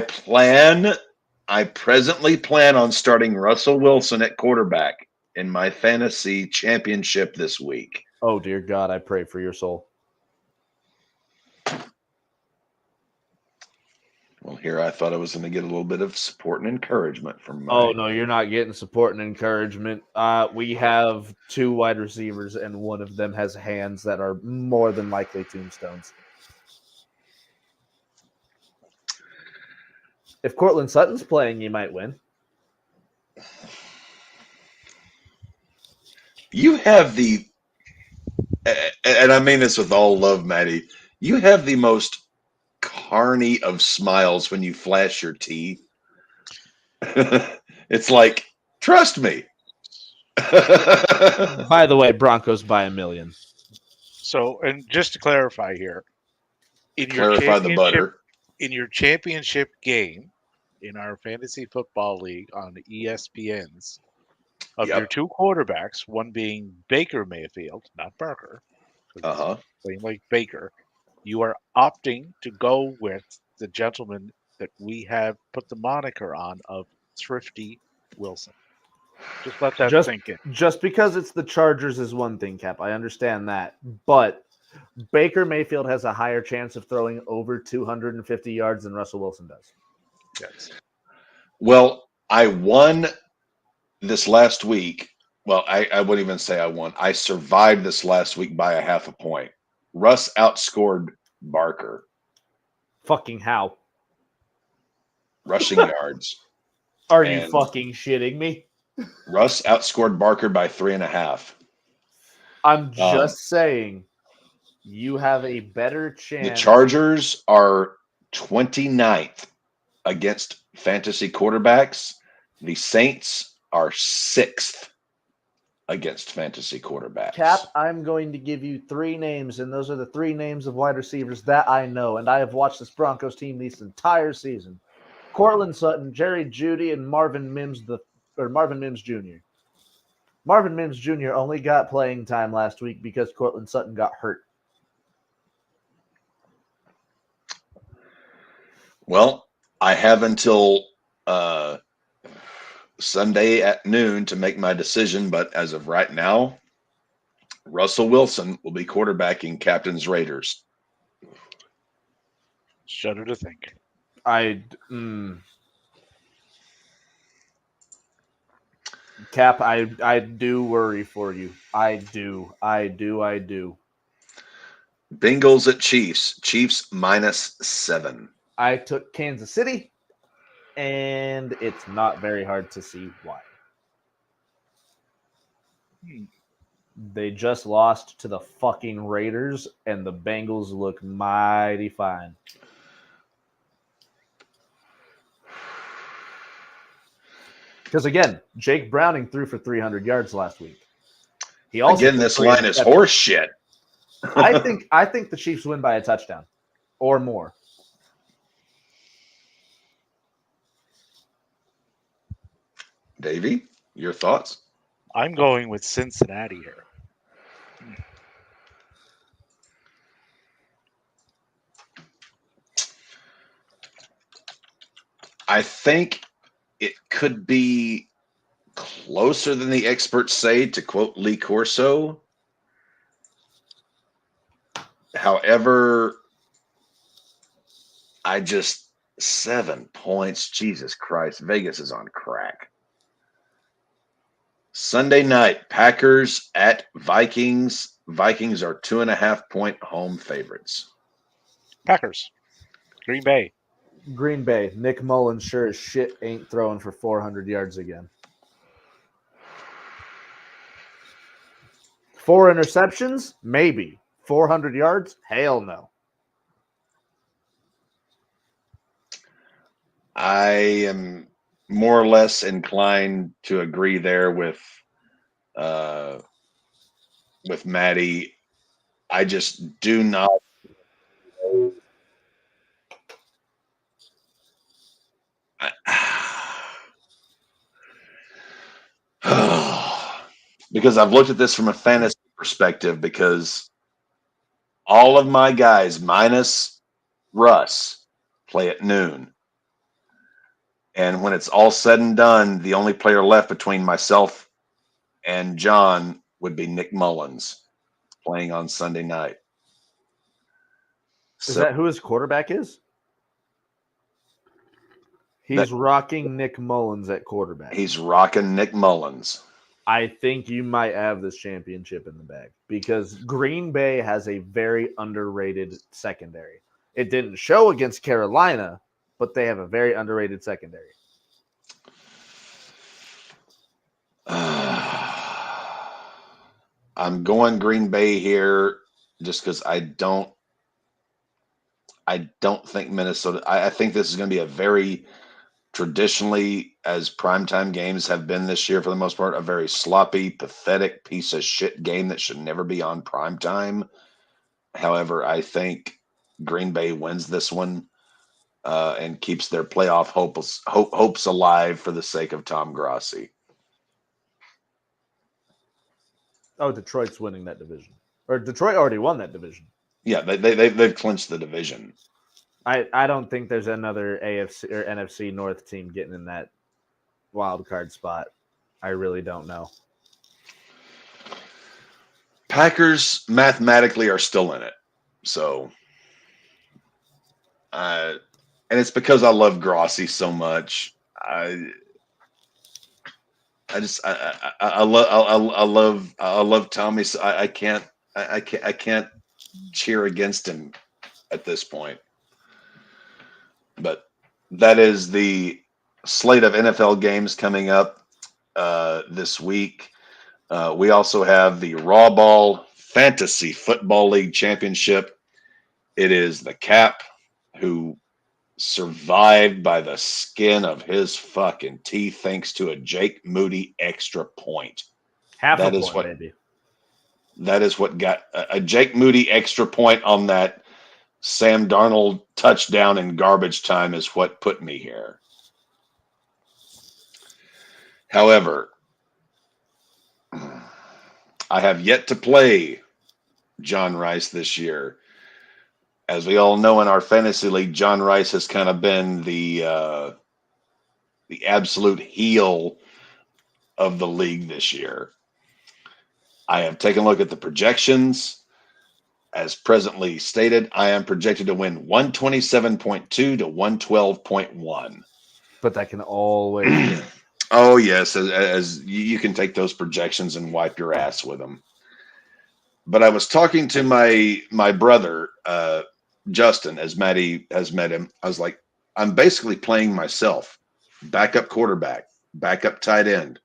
presently plan on starting Russell Wilson at quarterback in my fantasy championship this week. Oh, dear God, I pray for your soul. Well, here I thought I was going to get a little bit of support and encouragement from my... Oh, no, you're not getting support and encouragement. We have 2 wide receivers, and one of them has hands that are more than likely tombstones. If Cortland Sutton's playing, you might win. You have the, and I mean this with all love, Maddie, you have the most carny of smiles when you flash your teeth. It's like, trust me. By the way, Broncos by 1 million. So, and just to clarify here, in Clarify the butter. in your championship game in our fantasy football league on the ESPNs, of Yep. your 2 quarterbacks, one being Baker Mayfield, not Barker, playing like Baker, you are opting to go with the gentleman that we have put the moniker on of Thrifty Wilson. Just let that sink in. Just because it's the Chargers is one thing, Cap. I understand that. But Baker Mayfield has a higher chance of throwing over 250 yards than Russell Wilson does. Yes. Well, I won this last week. Well, I wouldn't even say I won. I survived this last week by a 0.5 point. Russ outscored Barker. Fucking how? Rushing yards. Are you fucking shitting me? Russ outscored Barker by 3.5. I'm just saying you have a better chance. The Chargers are 29th against fantasy quarterbacks. The Saints are 6th against fantasy quarterbacks. Cap, I'm going to give you 3 names, and those are the 3 names of wide receivers that I know, and I have watched this Broncos team this entire season. Cortland Sutton, Jerry Jeudy, and Marvin Mims Jr. Marvin Mims Jr. only got playing time last week because Cortland Sutton got hurt. Well, I have until Sunday at noon to make my decision, but as of right now, Russell Wilson will be quarterbacking Captain's Raiders. Shudder to think. Cap, I do worry for you. I do. Bengals at Chiefs. Chiefs -7. I took Kansas City, and it's not very hard to see why. They just lost to the fucking Raiders, and the Bengals look mighty fine. Because again, Jake Browning threw for 300 yards last week. He also Again, this line is horse shit. I think the Chiefs win by a touchdown or more. Davey, your thoughts? I'm going with Cincinnati here. I think it could be closer than the experts say, to quote Lee Corso. However, 7 points. Jesus Christ. Vegas is on crack. Sunday night, Packers at Vikings. Vikings are 2.5 point home favorites. Packers. Green Bay. Green Bay. Nick Mullins sure as shit ain't throwing for 400 yards again. 4 interceptions? Maybe. 400 yards? Hell no. I am more or less inclined to agree there with Maddie. I just do not. Because I've looked at this from a fantasy perspective, because all of my guys minus Russ play at noon. And when it's all said and done, the only player left between myself and John would be Nick Mullins playing on Sunday night. Is that who his quarterback is? He's rocking Nick Mullins at quarterback. He's rocking Nick Mullins. I think you might have this championship in the bag because Green Bay has a very underrated secondary. It didn't show against Carolina, but they have a very underrated secondary. I'm going Green Bay here just because I don't think Minnesota. I think this is going to be a very traditionally, as primetime games have been this year for the most part, a very sloppy, pathetic piece of shit game that should never be on primetime. However, I think Green Bay wins this one and keeps their playoff hopes alive for the sake of Tom Grossi. Oh, Detroit's winning that division. Or Detroit already won that division. Yeah, they've clinched the division. I don't think there's another AFC or NFC North team getting in that wild card spot. I really don't know. Packers mathematically are still in it. So, and it's because I love Grossi so much. I love Tommy. So I can't cheer against him at this point. But that is the slate of NFL games coming up this week. We also have the RAWBall Fantasy Football League Championship. It is the Cap who survived by the skin of his fucking teeth thanks to a Jake Moody extra point. Half a point, baby. That is what got a Jake Moody extra point on that Sam Darnold touchdown in garbage time is what put me here. However, I have yet to play John Rice this year. As we all know in our fantasy league, John Rice has kind of been the absolute heel of the league this year. I have taken a look at the projections. As presently stated, I am projected to win 127.2 to 112.1. But that can always Oh, yes. As you can take those projections and wipe your ass with them. But I was talking to my brother, Justin, as Maddie has met him. I was like, I'm basically playing myself. Backup quarterback, backup tight end.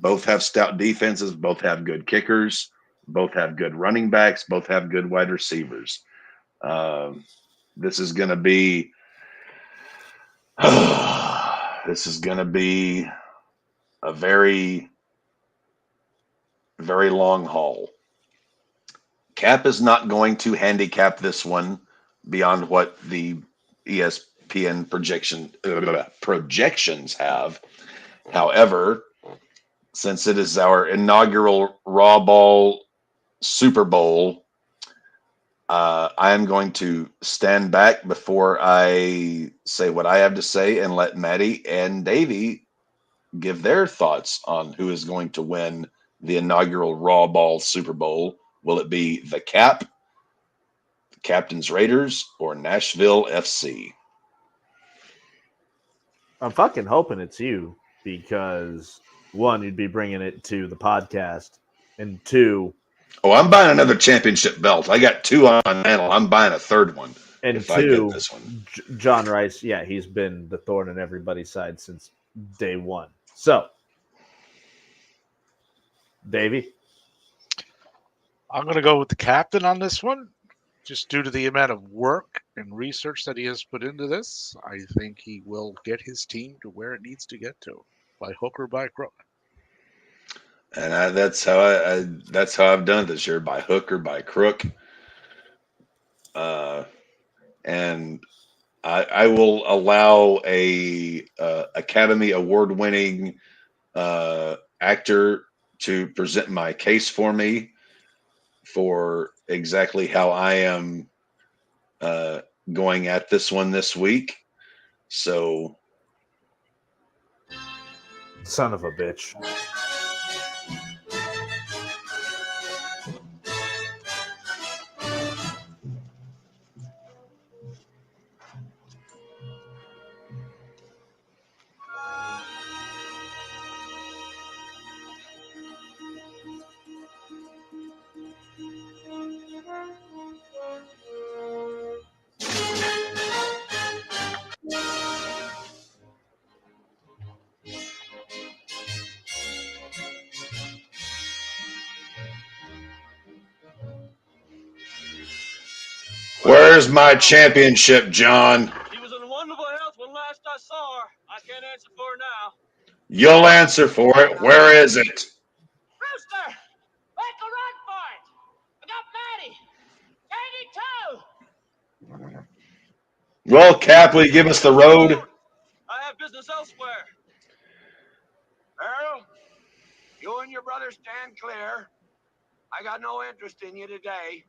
Both have stout defenses. Both have good kickers. Both have good running backs. Both have good wide receivers. This is going to be a very, very long haul. Cap is not going to handicap this one beyond what the ESPN projections have. However, since it is our inaugural RAWBall Super Bowl, I am going to stand back before I say what I have to say and let Maddie and Davey give their thoughts on who is going to win the inaugural RAWBall Super Bowl. Will it be the Cap, the Captain's Raiders, or Nashville FC? I'm fucking hoping it's you because one, you'd be bringing it to the podcast, and two, oh, I'm buying another championship belt. I got two on mantle. I'm buying a third one. And if I get two, this one. John Rice, yeah, he's been the thorn in everybody's side since day one. So, Davey? I'm going to go with the captain on this one, just due to the amount of work and research that he has put into this. I think he will get his team to where it needs to get to, by hook or by crook. And that's how that's how I've done it this year, by hook or by crook. And I will allow a Academy Award winning actor to present my case for me for exactly how I am going at this one this week. So, Son of a bitch. where's my championship, John? She was in wonderful health when last I saw her. I can't answer for her now. You'll answer for it. Where is it? Rooster! Make a run for it! I got Maddie! Katie, too! Well, Cap, will you give us the road? I have business elsewhere. Earl, you and your brother stand clear. I got no interest in you today.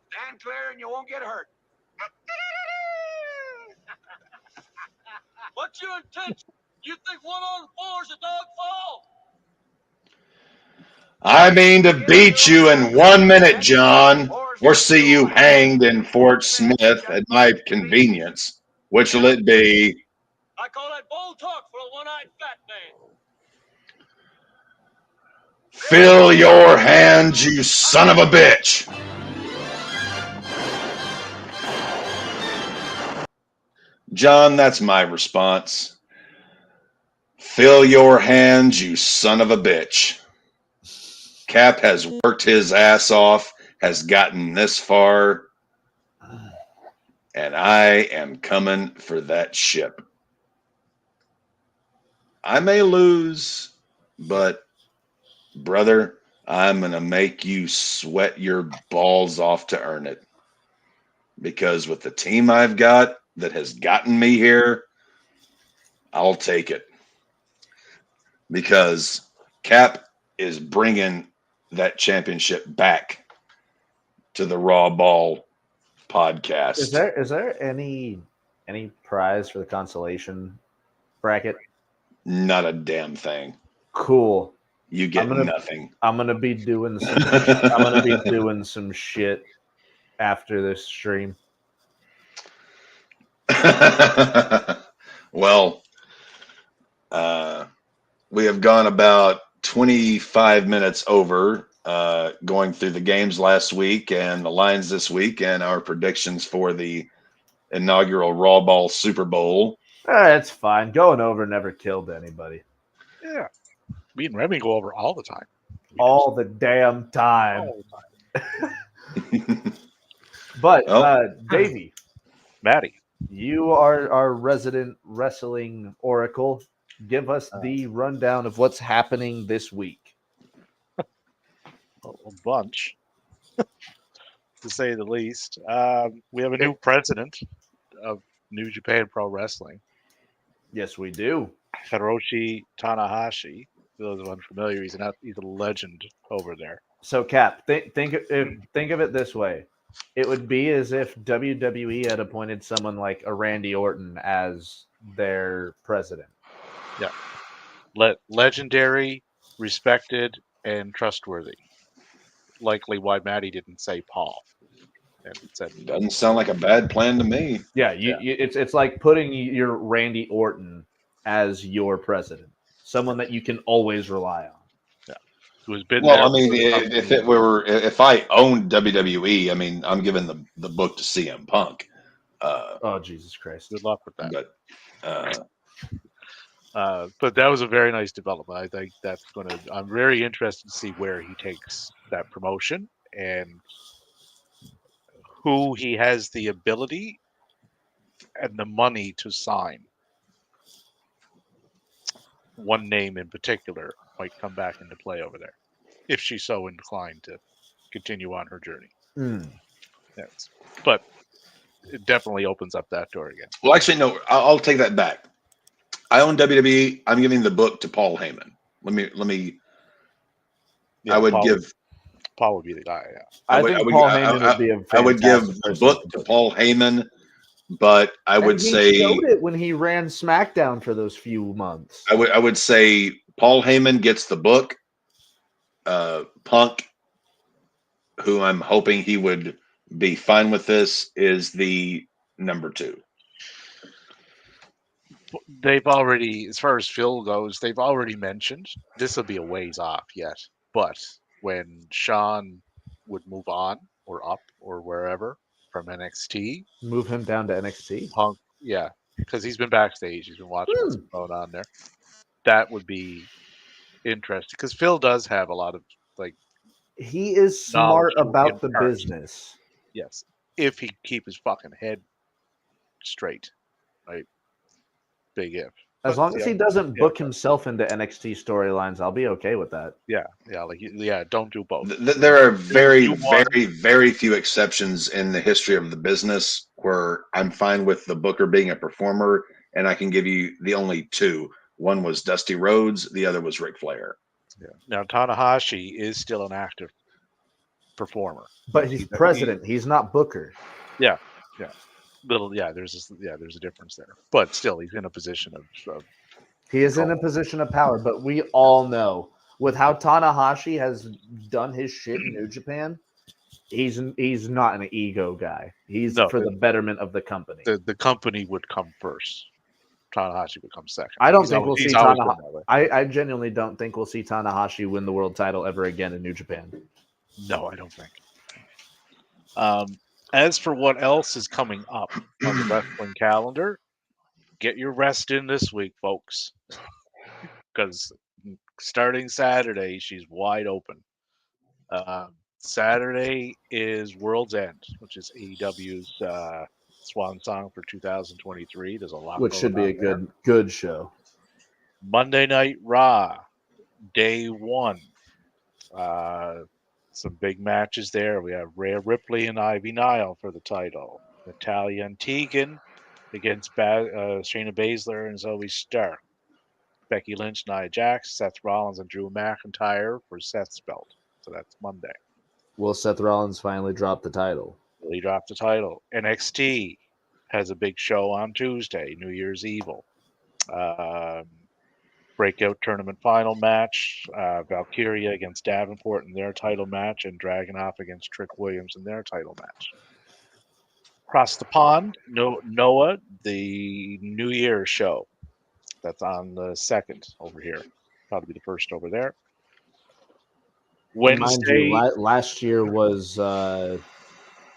Stand clear and you won't get hurt. What's your intention? You think 1 on 4 is a dog fall? I mean to beat you in 1 minute, John, or see you hanged in Fort Smith at my convenience. Which will it be? I call that bold talk for a one-eyed fat man. Fill your hands, you son of a bitch! John, that's my response. Fill your hands, you son of a bitch. Cap has worked his ass off, has gotten this far, and I am coming for that ship. I may lose, but brother, I'm going to make you sweat your balls off to earn it. Because with the team I've got that has gotten me here, I'll take it. Because Cap is bringing that championship back to the RAWBall podcast. Is there any prize for the consolation bracket? Not a damn thing. Cool. You get nothing. I'm gonna be doing some shit after this stream. Well, we have gone about 25 minutes over going through the games last week and the lines this week and our predictions for the inaugural RAWBall Super Bowl. It's fine. Going over never killed anybody. Yeah. Me and Remy go over all the time. All the damn time. But Davey, Maddie, you are our resident wrestling oracle. Give us the rundown of what's happening this week. a bunch, to say the least. We have a new president of New Japan Pro Wrestling. Yes, we do. Hiroshi Tanahashi. For those unfamiliar, he's a legend over there. So, Cap, think of it this way: it would be as if WWE had appointed someone like a Randy Orton as their president. Yeah, legendary, respected, and trustworthy. Likely why Maddie didn't say Paul. And said, Doesn't sound like a bad plan to me. Yeah, it's like putting your Randy Orton as your president, someone that you can always rely on. Yeah, who's been well. there I mean, if I owned WWE, I mean, I'm giving the book to CM Punk. Oh, Jesus Christ. Good luck with that. But But that was a very nice development. I think that's going to. I'm very interested to see where he takes that promotion and who he has the ability and the money to sign. One name in particular might come back into play over there if she's so inclined to continue on her journey. Yes. But it definitely opens up that door again. well, actually, no. I'll take that back. I own WWE. I'm giving the book to Paul Heyman. Let me. Yeah, I would Paul, give. Paul would be the guy. Yeah. I think Paul Heyman would be a I would give fantastic the person book to Paul Heyman, but I would And he say showed it when he ran SmackDown for those few months. I would say Paul Heyman gets the book. Punk, who I'm hoping he would be fine with this, is the number 2. They've already, as far as Phil goes, they've already mentioned this will be a ways off yet. But when Sean would move on or up or wherever from NXT, Move him down to NXT. Punk, yeah, because he's been backstage, he's been watching what's going on there. That would be interesting because Phil does have a lot of like He is knowledge smart to about the impart. business. Yes, if he keep his fucking head straight, right? Big if. As But, long as yeah, he doesn't yeah. book himself into NXT storylines, I'll be okay with that. Yeah, don't do both. There are very, do one. very, very few exceptions in the history of the business where I'm fine with the booker being a performer, and I can give you the only 2. One was Dusty Rhodes, the other was Ric Flair. Yeah. Now Tanahashi is still an active performer, But he's president. He's not Booker. Yeah. There's a difference there, but still, he's in a position of He is in a position of power, but we all know with how Tanahashi has done his shit in New Japan, he's not an ego guy. He's for the betterment of the company. The company would come first. Tanahashi would come second. I don't think we'll see Tanahashi. I genuinely don't think we'll see Tanahashi win the world title ever again in New Japan. No, I don't think. As for what else is coming up on the wrestling calendar, get your rest in this week, folks, because starting Saturday, she's wide open. Saturday is World's End, which is AEW's swan song for 2023. There's a lot, which should be a good show. Monday Night Raw, day 1. Some big matches there. We have Rhea Ripley and Ivy Nile for the title. Natalya and Tegan against Shayna Baszler and Zoe Stark. Becky Lynch, Nia Jax, Seth Rollins, and Drew McIntyre for Seth's belt. So that's Monday. Will Seth Rollins finally drop the title? Will he drop the title? NXT has a big show on Tuesday, New Year's Evil. Breakout tournament final match, Valkyria against Davenport in their title match, and Dragunov against Trick Williams in their title match. Across the pond, Noah, the New Year show. That's on the 2nd over here. Probably the first over there. Wednesday. Mind you, last year was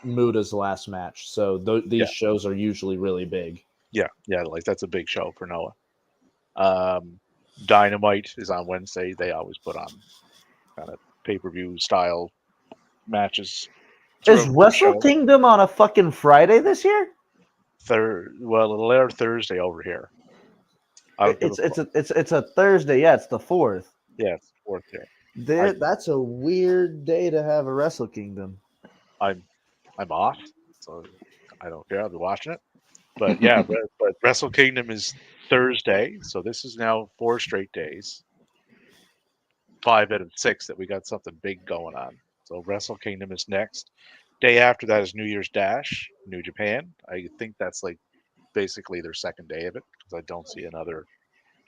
Muda's last match, so these shows are usually really big. Yeah, like that's a big show for Noah. Dynamite is on Wednesday. They always put on kind of pay-per-view style matches. Is Wrestle Kingdom on a fucking Friday this year? Well, it'll air Thursday over here. It's a Thursday. Yeah, it's the 4th. Yeah, it's the 4th here. That's a weird day to have a Wrestle Kingdom. I'm off, so I don't care. I'll be watching it. But yeah, but Wrestle Kingdom is Thursday, so this is now 4 straight days. 5 out of 6 that we got something big going on. So Wrestle Kingdom is next. Day after that is New Year's Dash, New Japan. I think that's like basically their second day of it because I don't see another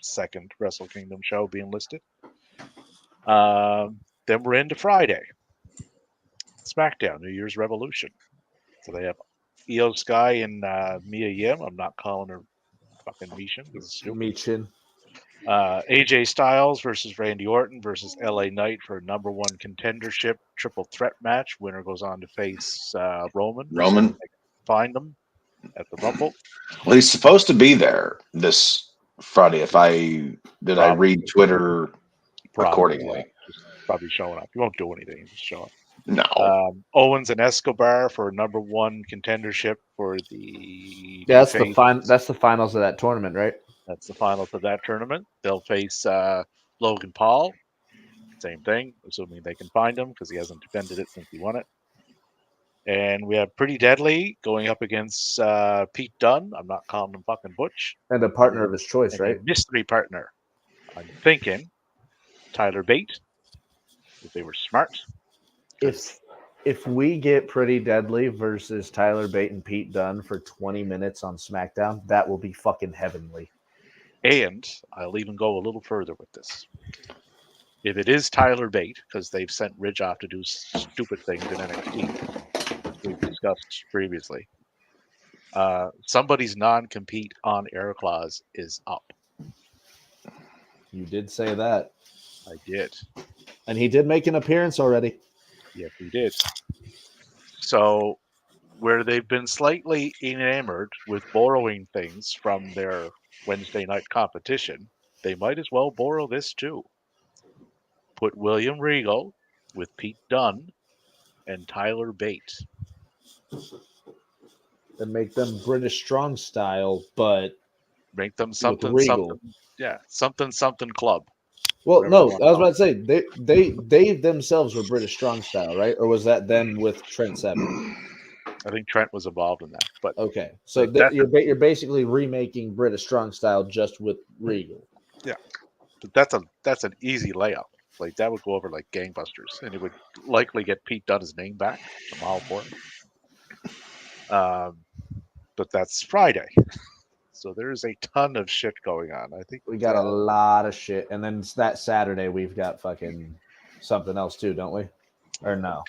second Wrestle Kingdom show being listed. Then we're into Friday. SmackDown, New Year's Revolution. So they have Io Sky and Mia Yim. I'm not calling her fucking Michin. This is stupid. Michin. AJ Styles versus Randy Orton versus LA Knight for a number 1 contendership triple threat match. Winner goes on to face Roman. Roman. So find them. at the Rumble. Well, he's supposed to be there this Friday. Did I Probably. read Twitter Probably, accordingly? yeah. Just probably showing up. He won't do anything. He'll just show up. No. Owens and Escobar for number one contendership for the Yeah, new that's the face. That's the finals of that tournament, right? That's the finals of that tournament. They'll face Logan Paul. Same thing, assuming they can find him because he hasn't defended it since he won it. And we have Pretty Deadly going up against Pete Dunne. I'm not calling him fucking Butch. And a partner of his choice, And right? a mystery partner. I'm thinking Tyler Bate, if they were smart. If we get Pretty Deadly versus Tyler Bate and Pete Dunne for 20 minutes on SmackDown, that will be fucking heavenly. And I'll even go a little further with this. If it is Tyler Bate, because they've sent Ridge off to do stupid things in NXT, we've discussed previously, somebody's non-compete on air clause is up. You did say that. I did. And he did make an appearance already. Yes, he did. So, where they've been slightly enamored with borrowing things from their Wednesday night competition, they might as well borrow this too. Put William Regal with Pete Dunne and Tyler Bate. And make them British strong style, but Make them something, Regal. something. Yeah, something club. well, Whatever they no, wanna I was call about to say they themselves were British strong style, right? Or was that them with Trent Seven? I think Trent was involved in that, but Okay, so Like, that's you're basically remaking British strong style just with Regal. but that's an easy layup. Like that would go over like gangbusters, and it would likely get Pete Dunne's name back. I'm all for it. But that's Friday, so there is a ton of shit going on. I think We got a lot of shit, and then that Saturday we've got fucking something else too, don't we? Or no?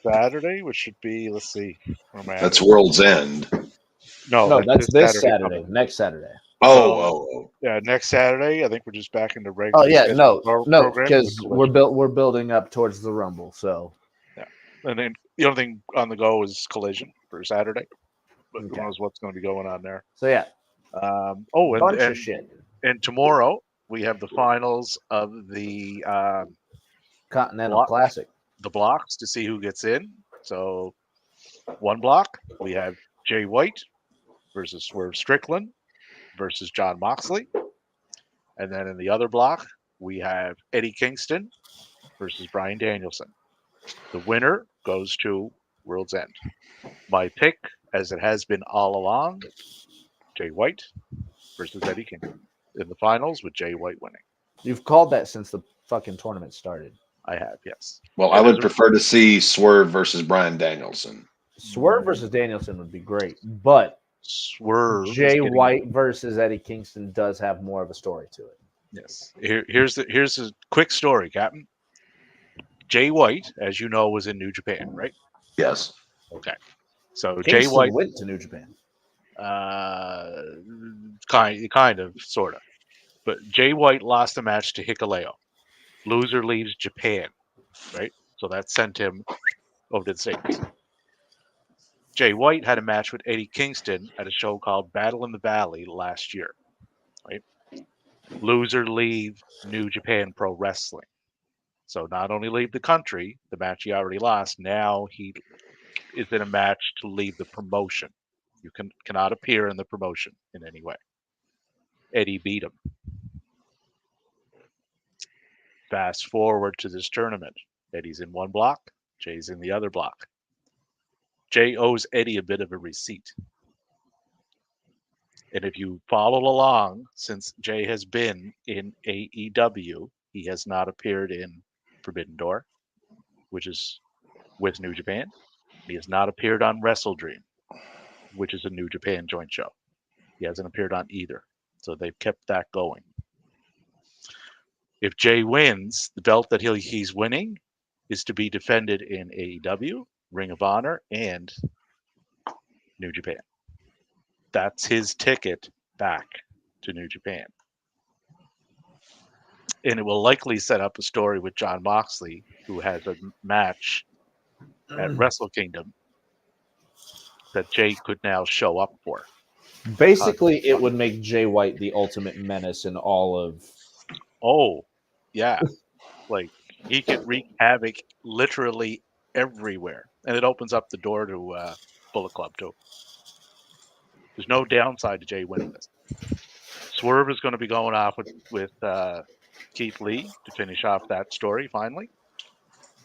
Saturday, which should be let's see, where am I at That's here? World's End. No, that's this Saturday. coming. Next Saturday. Oh. Yeah, next Saturday. I think we're just back into Oh regular. yeah, no, program because with we're building up towards the Rumble. So and then the only thing on the go is Collision for Saturday. But Okay. who knows what's going to be going on there? so yeah, bunch of And shit. and tomorrow we have the finals of the Continental block- Classic. the blocks to see who gets in. So one block we have Jay White versus Swerve Strickland versus John Moxley, and then in the other block we have Eddie Kingston versus Bryan Danielson. The winner goes to World's End. My pick, as it has been all along, Jay White versus Eddie Kingston in the finals with Jay White winning. You've called that since the fucking tournament started. I have, yes. Well, I would prefer to see Swerve versus Bryan Danielson. Swerve versus Danielson would be great, but Swerve. Jay White versus Eddie Kingston does have more of a story to it. Yes. Here's a quick story, Captain. Jay White, as you know, was in New Japan, right? Yes. Okay. So Kingston Jay White went to New Japan. kind of, sort of. But Jay White lost a match to Hikuleo. Loser leaves Japan, right? So that sent him over to the States. Jay White had a match with Eddie Kingston at a show called Battle in the Valley last year, right? Loser leave New Japan Pro Wrestling. So not only leave the country, the match he already lost, now he is in a match to leave the promotion. You cannot appear in the promotion in any way. Eddie beat him. Fast forward to this tournament. Eddie's in one block, Jay's in the other block. Jay owes Eddie a bit of a receipt. And if you follow along, since Jay has been in AEW, he has not appeared in Forbidden Door, which is with New Japan. He has not appeared on Wrestle Dream, which is a New Japan joint show. He hasn't appeared on either. So they've kept that going. If Jay wins, the belt that he's winning is to be defended in AEW, Ring of Honor, and New Japan. That's his ticket back to New Japan. And it will likely set up a story with John Moxley, who has a match at Wrestle Kingdom that Jay could now show up for. Basically, it would make Jay White the ultimate menace in all of. Oh, yeah. Like, he could wreak havoc literally everywhere. And it opens up the door to Bullet Club, too. There's no downside to Jay winning this. Swerve is going to be going off with Keith Lee to finish off that story finally.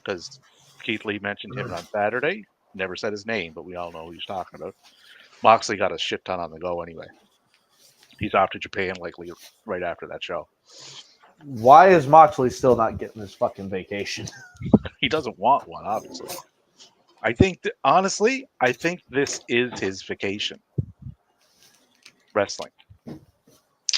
Because Keith Lee mentioned him on Saturday. Never said his name, but we all know who he's talking about. Moxley got a shit ton on the go anyway. He's off to Japan likely right after that show. Why is Moxley still not getting his fucking vacation? He doesn't want one, obviously. I think, honestly, I think this is his vacation. Wrestling.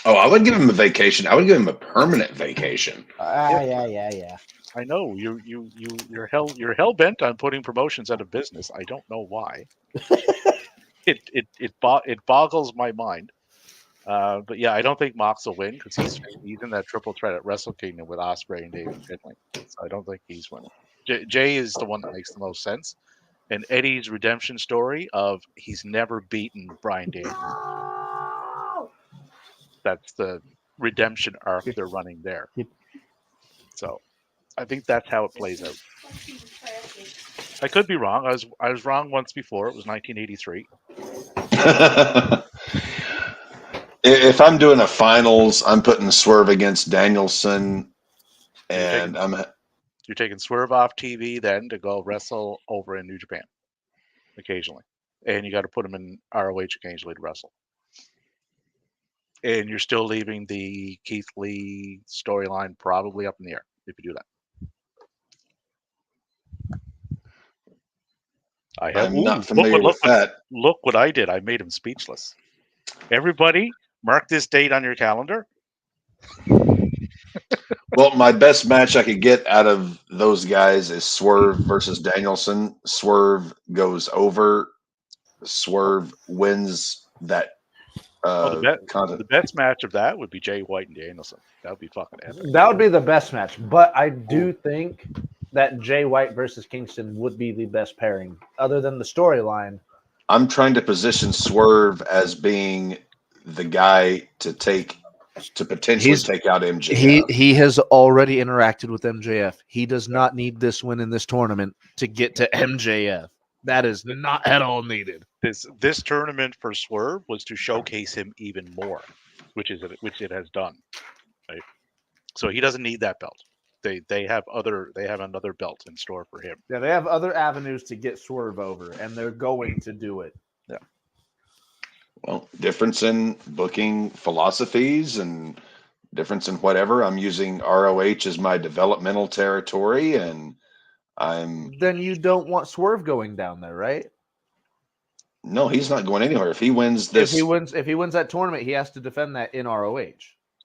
Oh, I would give him a vacation. I would give him a permanent vacation. Yeah. I know you're hell bent on putting promotions out of business. I don't know why. It boggles my mind. But yeah, I don't think Mox will win because he's in that triple threat at Wrestle Kingdom with Ospreay and David Finlay. So I don't think he's winning. Jay is the one that makes the most sense. And Eddie's redemption story of he's never beaten Bryan Danielson. That's the redemption arc they're running there. So I think that's how it plays out. I could be wrong. I was wrong once before. It was 1983. If I'm doing a finals, I'm putting Swerve against Danielson, and You're taking Swerve off TV then to go wrestle over in New Japan occasionally. And you got to put him in ROH occasionally to wrestle. And you're still leaving the Keith Lee storyline probably up in the air if you do that. I'm not familiar with that. Look what I did. I made him speechless. Everybody, mark this date on your calendar. Well, my best match I could get out of those guys is Swerve versus Danielson. Swerve goes over. Swerve wins that. The best match of that would be Jay White and Danielson. That would be fucking epic. That would be the best match. But I do think that Jay White versus Kingston would be the best pairing, other than the storyline. I'm trying to position Swerve as being the guy to potentially take out MJF. He has already interacted with MJF. He does not need this win in this tournament to get to MJF. That is not at all needed. This tournament for Swerve was to showcase him even more, which it has done. Right? So he doesn't need that belt. They have another belt in store for him. Yeah, they have other avenues to get Swerve over, and they're going to do it. Yeah. Well, difference in booking philosophies and difference in whatever. I'm using ROH as my developmental territory, and Then you don't want Swerve going down there, right? No, he's not going anywhere. If he wins this, if he wins that tournament, he has to defend that in ROH.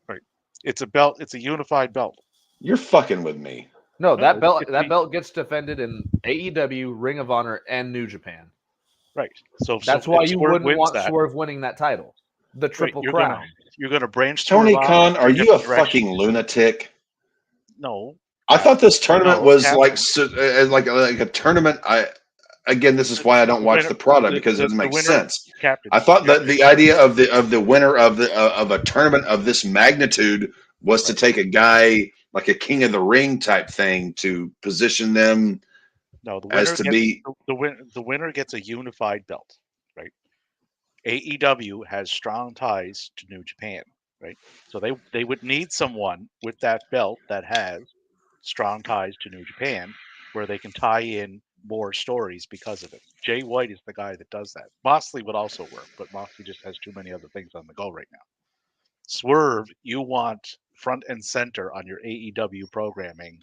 Right. It's a belt. It's a unified belt. You're fucking with me. No, that belt gets defended in AEW, Ring of Honor, and New Japan. Right. So that's why you wouldn't want Swerve winning that title, the Triple Crown. You're going to branch. Tony Khan, are you a fucking lunatic? No. I thought this tournament was like a tournament. Again, this is why I don't watch the product because it doesn't make sense. I thought that the idea of the winner of a tournament of this magnitude was to take a guy like a King of the Ring type thing to position them. No, the winner gets a unified belt, right? AEW has strong ties to New Japan, right? So they would need someone with that belt that has strong ties to New Japan, where they can tie in more stories because of it. Jay White is the guy that does that. Moxley would also work, but Moxley just has too many other things on the go right now. Swerve, you want front and center on your AEW programming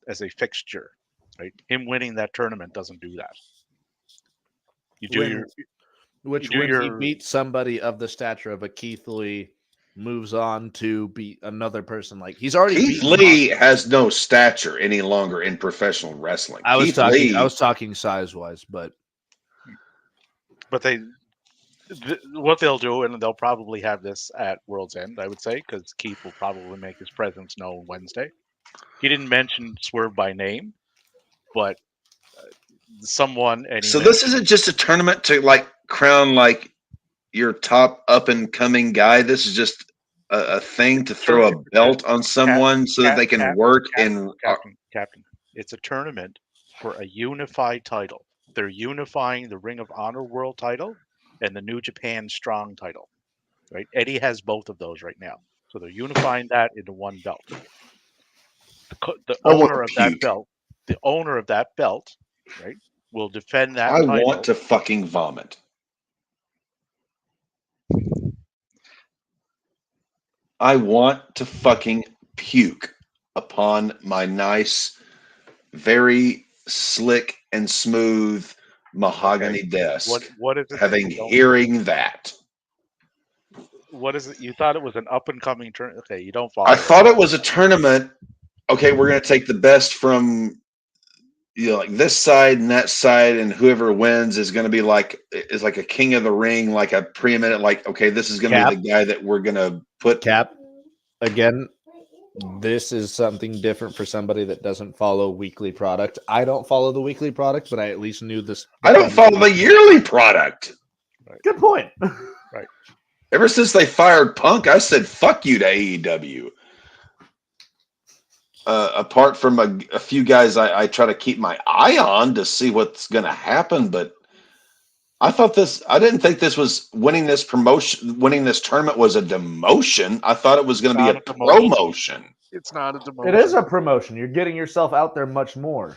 as a fixture, right? Him winning that tournament doesn't do that. You do he beats somebody of the stature of a Keith Lee, moves on to beat another person. Like he's already Keith Lee has no stature any longer in professional wrestling. I was talking size wise, but what they'll do, and they'll probably have this at World's End, I would say, because Keith will probably make his presence known Wednesday. He didn't mention Swerve by name, but someone. And So this isn't just a tournament to like crown like your top up and coming guy. This is just a thing to throw a belt on someone so that they can work in. Captain. It's a tournament for a unified title. They're unifying the Ring of Honor World title and the New Japan Strong title. Right? Eddie has both of those right now, so they're unifying that into one belt. The owner of that belt, right, will defend that I title. want to fucking vomit. I want to fucking puke upon my nice, very slick and smooth mahogany desk. What is it? Hearing that. What is it? You thought it was an up and coming tournament? Okay, you don't follow. I thought it was a tournament. Okay, we're gonna take the best from like this side and that side, and whoever wins is gonna be like a king of the ring, like a preeminent. Like, okay, this is gonna be the guy that we're gonna put. Cap, again, this is something different for somebody that doesn't follow weekly product. I don't follow the weekly product, but I at least knew this. I don't follow the yearly product. Right. Good point. Right. Ever since they fired Punk, I said, fuck you to AEW. Apart from a few guys I try to keep my eye on to see what's going to happen, but I didn't think this was winning this tournament was a demotion. I thought it was going to be a promotion. It's not a demotion. It is a promotion. You're getting yourself out there much more.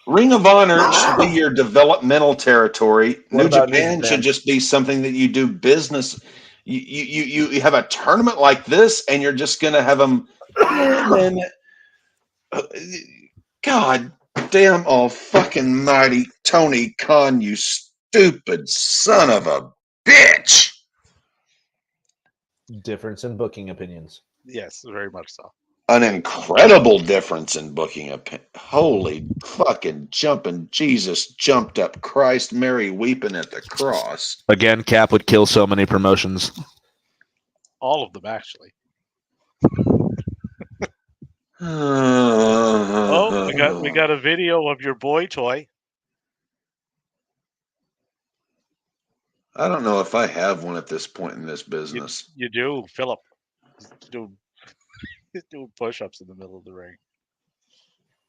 Ring of Honor should be your developmental territory. New Japan should just be something that you do business. You have a tournament like this, and you're just going to have them. God damn, all fucking mighty Tony Khan, you stupid son of a bitch! Difference in booking opinions. Yes, very much so. An incredible difference in booking. Holy fucking jumping Jesus, jumped up Christ, Mary weeping at the cross. Again, Cap would kill so many promotions. All of them, actually. We got a video of your boy toy. I don't know if I have one at this point in this business. You do, Philip. He's doing push-ups in the middle of the ring.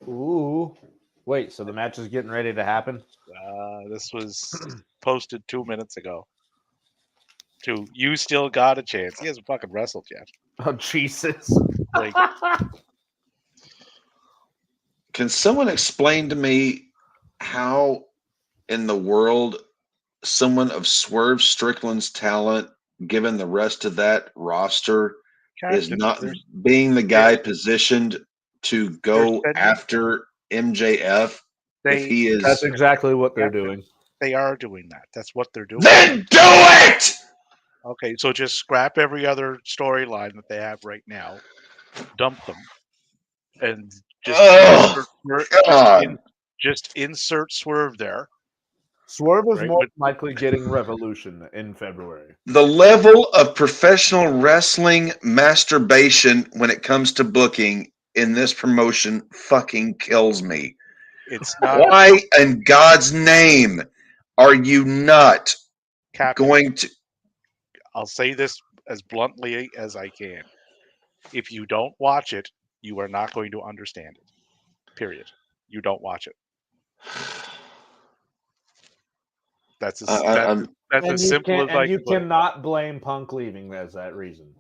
Ooh. Wait, so the match is getting ready to happen? This was posted 2 minutes ago. You still got a chance. He hasn't fucking wrestled yet. Oh, Jesus. Like, can someone explain to me how in the world someone of Swerve Strickland's talent, given the rest of that roster, is not being the guy positioned to go after MJF if he is? That's exactly what they're doing. They are doing that. That's what they're doing. Then do it! Okay, so just scrap every other storyline that they have right now, dump them, and just insert Swerve there. Swerve is more likely getting Revolution in February. The level of professional wrestling masturbation when it comes to booking in this promotion fucking kills me. It's not. Why in God's name are you not going to? I'll say this as bluntly as I can. If you don't watch it, you are not going to understand it. Period. You don't watch it. That's as simple as I can. You cannot blame Punk leaving as that reason.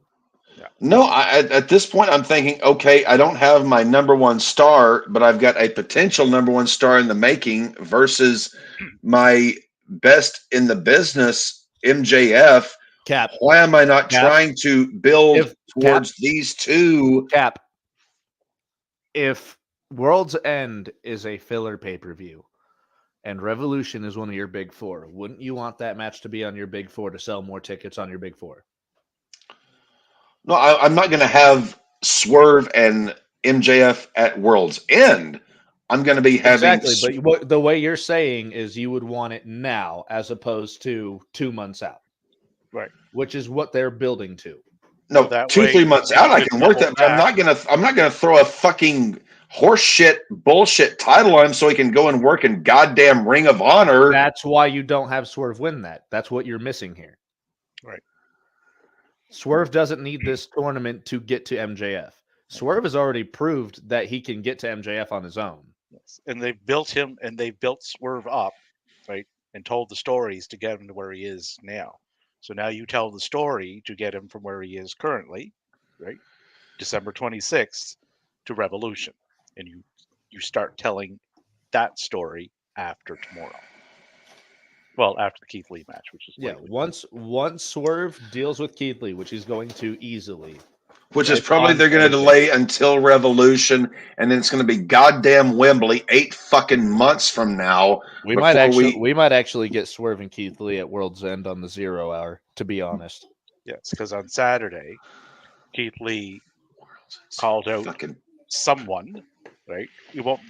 Yeah. No, at this point, I'm thinking, okay, I don't have my number one star, but I've got a potential number one star in the making versus my best in the business, MJF. Cap. Why am I not trying to build towards these two? Cap. If World's End is a filler pay-per-view and Revolution is one of your big four, wouldn't you want that match to be on your big four to sell more tickets on your big four? No, I'm not going to have Swerve and MJF at World's End. I'm going to be having... Exactly, but the way you're saying is you would want it now as opposed to 2 months out. Right. Which is what they're building to. No, 2-3 months out, I can work that. But I'm not gonna throw a fucking horseshit bullshit title on him so he can go and work in goddamn Ring of Honor. That's why you don't have Swerve win that. That's what you're missing here. Right. Swerve doesn't need this tournament to get to MJF. Swerve has already proved that he can get to MJF on his own. Yes. And they've built him and they've built Swerve up, right? And told the stories to get him to where he is now. So now you tell the story to get him from where he is currently, right? December 26th to Revolution. And you start telling that story after tomorrow. Well, after the Keith Lee match, which is once Swerve deals with Keith Lee, which he's going to easily, which is probably they're going to delay until Revolution, and then it's going to be goddamn Wembley 8 fucking months from now. We might actually get Swerve and Keith Lee at World's End on the 0 hour. To be honest, yes, because on Saturday, Keith Lee called out someone. Right,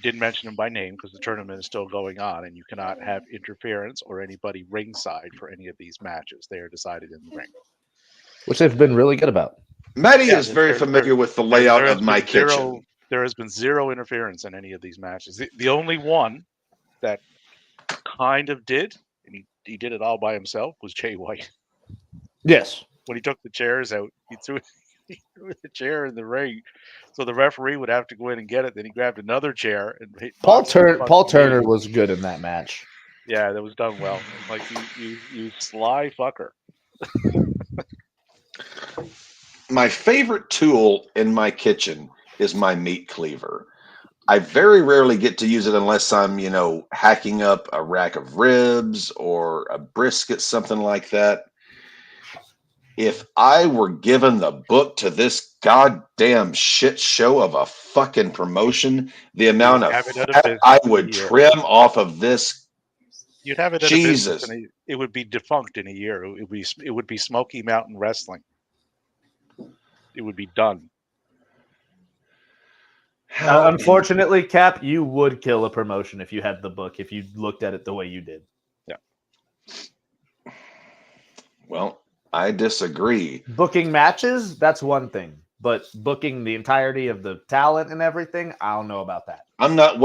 didn't mention him by name because the tournament is still going on, and you cannot have interference or anybody ringside for any of these matches. They are decided in the ring, which they've been really good about. Maddie is very familiar with the layout of my kitchen. There has been zero interference in any of these matches. The only one that kind of did, and he did it all by himself, was Jay White. Yes, when he took the chairs out, he threw the chair in the ring. So the referee would have to go in and get it. Then he grabbed another chair and Paul Turner was good in that match. Yeah, that was done well. Like you sly fucker. My favorite tool in my kitchen is my meat cleaver. I very rarely get to use it unless I'm, hacking up a rack of ribs or a brisket, something like that. If I were given the book to this goddamn shit show of a fucking promotion, the amount of fat I would trim off of this, you'd have it at Jesus. A business, and it would be defunct in a year. It would be Smoky Mountain Wrestling. It would be done. Unfortunately, Cap, you would kill a promotion if you had the book, if you looked at it the way you did. Yeah. Well, I disagree. Booking matches, that's one thing. But booking the entirety of the talent and everything, I don't know about that. I'm not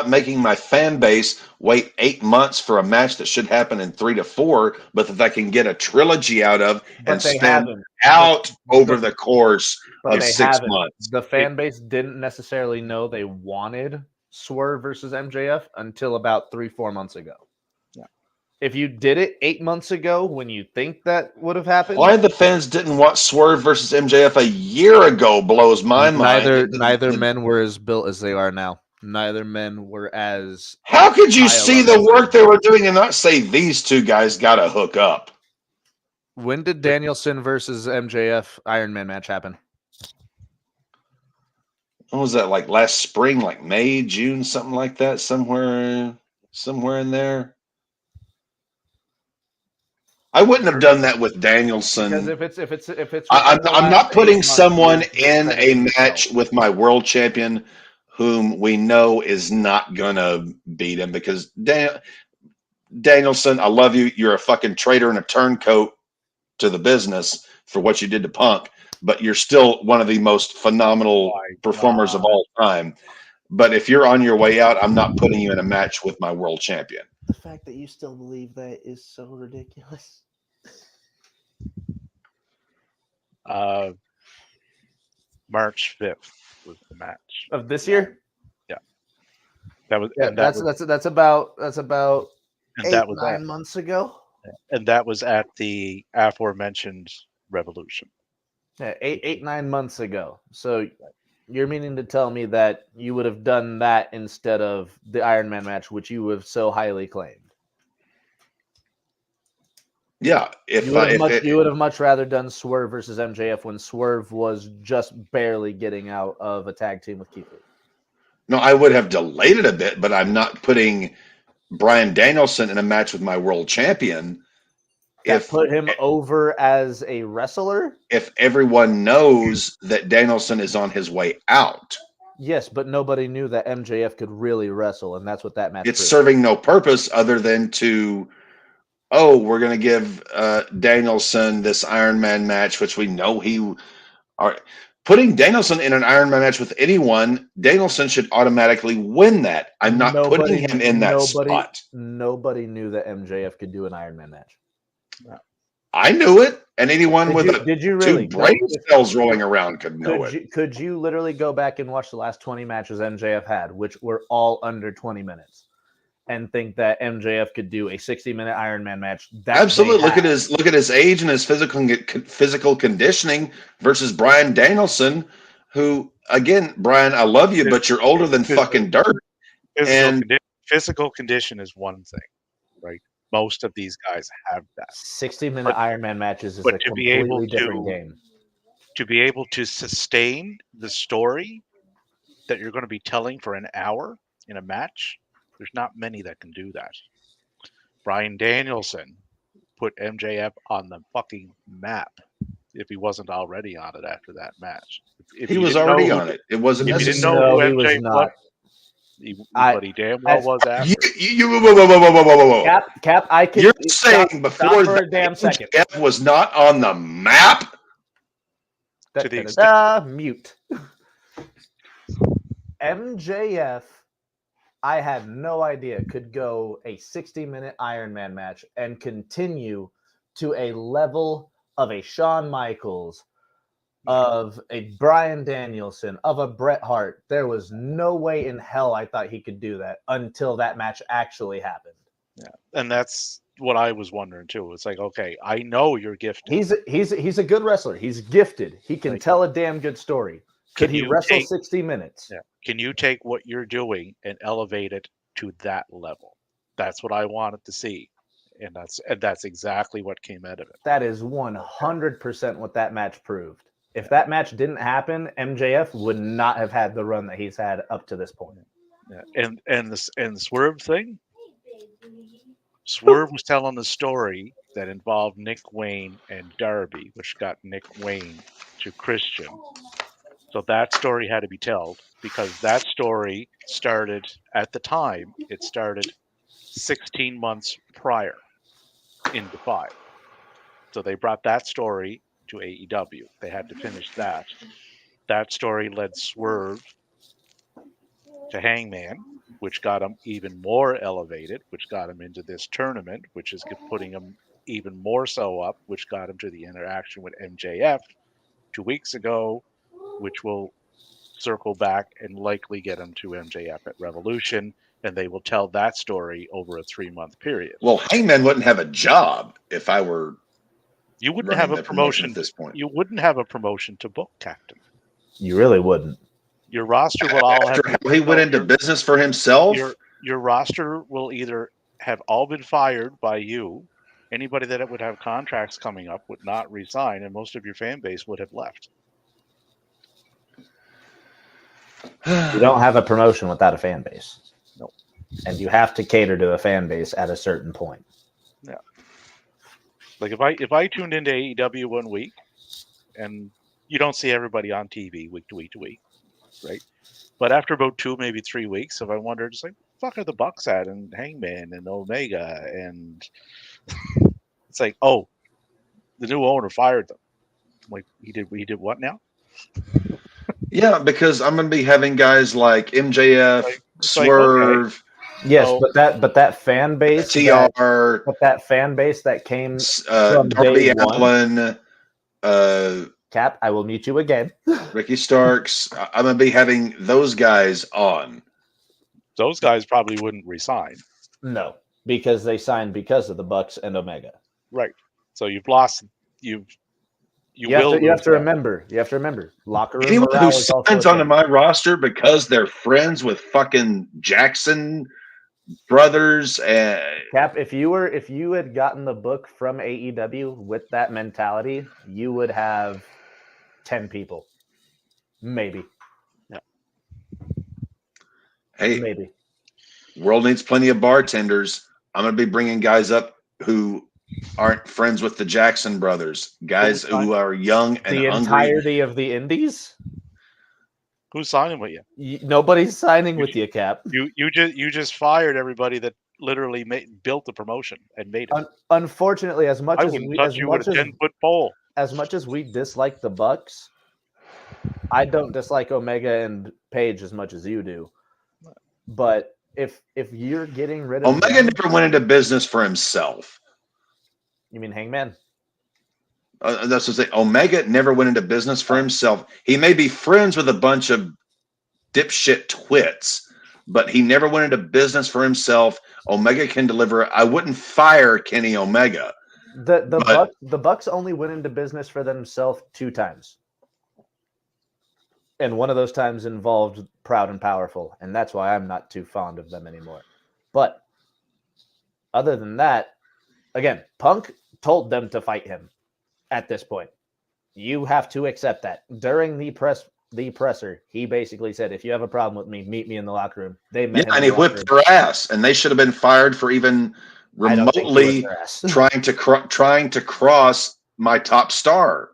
making my fan base wait 8 months for a match that should happen in 3 to 4, but that I can get a trilogy out of and spend out over the course of 6 months. The fan base didn't necessarily know they wanted Swerve versus MJF until about 3-4 months ago. If you did it 8 months ago, when you think that would have happened, why the fans didn't want Swerve versus MJF a year ago blows my mind. Neither men were as built as they are now. Neither men were as. How could you see the work they were doing and not say these two guys got to hook up? When did Danielson versus MJF Iron Man match happen? What was that, like last spring, like May, June, something like that, somewhere in there? I wouldn't have done that with Danielson. Because if it's I'm not putting someone in a match with my world champion whom we know is not gonna beat him, because Danielson, I love you. You're a fucking traitor and a turncoat to the business for what you did to Punk, but you're still one of the most phenomenal performers of all time. But if you're on your way out, I'm not putting you in a match with my world champion. The fact that you still believe that is so ridiculous. March 5th was the match of this year. Yeah, that was. Yeah, that's about 9 months ago. And that was at the aforementioned Revolution. Yeah, 9 months ago. So you're meaning to tell me that you would have done that instead of the Iron Man match, which you have so highly claimed? Yeah, you would have much rather done Swerve versus MJF when Swerve was just barely getting out of a tag team with Keith Lee. No, I would have delayed it a bit, but I'm not putting Bryan Danielson in a match with my world champion. Put him over as a wrestler? If everyone knows that Danielson is on his way out. Yes, but nobody knew that MJF could really wrestle, and that's what that match It's serving no purpose other than to, we're going to give Danielson this Iron Man match, which we know putting Danielson in an Iron Man match with anyone, Danielson should automatically win that. I'm not putting him in that spot. Nobody knew that MJF could do an Iron Man match. I knew it, and anyone with did you two really brain cells rolling around could know it. Could you literally go back and watch the last 20 matches MJF had, which were all under 20 minutes, and think that MJF could do a 60-minute Iron Man match? Absolutely. Look at his age and his physical conditioning versus Bryan Danielson, who, again, Brian, I love you, but you're older than fucking dirt. Physical condition is one thing, right? Most of these guys have that. 60-minute Iron Man matches is a completely different game. To be able to sustain the story that you're going to be telling for an hour in a match, there's not many that can do that. Bryan Danielson put MJF on the fucking map if he wasn't already on it after that match. If he was already on it. It wasn't necessary. No, he was not. But he damn well was after. Whoa. Cap, I could. You're saying before for a damn second, MJF was not on the map? To the extent. Mute. MJF, I had no idea could go a 60-minute Iron Man match and continue to a level of a Shawn Michaels, of a Bryan Danielson, of a Bret Hart. There was no way in hell I thought he could do that until that match actually happened. Yeah, and that's what I was wondering too. It's like, okay, I know you're gifted. He's a good wrestler. He's gifted. He can tell a damn good story. Could he wrestle 60 minutes? Yeah. Can you take what you're doing and elevate it to that level? That's what I wanted to see. And that's exactly what came out of it. That is 100% what that match proved. If that match didn't happen, MJF would not have had the run that he's had up to this point. Yeah. And the Swerve thing, Swerve was telling the story that involved Nick Wayne and Darby, which got Nick Wayne to Christian. So that story had to be told because that story started at the time. It started 16 months prior in Defy. So they brought that story to AEW. They had to finish that. That story led Swerve to Hangman, which got him even more elevated, which got him into this tournament, which is putting him even more so up, which got him to the interaction with MJF 2 weeks ago, which will circle back and likely get him to MJF at Revolution, and they will tell that story over a 3-month period. Well, Hangman wouldn't have a job if I were. You wouldn't have a promotion at this point. You wouldn't have a promotion to book, Captain. You really wouldn't. Your roster will all have. After he went into business for himself. Your roster will either have all been fired by you. Anybody that would have contracts coming up would not resign, and most of your fan base would have left. You don't have a promotion without a fan base. No. And you have to cater to a fan base at a certain point. Yeah. Like if I tuned into AEW 1 week, and you don't see everybody on TV week to week to week, right? But after about 2, maybe 3 weeks, if I wondered, it's like, fuck are the Bucks at, and Hangman and Omega, and it's like, oh, the new owner fired them. I'm like, he did what now? Yeah, because I'm going to be having guys like MJF, Swerve. Okay. Yes, but that fan base, TR, that fan base that came from Darby day one. Allin, Cap, I will mute you again. Ricky Starks. I'm going to be having those guys on. Those guys probably wouldn't resign. No, because they signed because of the Bucks and Omega. Right. So you've lost. You have to remember. You have to remember. Locker room. Anyone who signs onto my roster because they're friends with fucking Jackson brothers and Cap, if you had gotten the book from AEW with that mentality, you would have 10 people. Maybe. Yeah. Hey, maybe. World needs plenty of bartenders. I'm going to be bringing guys up who aren't friends with the Jackson brothers, guys who are young and the hungry. Entirety of the Indies. Who's signing with you? Nobody's signing with you, Cap. You just fired everybody that literally built the promotion and made it. Unfortunately, as much as 10-foot pole. As much as we dislike the Bucks, I don't dislike Omega and Page as much as you do, but if you're getting rid of Omega them, never went into business for himself. you mean Hangman? That's what I say. Omega never went into business for himself. He may be friends with a bunch of dipshit twits, but he never went into business for himself. Omega can deliver. I wouldn't fire Kenny Omega. The Bucks only went into business for themselves 2 times. And one of those times involved Proud and Powerful, and that's why I'm not too fond of them anymore. But other than that, again, Punk told them to fight him at this point. You have to accept that. During the presser, he basically said, if you have a problem with me, meet me in the locker room. They met him and in he the locker whipped room. their ass, and they should have been fired for even I don't think he whipped remotely their ass. trying to cross my top star.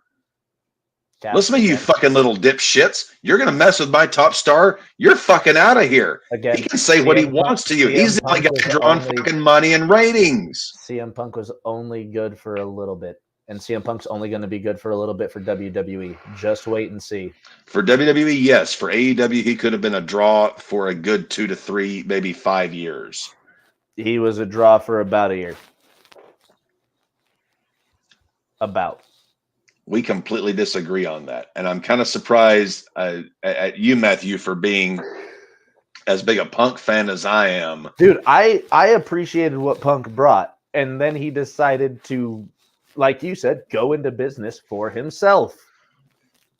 Cap, Listen to you again, fucking little dipshits. You're going to mess with my top star. You're fucking out of here. again, He can say what he wants to you. He's the only guy drawing fucking money and ratings. CM Punk was only good for a little bit. And CM Punk's only going to be good for a little bit for WWE. Just wait and see. For WWE, yes. For AEW, he could have been a draw for a good 2 to 3, maybe 5 years. He was a draw for about a year. About. We completely disagree on that. And I'm kind of surprised at you, Matthew, for being as big a Punk fan as I am. Dude, I appreciated what Punk brought. And then he decided to, like you said, go into business for himself.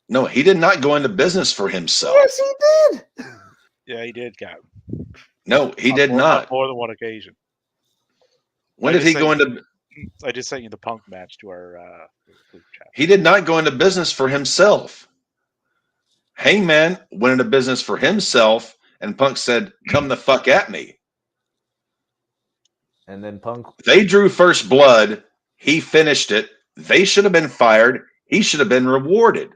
No, he did not go into business for himself. Yes, he did. Yeah, he did, Cap. No, he did On not. more than one occasion. When did he go into... I just sent you the Punk match to our group chat. He did not go into business for himself. Hangman went into business for himself, and Punk said, come the fuck at me. And then Punk... They drew first blood. He finished it. They should have been fired. He should have been rewarded.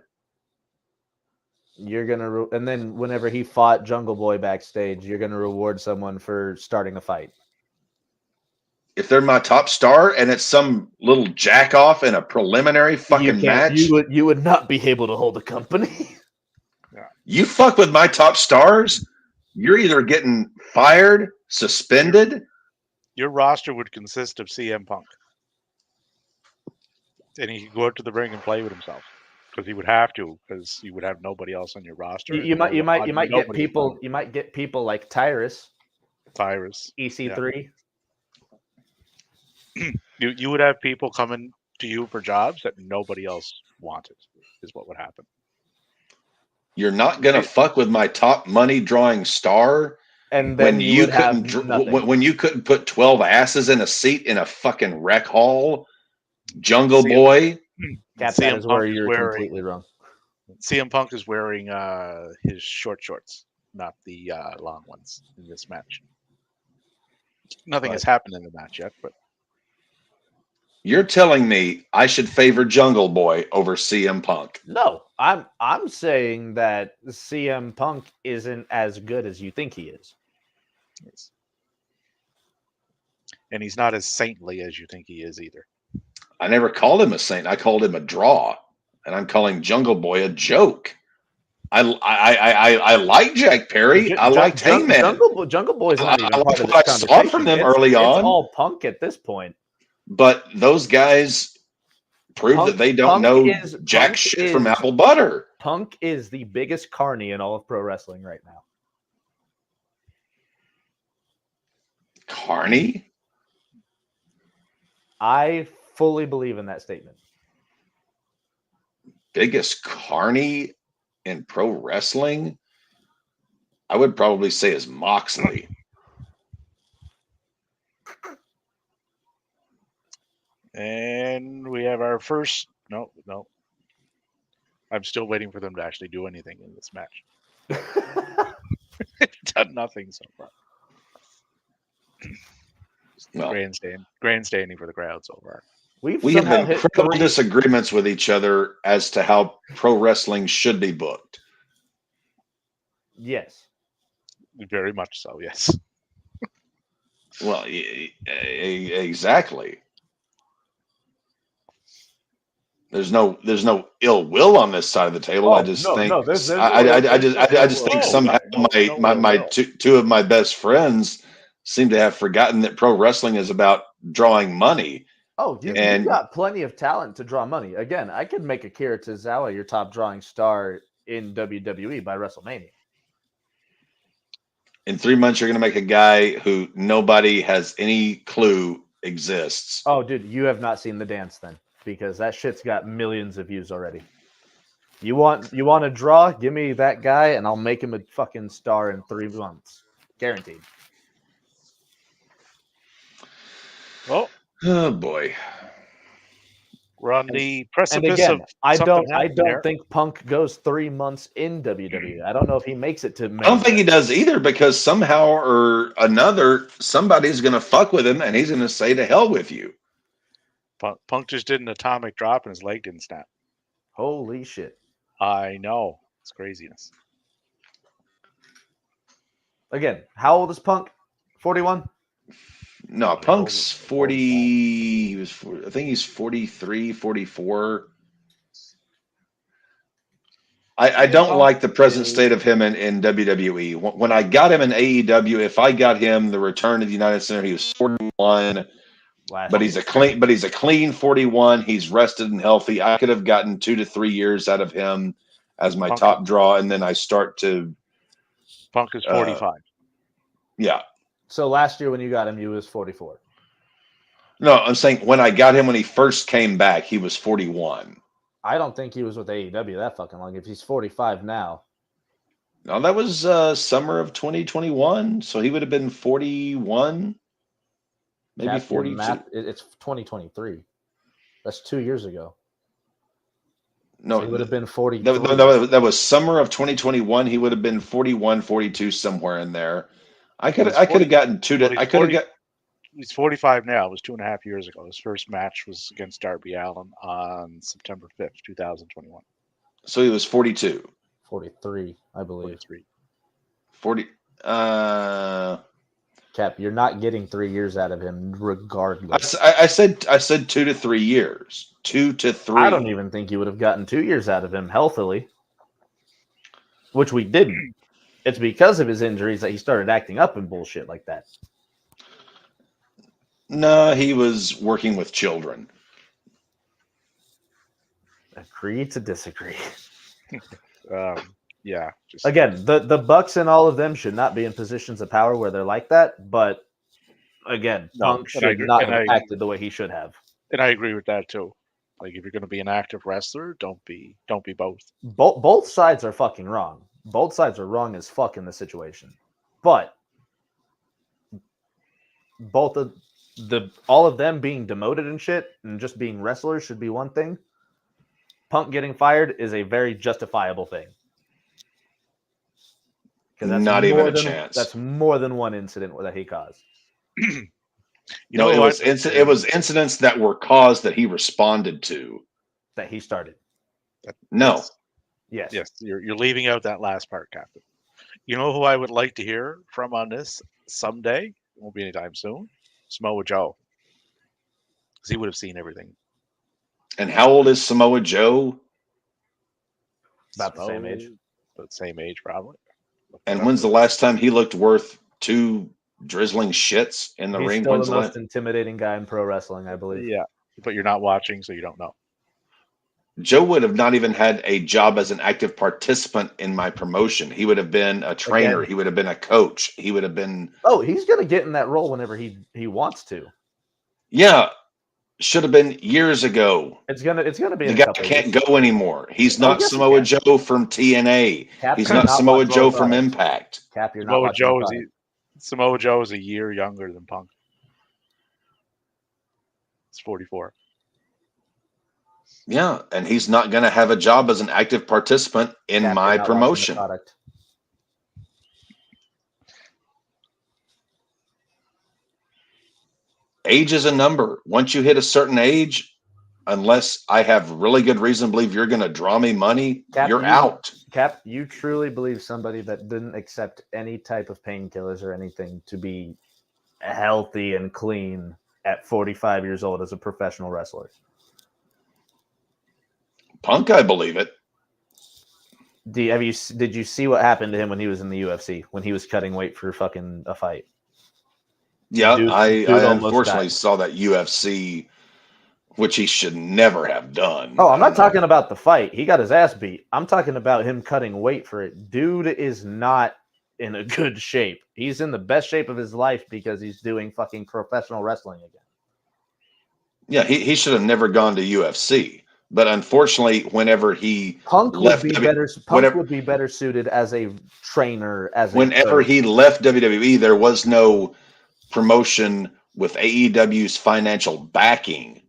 You're gonna and then whenever he fought Jungle Boy backstage, you're gonna reward someone for starting a fight. If they're my top star and it's some little jack off in a preliminary fucking match, you would not be able to hold a company. You fuck with my top stars, you're either getting fired, suspended. Your roster would consist of CM Punk, and he could go out to the ring and play with himself. Because he would have to, because you would have nobody else on your roster. You might get people. You might get people like Tyrus, EC3. Yeah. You would have people coming to you for jobs that nobody else wanted. Is what would happen. You're not gonna fuck with my top money drawing star, and then when you couldn't put 12 asses in a seat in a fucking rec hall, Jungle Boy. That is where you're completely wrong. CM Punk is wearing his short shorts, not the long ones in this match. Nothing has happened in the match yet, but you're telling me I should favor Jungle Boy over CM Punk? No, I'm saying that CM Punk isn't as good as you think he is. Yes. And he's not as saintly as you think he is either. I never called him a saint. I called him a draw, and I'm calling Jungle Boy a joke. I like Jack Perry. I liked Hangman. Jungle Boy's not even part of this I saw from them early on. It's all Punk at this point. But those guys prove that they don't know jack shit from apple butter. Punk is the biggest carny in all of pro wrestling right now. Carny? I fully believe in that statement. Biggest carny in pro wrestling? I would probably say is Moxley. And we have our first... No. I'm still waiting for them to actually do anything in this match. Done nothing so far. No. Grandstanding for the crowd so far. We have incredible disagreements with each other as to how pro wrestling should be booked. Yes. Very much so, yes. Well, exactly. there's no ill will on this side of the table. I just think I just think will, somehow no ill will. two of my best friends seem to have forgotten that pro wrestling is about drawing money. Oh, you've And got plenty of talent to draw money. Again, I could make Akira Tozawa your top drawing star in WWE by WrestleMania. in 3 months, you're going to make a guy who nobody has any clue exists. Oh, dude, you have not seen the dance then, because that shit's got millions of views already. You want to draw? Give me that guy, and I'll make him a fucking star in 3 months, guaranteed. Oh boy. We're on the And precipice again, of I something don't happening there. think Punk goes 3 months in WWE. I don't know if he makes it to. I don't think he does either, because somehow or another, somebody's going to fuck with him and he's going to say to hell with you. Punk just did an atomic drop and his leg didn't snap. Holy shit! I know. It's craziness. Again, how old is Punk? 41? No, Punk's 40. He was 40, I think he's 43, 44. I don't like the present state of him in WWE. When I got him in AEW, if I got him the return to the United Center, he was 41. But he's a clean 41. He's rested and healthy. I could have gotten 2 to 3 years out of him as my top draw, and then I start to. Punk is 45. Yeah. So last year when you got him, he was 44. No, I'm saying when I got him when he first came back, he was 41. I don't think he was with AEW that fucking long. If he's 45 now. No, that was summer of 2021, so he would have been 41. Maybe 42. It's 2023. That's 2 years ago. No, so he would have been 40. That was summer of 2021. He would have been 41, 42, somewhere in there. I could have gotten two to. I could have got. He's 45 now. It was 2.5 years ago. His first match was against Darby Allin on September 5th, 2021. So he was 42. 43, I believe. 40. Cap, you're not getting 3 years out of him, regardless. I said 2 to 3 years. 2 to 3. I don't even think you would have gotten 2 years out of him healthily, which we didn't. It's because of his injuries that he started acting up and bullshit like that. No, he was working with children. Agree to disagree. Yeah. Again, the Bucks and all of them should not be in positions of power where they're like that. But again, Punk should not have acted the way he should have. And I agree with that too. Like, if you're going to be an active wrestler, don't be both. Both sides are fucking wrong. Both sides are wrong as fuck in the situation. But all of them being demoted and shit and just being wrestlers should be one thing. Punk getting fired is a very justifiable thing. Not even a chance. That's more than one incident that he caused. It was incidents that were caused that he responded to. That he started. No. Yes. You're leaving out that last part, Captain. You know who I would like to hear from on this someday? It won't be anytime soon. Samoa Joe. Because he would have seen everything. And how old is Samoa Joe? About the same age. About the same age, probably. And when's the last time he looked worth two drizzling shits in the ring? He's still the most intimidating guy in pro wrestling, I believe. Yeah, but you're not watching, so you don't know. Joe would have not even had a job as an active participant in my promotion. He would have been a trainer. He would have been a coach. He would have been. Oh, he's going to get in that role whenever he wants to. Yeah, should have been years ago. It's gonna be. The guy can't go anymore. He's not Samoa Joe from TNA. He's not Samoa Joe from Impact. Cap, you're not Samoa Joe is a year younger than Punk. It's 44. Yeah, and he's not going to have a job as an active participant in my promotion. Age is a number. Once you hit a certain age, unless I have really good reason to believe you're going to draw me money, you're out. Cap, you truly believe somebody that didn't accept any type of painkillers or anything to be healthy and clean at 45 years old as a professional wrestler? Punk, I believe it. Did you see what happened to him when he was in the UFC when he was cutting weight for fucking a fight? Yeah, Dude I almost unfortunately died. saw that UFC, which he should never have done. Oh, I I'm don't not know. talking about the fight. He got his ass beat. I'm talking about him cutting weight for it. Dude is not in a good shape. He's in the best shape of his life because he's doing fucking professional wrestling again. Yeah, he should have never gone to UFC. But unfortunately, whenever he Punk would left be W, better. Punk whenever would be better suited as a trainer, as a whenever coach. he left WWE, there was no promotion with AEW's financial backing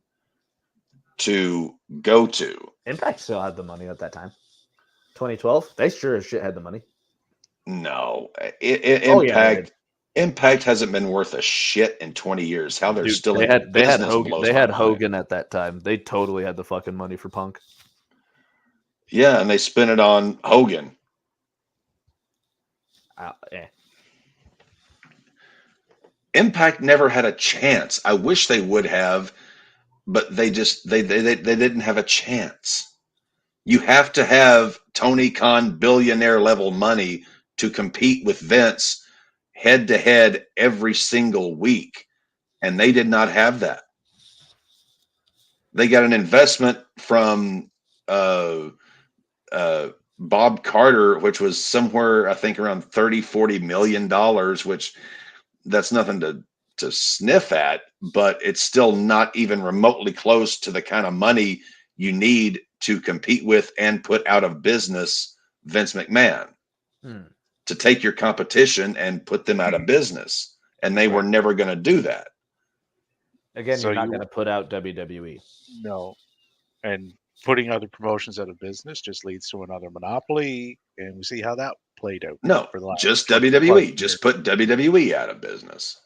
to go to. Impact still had the money at that time. 2012, they sure as shit had the money. No, Oh yeah, they did. Impact hasn't been worth a shit in 20 years. How they're Dude, still they in had business Hogan. blows They my had mind. Hogan at that time. They totally had the fucking money for Punk. Yeah, and they spent it on Hogan. Eh. Impact never had a chance. I wish they would have, but they didn't have a chance. You have to have Tony Khan billionaire level money to compete with Vince head to head every single week, and they did not have that. They got an investment from uh, Bob Carter, which was somewhere I think around 30-40 million dollars, which that's nothing to sniff at, but it's still not even remotely close to the kind of money you need to compete with and put out of business Vince McMahon. To take your competition and put them out of business. And they were never going to do that. Again, So you're not you- going to put out WWE. No. And putting other promotions out of business just leads to another monopoly, and we see how that played out. No, for the last just 20 WWE. plus years. Just put WWE out of business.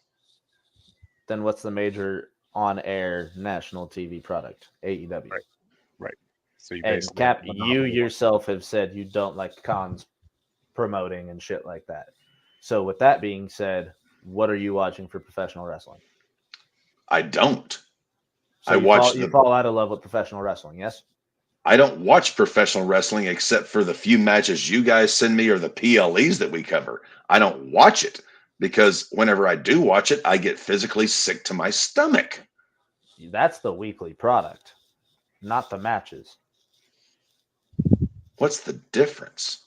Then what's the major on-air national TV product? AEW. Right. So you And basically Cap, have a you monopoly. yourself have said you don't like Khan's promoting and shit like that. So with that being said, what are you watching for professional wrestling? I don't. So I watch you fall out of love with professional wrestling, yes? I don't watch professional wrestling except for the few matches you guys send me or the PLEs that we cover. I don't watch it because whenever I do watch it, I get physically sick to my stomach. That's the weekly product, not the matches. What's the difference?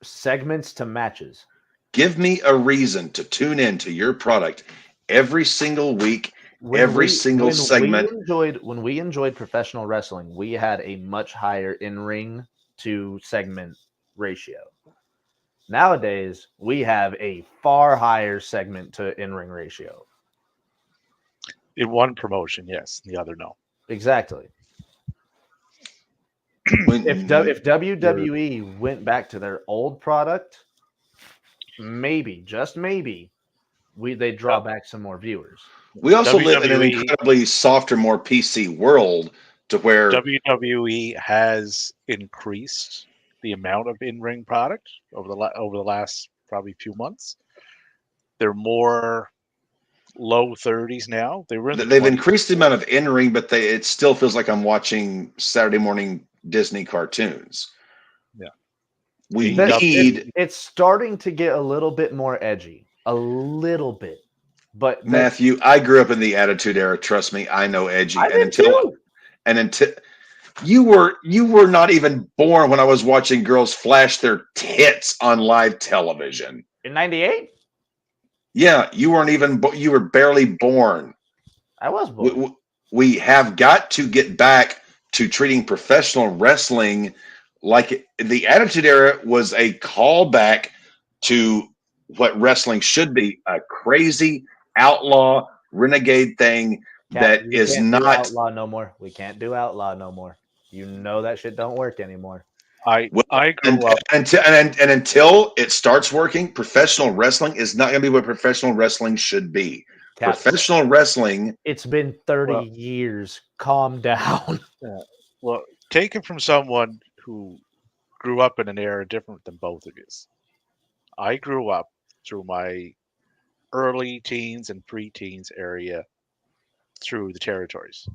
Segments to matches. Give me a reason to tune in to your product every single week, every single segment. When we enjoyed professional wrestling, we had a much higher in-ring to segment ratio. Nowadays, we have a far higher segment to in-ring ratio. In one promotion, yes. The other, no. Exactly. If WWE went back to their old product, maybe, just maybe, they'd draw back some more viewers. We also live in an WWE incredibly softer, more PC world to where WWE has increased the amount of in-ring product over the last probably few months. They're more low 30s now. They were in the they've 20s. increased the amount of in-ring, but it still feels like I'm watching Saturday morning Disney cartoons. Yeah. We AEW need It's starting to get a little bit more edgy, a little bit. But Matthew. I grew up in the Attitude Era. Trust me, I know edgy. I did too. Until you were not even born when I was watching girls flash their tits on live television. In '98, Yeah, you weren't even. You were barely born. I was born. We have got to get back to treating professional wrestling like the Attitude Era was a callback to what wrestling should be, a crazy outlaw renegade thing that We is can't do not outlaw no more. We can't do outlaw no more. You know that shit don't work anymore. I grew up. Until it starts working, professional wrestling is not going to be what professional wrestling should be. Cap, Professional wrestling. it's been 30 years. Calm down. Well, take it from someone who grew up in an era different than both of you. I grew up through my early teens and preteens area through the territories.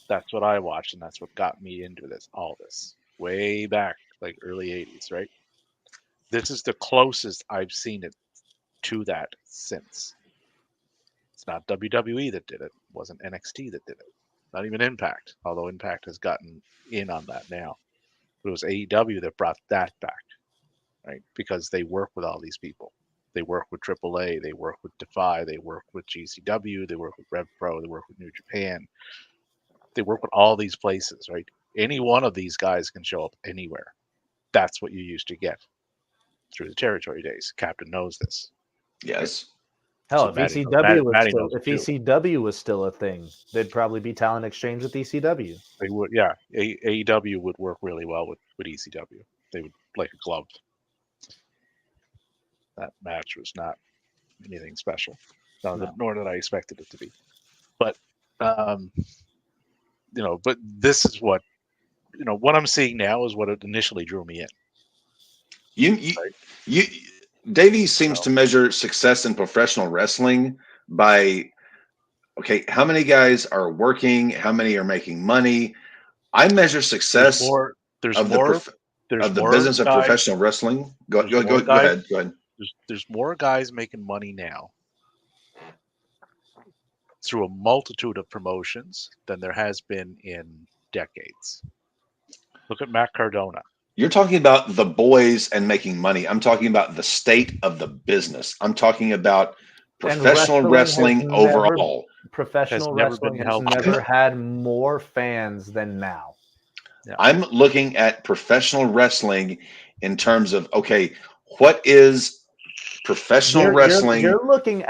That's what I watched, and that's what got me into all this way back, like early '80s, right? This is the closest I've seen it to that since. It's not WWE that did it. It wasn't NXT that did it. Not even Impact, although Impact has gotten in on that now. But it was AEW that brought that back, right? Because they work with all these people. They work with AAA, they work with Defy, they work with GCW, they work with Rev Pro, they work with New Japan. They work with all these places, right? Any one of these guys can show up anywhere. That's what you used to get through the territory days. Captain knows this. Yes. Hell, So if Matty knows it too. ECW was still a thing, there'd probably be talent exchange with ECW. They would, yeah. AEW would work really well with ECW. They would like a glove. That match was not anything special, nor did I expected it to be. But but this is what what I'm seeing now is what it initially drew me in. You Davey seems to measure success in professional wrestling by, okay, how many guys are working, how many are making money. I measure success There's of more the business of guys, professional wrestling. Go ahead. There's more guys making money now through a multitude of promotions than there has been in decades. Look at Matt Cardona. You're talking about the boys and making money. I'm talking about the state of the business. I'm talking about professional wrestling overall. Professional wrestling has never had more fans than now. Yeah. I'm looking at professional wrestling in terms of, okay, what is professional wrestling? You are looking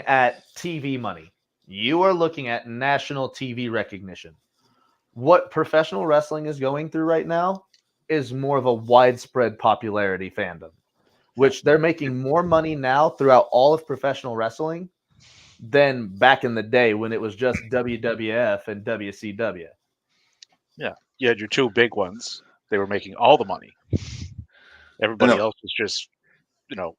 at TV money. You are looking at national TV recognition. What professional wrestling is going through right now is more of a widespread popularity fandom, which they're making more money now throughout all of professional wrestling than back in the day when it was just WWF and WCW. Yeah, you had your two big ones. They were making all the money. Everybody else was just,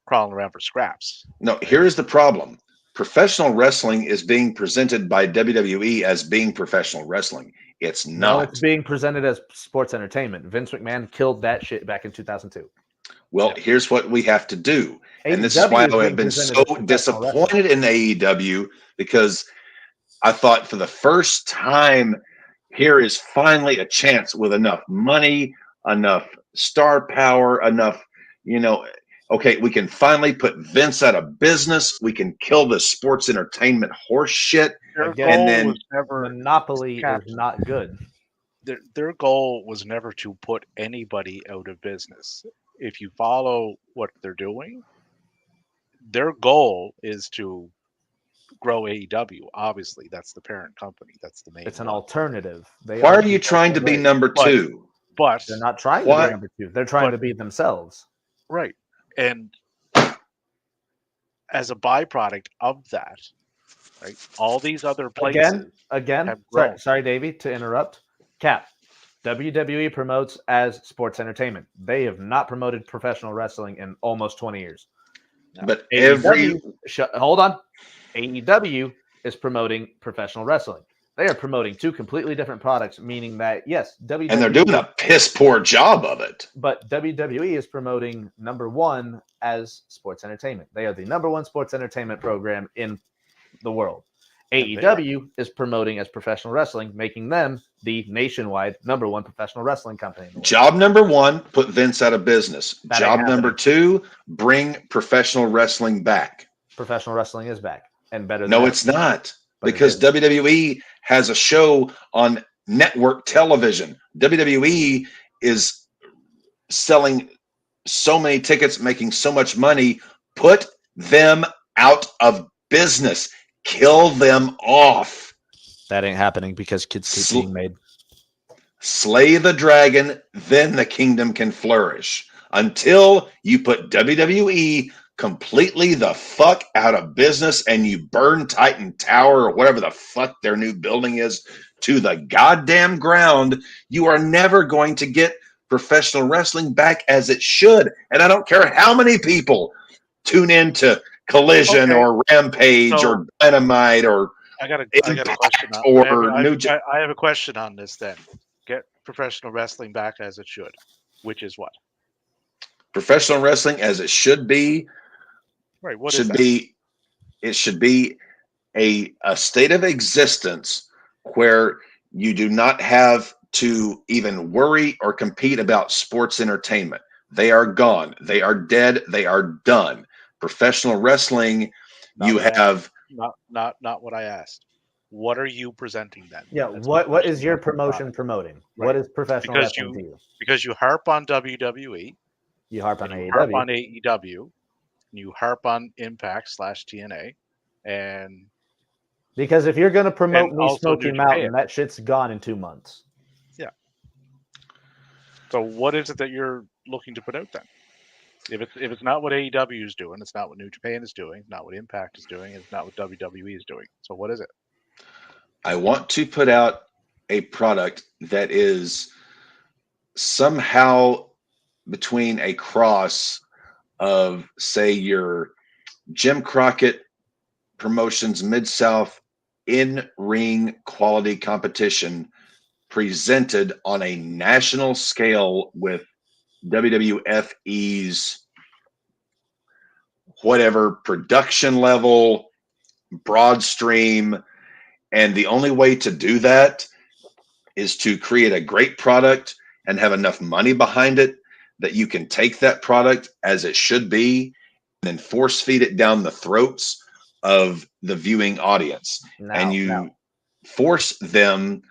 crawling around for scraps. No, here's the problem. Professional wrestling is being presented by WWE as being professional wrestling. It's not. No, it's being presented as sports entertainment. Vince McMahon killed that shit back in 2002. Well, here's what we have to do. And this is why I have been so disappointed in AEW, because I thought for the first time, here is finally a chance with enough money, enough star power, enough, okay, we can finally put Vince out of business. We can kill the sports entertainment horse shit. And then monopoly is not good. Their goal was never to put anybody out of business. If you follow what they're doing, their goal is to grow AEW. Obviously, that's the parent company. That's the main. It's an alternative. Why are you trying to be number two? But they're not trying to be number two. They're trying to be themselves. Right. And as a byproduct of that, right, all these other places again. Sorry, Davey, to interrupt. Cap, WWE promotes as sports entertainment. They have not promoted professional wrestling in almost 20 years. But hold on. AEW is promoting professional wrestling. They are promoting two completely different products, meaning that, yes, WWE... And they're doing a piss poor job of it. But WWE is promoting number one as sports entertainment. They are the number one sports entertainment program in the world. AEW is promoting as professional wrestling, making them the nationwide number one professional wrestling company. Job number one, put Vince out of business. Job number two, bring professional wrestling back. Professional wrestling is back and better than No, it's not. Because WWE has a show on network television. WWE is selling so many tickets, making so much money. Put them out of business. Kill them off. That ain't happening because kids keep being made. Slay the dragon, then the kingdom can flourish. Until you put WWE completely the fuck out of business and you burn Titan Tower or whatever the fuck their new building is to the goddamn ground, you are never going to get professional wrestling back as it should. And I don't care how many people tune into Collision or Rampage or Dynamite or I got a question. or New Japan. I have a question on this. Then get professional wrestling back as it should, which is what? Professional wrestling as it should be Right. What is should that? be it should be a state of existence where you do not have to even worry or compete about sports entertainment. They are gone. They are dead. They are done. Professional wrestling, Not you what I have not what I asked. What are you presenting then? Yeah, That's my what is question your about the promotion product. promoting? Right. What is professional Because wrestling to you? Because you harp on WWE, You harp on and you AEW. harp on AEW, and you harp on Impact / TNA, and Because if you're going to promote and me also Smoky New Mountain, Japan. that shit's gone in 2 months. So what is it that you're looking to put out then? If it's not what AEW is doing, it's not what New Japan is doing, it's not what Impact is doing, it's not what WWE is doing. So what is it? I want to put out a product that is somehow between a cross of, say, your Jim Crockett Promotions Mid-South in-ring quality competition presented on a national scale with WWFE's whatever production level, broad stream. And the only way to do that is to create a great product and have enough money behind it that you can take that product as it should be and then force feed it down the throats of the viewing audience. And you force them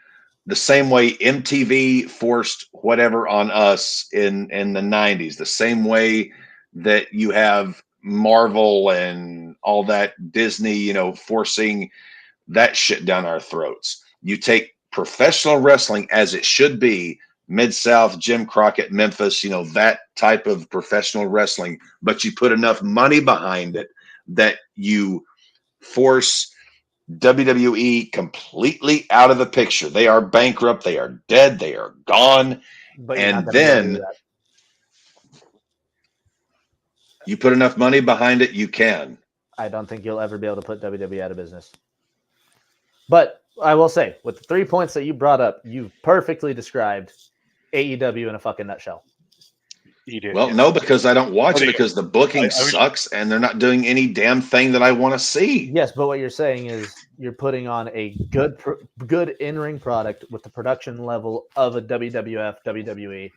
the same way MTV forced whatever on us in the 90s, the same way that you have Marvel and all that Disney, forcing that shit down our throats. You take professional wrestling as it should be, Mid-South, Jim Crockett, Memphis, that type of professional wrestling, but you put enough money behind it that you force WWE completely out of the picture. They are bankrupt. They are dead. They are gone. But you're And not going to be able to do then that. you put enough money behind it, you can. I don't think you'll ever be able to put WWE out of business. But I will say, with the 3 points that you brought up, you perfectly described AEW in a fucking nutshell. You did. Well, yeah. no, because I don't watch Okay. because the booking I was- sucks and they're not doing any damn thing that I want to see. Yes, but what you're saying is you're putting on a good in-ring product with the production level of a WWF, WWE.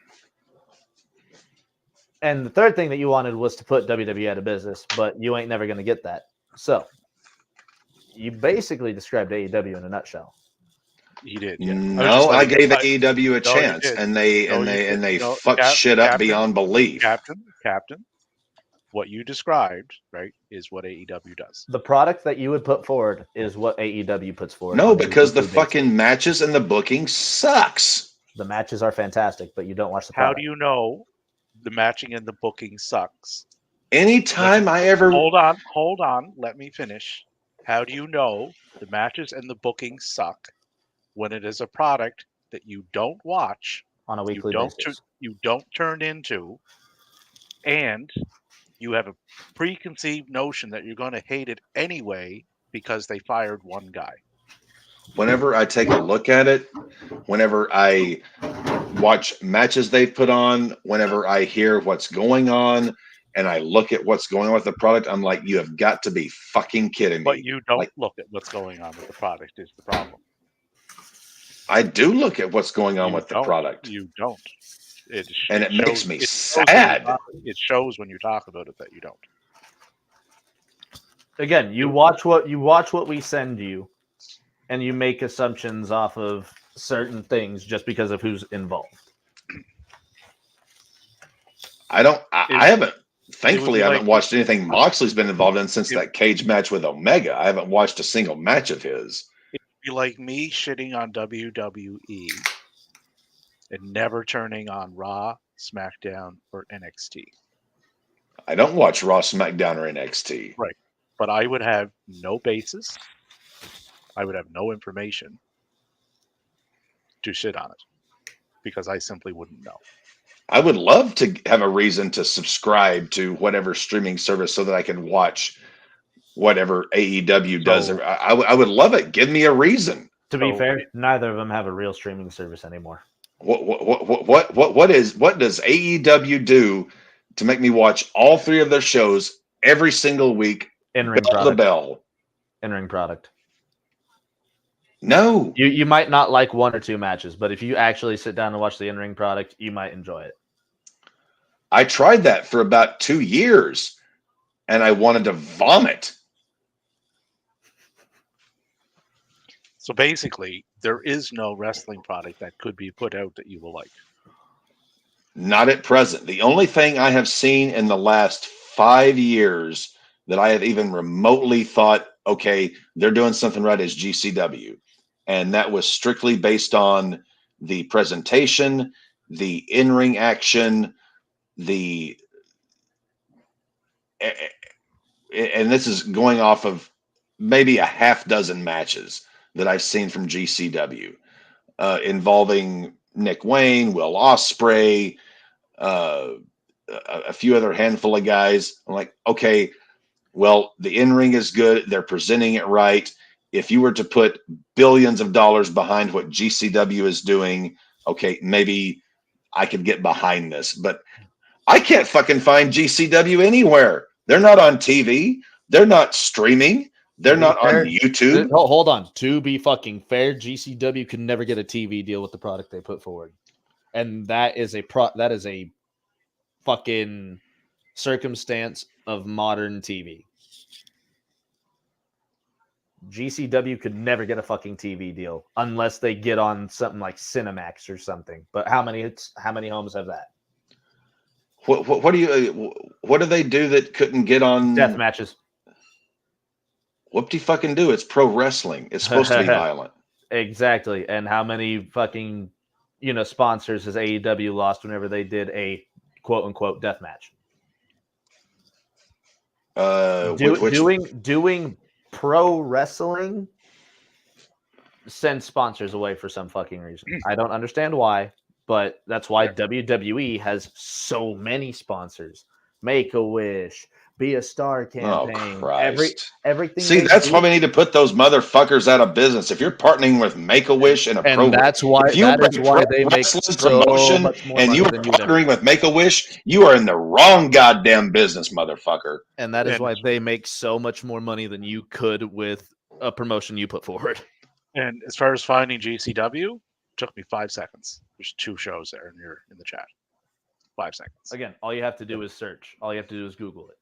And the third thing that you wanted was to put WWE out of business, but you ain't never going to get that. So you basically described AEW in a nutshell. You did. Yeah. No, I gave AEW a chance, did. and they fucked shit up beyond belief. Captain, what you described, right, is what AEW does. The product that you would put forward is what AEW puts forward. No, on a because the weekly basis. fucking matches and the booking sucks. The matches are fantastic, but you don't watch the How product. do you know the matching and the booking sucks? Anytime I ever Hold on, let me finish. How do you know the matches and the booking suck when it is a product that you don't watch, on a weekly you basis? you don't turn into, and you have a preconceived notion that you're going to hate it anyway because they fired one guy. Whenever I take a look at it, whenever I watch matches they've put on, whenever I hear what's going on, and I look at what's going on with the product, I'm like, you have got to be fucking kidding me. But you don't look at what's going on with the product is the problem. I do look at what's going on with the product. You don't. And it makes me It sad. shows when you talk about it that you don't. Again, you watch what we send you, and you make assumptions off of certain things just because of who's involved. I haven't. Thankfully, I haven't watched anything Moxley's been involved in since that cage match with Omega. I haven't watched a single match of his. It'd be like me shitting on WWE and never turning on Raw, SmackDown, or NXT. I don't watch Raw, SmackDown, or NXT. Right. But I would have no basis. I would have no information to shit on it because I simply wouldn't know. I would love to have a reason to subscribe to whatever streaming service so that I can watch whatever AEW does. So- I would love it. Give me a reason. To be So- fair, neither of them have a real streaming service anymore. What does AEW do to make me watch all three of their shows every single week? In-ring Bell to product. bell. In-ring product. No. You might not like one or two matches, but if you actually sit down and watch the in-ring product, you might enjoy it. I tried that for about 2 years and I wanted to vomit. So basically, there is no wrestling product that could be put out that you will like. Not at present. The only thing I have seen in the last 5 years that I have even remotely thought, okay, they're doing something right is GCW. And that was strictly based on the presentation, the in-ring action, and this is going off of maybe a half dozen matches that I've seen from GCW involving Nick Wayne, Will Ospreay, a few other handful of guys. I'm like, okay, well, the in-ring is good. They're presenting it right. If you were to put billions of dollars behind what GCW is doing, okay, maybe I could get behind this. But I can't fucking find GCW anywhere. They're not on TV. They're not streaming. They're not on YouTube. Hold on. To be fucking fair, GCW could never get a TV deal with the product they put forward, and that is a fucking circumstance of modern TV. GCW could never get a fucking TV deal unless they get on something like Cinemax or something. But how many homes have that? What do they do that couldn't get on Death matches. What do you fucking do? It's pro wrestling. It's supposed to be violent. Exactly. And how many fucking sponsors has AEW lost whenever they did a quote unquote death match? Doing pro wrestling sends sponsors away for some fucking reason. I don't understand why, but that's why WWE has so many sponsors. Make-A-Wish, Be a Star campaign. Oh, Christ. Everything. See, that's why we need to put those motherfuckers out of business. If you're partnering with Make-A-Wish and that's why they make so promotion much more and money you are than you do. partnering with Make-A-Wish, you are in the wrong goddamn business, motherfucker. And that is why they make so much more money than you could with a promotion you put forward. And as far as finding GCW, took me 5 seconds. There's 2 shows there, and you're in the chat. 5 seconds. Again, all you have to do is search. All you have to do is Google it.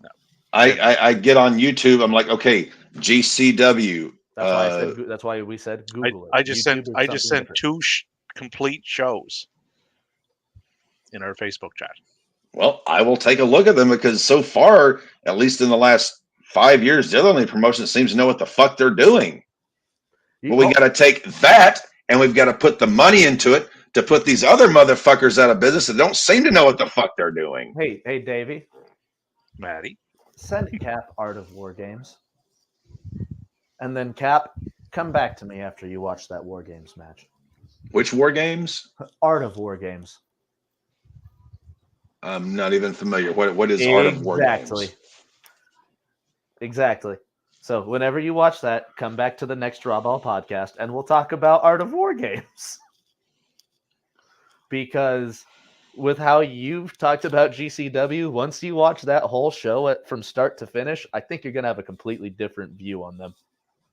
No. I get on YouTube. I'm like, okay, GCW. That's why we said Google it. I just sent different. 2 complete shows in our Facebook chat. Well, I will take a look at them because so far, at least in the last 5 years, they're the only promotion that seems to know what the fuck they're doing. Well, we got to take that and we've got to put the money into it to put these other motherfuckers out of business that don't seem to know what the fuck they're doing. Hey, Davey. Maddie. Send Cap Art of War Games. And then Cap, come back to me after you watch that War Games match. Which War Games? Art of War Games. I'm not even familiar. What is Art of War Games? Exactly. So whenever you watch that, come back to the next RAWBall podcast and we'll talk about Art of War Games. Because with how you've talked about GCW, once you watch that whole show from start to finish, I think you're going to have a completely different view on them.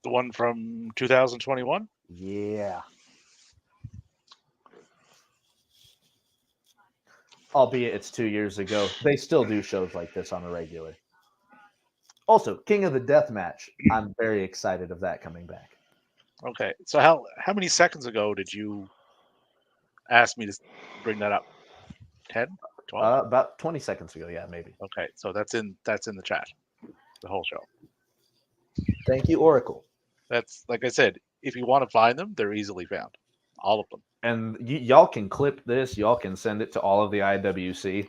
The one from 2021? Yeah. Albeit it's 2 years ago. They still do shows like this on a regular. Also, King of the Death Match. I'm very excited of that coming back. Okay. So how many seconds ago did you ask me to bring that up? 10? 12? About 20 seconds ago, yeah, maybe. Okay. So that's in the chat. The whole show. Thank you, Oracle. That's, like I said, if you want to find them, they're easily found. All of them. And y'all can clip this. Y'all can send it to all of the IWC.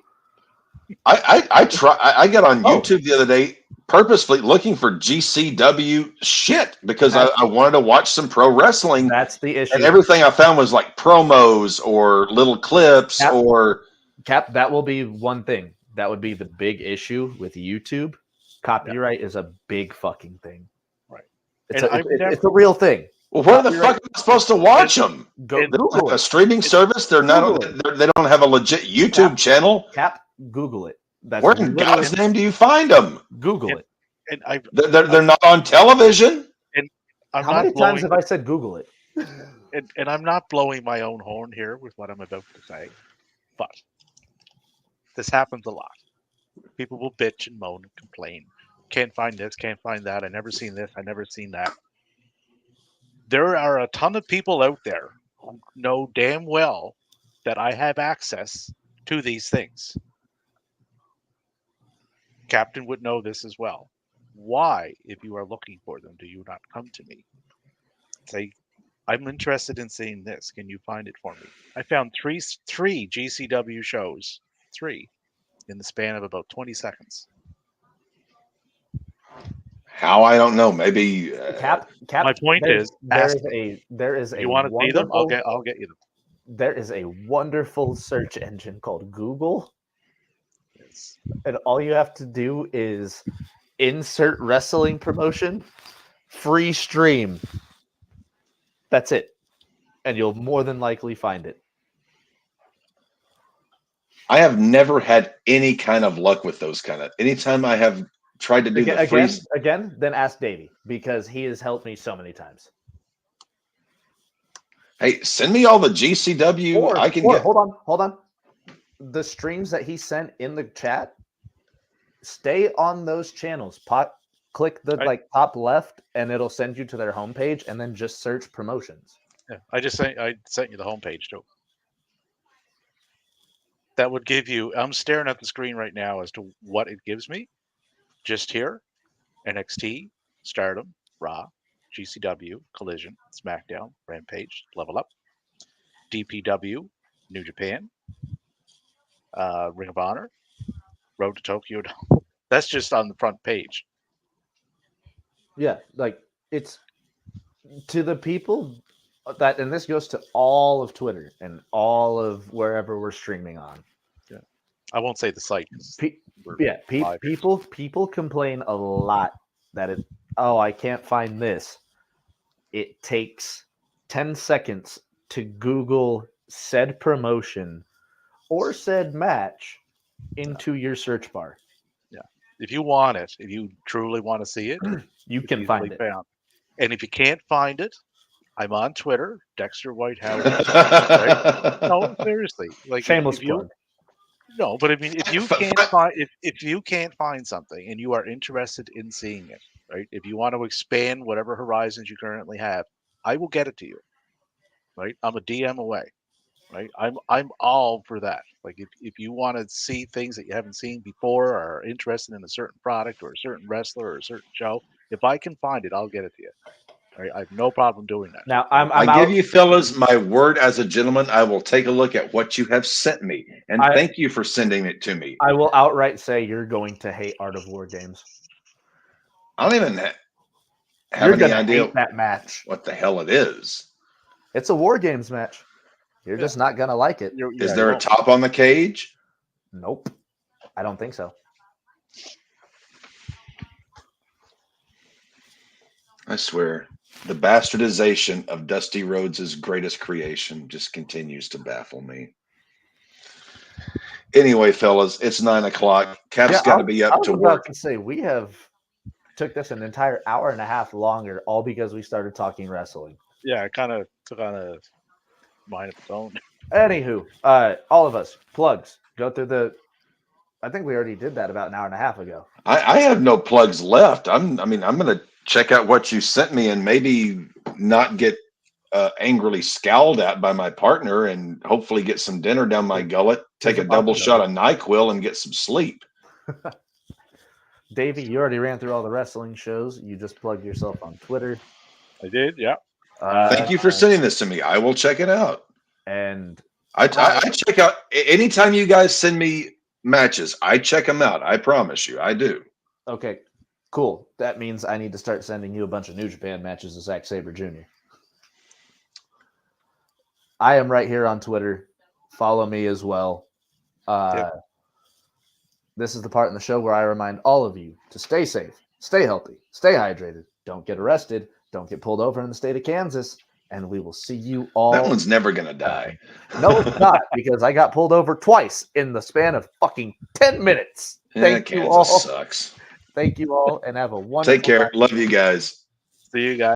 I got on YouTube the other day purposefully looking for GCW shit because I wanted to watch some pro wrestling. That's the issue. And everything I found was like promos or little clips Cap, that will be one thing. That would be the big issue with YouTube Copyright is a big fucking thing. Right. It's And it's a real thing. Well, where the Copyright- fuck am I supposed to watch them? Go and- They don't Google have a it. streaming service. They're not. Google it. They don't have a legit YouTube channel. Cap, Google it. That's Where in literally God's name do you find them? Google it. And I They're not on television. I'm How not many blowing times have I said Google it? and I'm not blowing my own horn here with what I'm about to say, but this happens a lot. People will bitch and moan and complain. Can't find this, can't find that. I never seen this, I never seen that. There are a ton of people out there who know damn well that I have access to these things. Captain would know this as well. Why, if you are looking for them, do you not come to me? Say, I'm interested in seeing this. Can you find it for me? I found three GCW shows, 3, in the span of about 20 seconds. How I don't know. Maybe Cap. My point is, ask there is a you want to see them? wonderful- I'll get you them. There is a wonderful search engine called Google, Yes. and all you have to do is insert wrestling promotion, free stream. That's it, and you'll more than likely find it. I have never had any kind of luck with those kind of. Anytime I have tried to do the free. Again, then ask Davey because he has helped me so many times. Hey, send me all the GCW. I can get. Hold on. The streams that he sent in the chat, stay on those channels. Click the top left, and it'll send you to their homepage, and then just search promotions. Yeah, I sent you the homepage too. That would give you. I'm staring at the screen right now as to what it gives me. Just here, NXT, Stardom, Raw, GCW, Collision, SmackDown, Rampage, Level Up, DPW, New Japan, Ring of Honor, Road to Tokyo. That's just on the front page. Yeah, like it's to the people that, and this goes to all of Twitter and all of wherever we're streaming on. Yeah, I won't say the site. People complain a lot that I can't find this. It takes 10 seconds to Google said promotion or said match into your search bar. Yeah, if you want it, if you truly want to see it, you can find it. Found. And if you can't find it, I'm on Twitter, Dexter Whitehouse. Right? No, seriously, like shameless plug. No, but I mean, if you can't find something and you are interested in seeing it, right? If you want to expand whatever horizons you currently have, I will get it to you. Right? I'm a DM away. Right? I'm all for that. Like if you want to see things that you haven't seen before or are interested in a certain product or a certain wrestler or a certain show, if I can find it, I'll get it to you. Right? I have no problem doing that. Now I give you fellas my word as a gentleman. I will take a look at what you have sent me, and thank you for sending it to me. I will outright say you're going to hate Art of War games. I don't even have any idea hate that match. What the hell it is? It's a War Games match. You're just not gonna like it. Is there a top on the cage? Nope, I don't think so. I swear, the bastardization of Dusty Rhodes' greatest creation just continues to baffle me. Anyway, fellas, it's 9 o'clock. Cap's got to be up to work. I was about to say we have took this an entire hour and a half longer, all because we started talking wrestling. Yeah, it kind of took on a mind of its own. Anywho, all of us plugs. Go through the. I think we already did that about an hour and a half ago. I have no plugs left. I'm going to check out what you sent me and maybe not get angrily scowled at by my partner and hopefully get some dinner down my gullet, take a double shot of NyQuil and get some sleep. Davey, you already ran through all the wrestling shows. You just plugged yourself on Twitter. I did, yeah. Thank you for sending this to me. I will check it out. And I check out anytime you guys send me matches. I check them out. I promise you, I do. Okay, cool. That means I need to start sending you a bunch of New Japan matches of Zack Sabre Jr. I am right here on Twitter. Follow me as well. This is the part in the show where I remind all of you to stay safe, stay healthy, stay hydrated, don't get arrested, don't get pulled over in the state of Kansas, and we will see you all. That one's never gonna die. No, it's not, because I got pulled over twice in the span of fucking 10 minutes. Yeah, Thank you Kansas all. sucks. Thank you all, and have a wonderful Take care. night. Love you guys. See you guys.